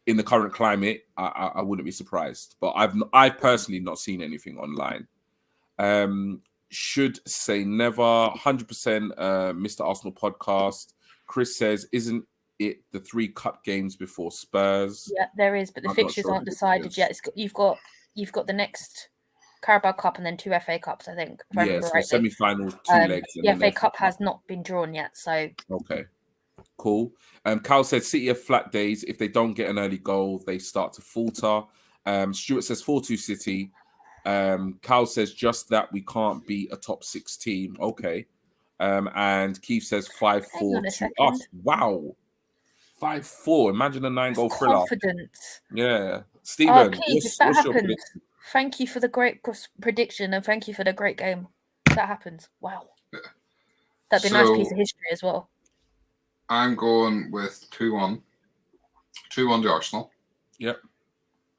in the current climate, I wouldn't be surprised. But I've personally not seen anything online. Should say never. 100% Mr. Arsenal podcast. Chris says, isn't it the 3 cup games before Spurs? Yeah, there is, but the fixtures aren't decided yet. You've got the next Carabao Cup and then 2 FA Cups, I think. Yeah, so semi-final 2 legs. The FA Cup has not been drawn yet, so... Okay, cool. Cal said City have flat days. If they don't get an early goal, they start to falter. Stuart says 4-2 City. Cal says just that we can't be a top 6 team. Okay. And Keith says 5-4 to us. Wow. 5-4. Imagine a 9-goal thriller. Confidence. Yeah. Stephen, Keith, if that happens, thank you for the great prediction and thank you for the great game. If that happens. Wow. That'd be a nice piece of history as well. I'm going with 2-1. 2-1 to Arsenal. Yep.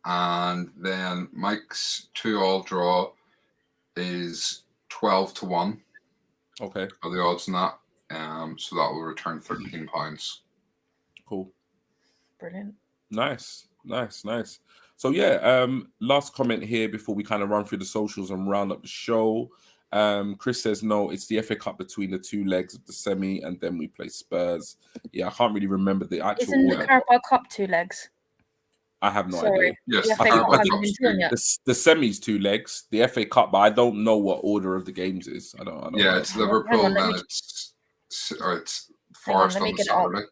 And then Mike's 2-all draw is 12-1. Okay. Are the odds on that? So that will return £13. Cool. Brilliant. Nice. So yeah, last comment here before we kind of run through the socials and round up the show. Chris says no, it's the FA Cup between the 2 legs of the semi, and then we play Spurs. Yeah, I can't really remember the actual. Isn't the Carabao Cup 2 legs? I have no idea. Yes, the the FA Cup Carabao hasn't Cup's been drawn yet. The semis 2 legs, the FA Cup, but I don't know what order of the games is. I don't Yeah, know. it's Liverpool, Hang on, then it's Hang on, Forest let me on the get it up. Saturday,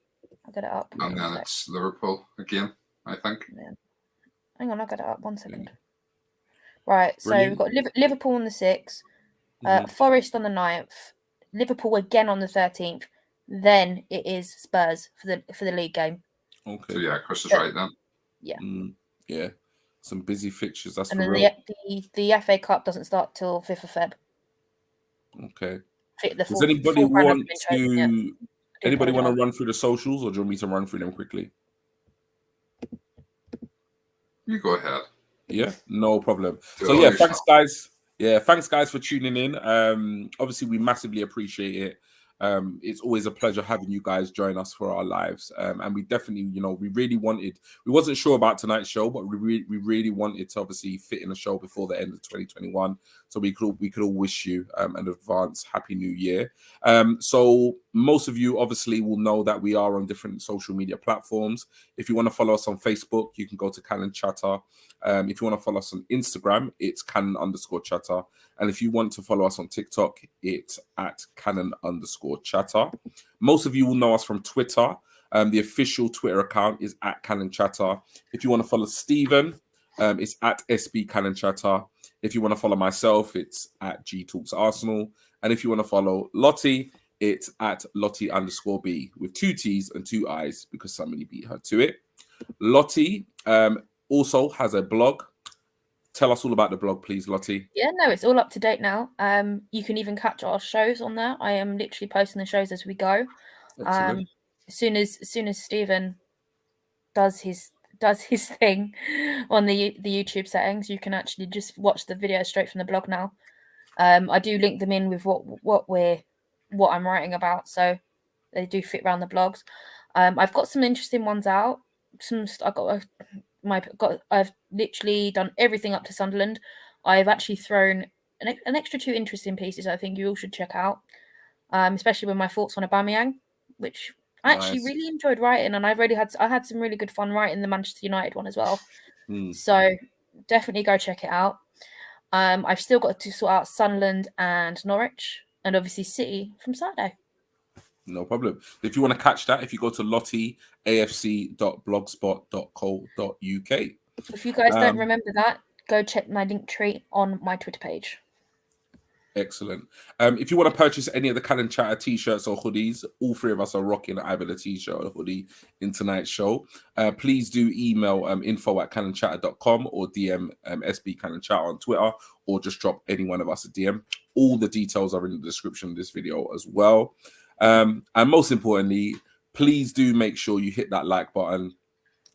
I'll get it up. and then it's Liverpool again, I think. Yeah. Hang on, I'll get it up. 1 second. Right, so Brilliant. we've got Liverpool on the 6th, Mhm. Forest on the 9th, Liverpool again on the 13th. Then it is Spurs for the league game. Okay. So yeah, Chris is right then. Yeah. Yeah. Some busy fixtures. That's And for then real. the FA Cup doesn't start till 5th of Feb. Okay. The Does anybody full round hasn't want been chosen yet. to? Anybody want to run through the socials, or do you want me to run through them quickly? You go ahead. Yeah, no problem. Do So it all yeah, yourself. thanks guys. Yeah, thanks guys for tuning in. Obviously we massively appreciate it. It's always a pleasure having you guys join us for our lives. And we definitely, we really wanted. We wasn't sure about tonight's show, but we really wanted to obviously fit in a show before the end of 2021, so we could all wish you an advance Happy New Year. So most of you obviously will know that we are on different social media platforms. If you want to follow us on Facebook, you can go to Cannon Chatter. If you want to follow us on Instagram, it's Cannon_Chatter. And if you want to follow us on TikTok, it's at Cannon_Chatter. Most of you will know us from Twitter. The official Twitter account is at Cannon Chatter. If you want to follow Stephen, it's at SB Cannon Chatter. If you want to follow myself, it's at G Talks Arsenal. And if you want to follow Lottie, it's at Lottie_B with 2 T's and 2 I's because somebody beat her to it. Lottie also has a blog. Tell us all about the blog, please, Lottie. Yeah, no, it's all up to date now. You can even catch our shows on there. I am literally posting the shows as we go. Excellent. As soon as Stephen does his thing on the YouTube settings, you can actually just watch the video straight from the blog now. I do link them in with what I'm writing about, so they do fit around the blogs. I've got some interesting ones out. I've literally done everything up to Sunderland. I've actually thrown an extra 2 interesting pieces I think you all should check out, especially with my thoughts on Aubameyang, which I actually really enjoyed writing, and I had some really good fun writing the Manchester United one as well. So definitely go check it out. I've still got to sort out Sunderland and Norwich, and obviously City from Saturday. No problem. If you want to catch that, if you go to lottieafc.blogspot.co.uk. If you guys don't remember that, go check my link tree on my Twitter page. Excellent. If you want to purchase any of the Cannon Chatter t-shirts or hoodies, all 3 of us are rocking either the t-shirt or the hoodie in tonight's show. Please do email info@cannonchatter.com or DM SB Cannon Chatter on Twitter, or just drop any one of us a DM. All the details are in the description of this video as well. And most importantly, please do make sure you hit that like button,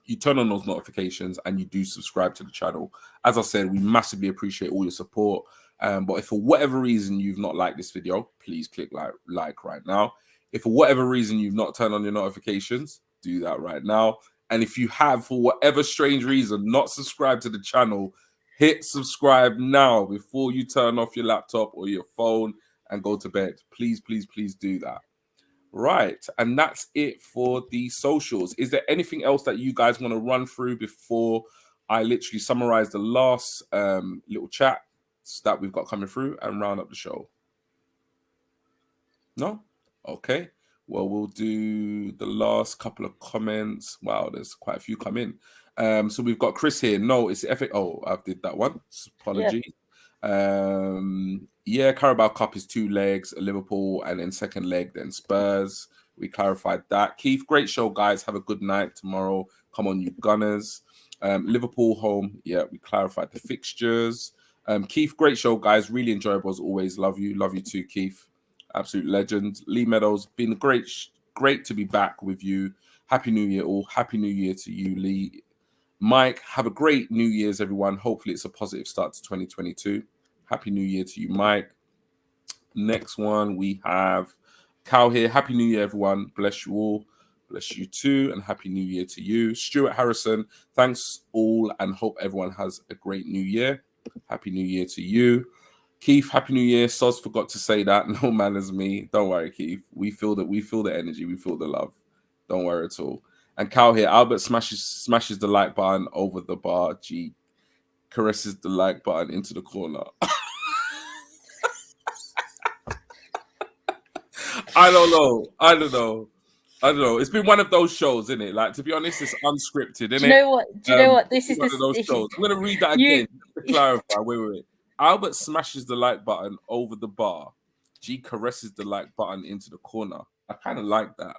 you turn on those notifications, and you do subscribe to the channel. As I said, we massively appreciate all your support. But if for whatever reason you've not liked this video, please click like right now. If for whatever reason you've not turned on your notifications, do that right now. And if you have, for whatever strange reason, not subscribed to the channel, hit subscribe now before you turn off your laptop or your phone and go to bed. Please, please, please do that. Right, and that's it for the socials. Is there anything else that you guys want to run through before I literally summarize the last little chat that we've got coming through and round up the show? No? Okay. Well, we'll do the last couple of comments. Wow, there's quite a few come in. So we've got Chris here. No, it's FA. Oh, I did that one. Apology. Yeah, Carabao Cup is 2 legs, Liverpool, and then second leg, then Spurs. We clarified that. Keith, great show, guys. Have a good night tomorrow. Come on, you Gunners. Liverpool home. Yeah, we clarified the fixtures. Keith, great show, guys. Really enjoyable as always. Love you. Love you too, Keith. Absolute legend. Lee Meadows, been great to be back with you. Happy New Year, all. Happy New Year to you, Lee. Mike, have a great New Year's, everyone. Hopefully it's a positive start to 2022. Happy New Year to you, Mike. Next one, we have Cal here. Happy New Year, everyone. Bless you all. Bless you too. And Happy New Year to you. Stuart Harrison, thanks all and hope everyone has a great New Year. Happy New Year to you. Keith, Happy New Year. Soz forgot to say that. No man as me. Don't worry, Keith. We feel that. We feel the energy. We feel the love. Don't worry at all. And Cal here, Albert smashes the like button over the bar. G caresses the like button into the corner. I don't know. It's been one of those shows, isn't it? Like, to be honest, it's unscripted, isn't it? Do you know what? This is one of those shows. I'm gonna read that again to clarify. Wait. Albert smashes the like button over the bar. G caresses the like button into the corner. I kind of like that.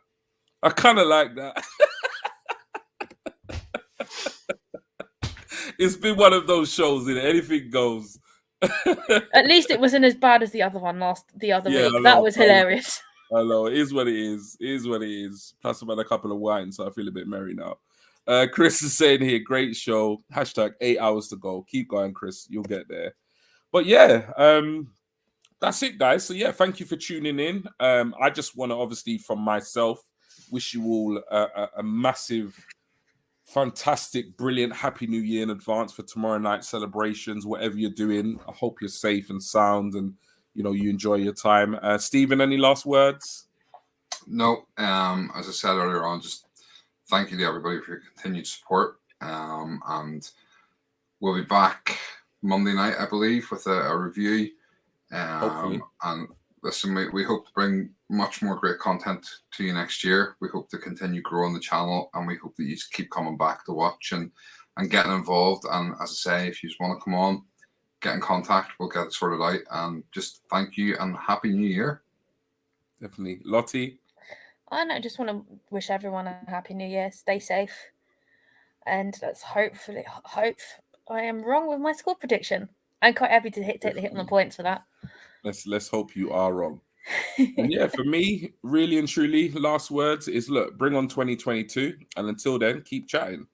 It's been one of those shows, isn't it? Anything goes. At least it wasn't as bad as the other one the other week. That was hilarious. I know, it is what it is. It is what it is. Plus, I've had a couple of wines, so I feel a bit merry now. Chris is saying here, great show. Hashtag 8 hours to go. Keep going, Chris. You'll get there. But yeah, that's it, guys. So yeah, thank you for tuning in. I just want to, obviously, from myself, wish you all a massive, fantastic, brilliant, happy new year in advance for tomorrow night celebrations, whatever you're doing. I hope you're safe and sound and you enjoy your time. Stephen, any last words? No. As I said earlier on, just thank you to everybody for your continued support. And we'll be back Monday night, I believe, with a review. Hopefully. And listen, we hope to bring much more great content to you next year. We hope to continue growing the channel, and we hope that you keep coming back to watch and getting involved. And as I say, if you just want to come on, get in contact, we'll get it sorted out. And just thank you and Happy New Year. Definitely. Lottie? I just want to wish everyone a Happy New Year. Stay safe. And let's hope I am wrong with my score prediction. I'm quite happy to take the hit on the points for that. Let's hope you are wrong. And yeah, for me, really and truly, last words is, look, bring on 2022. And until then, keep chatting.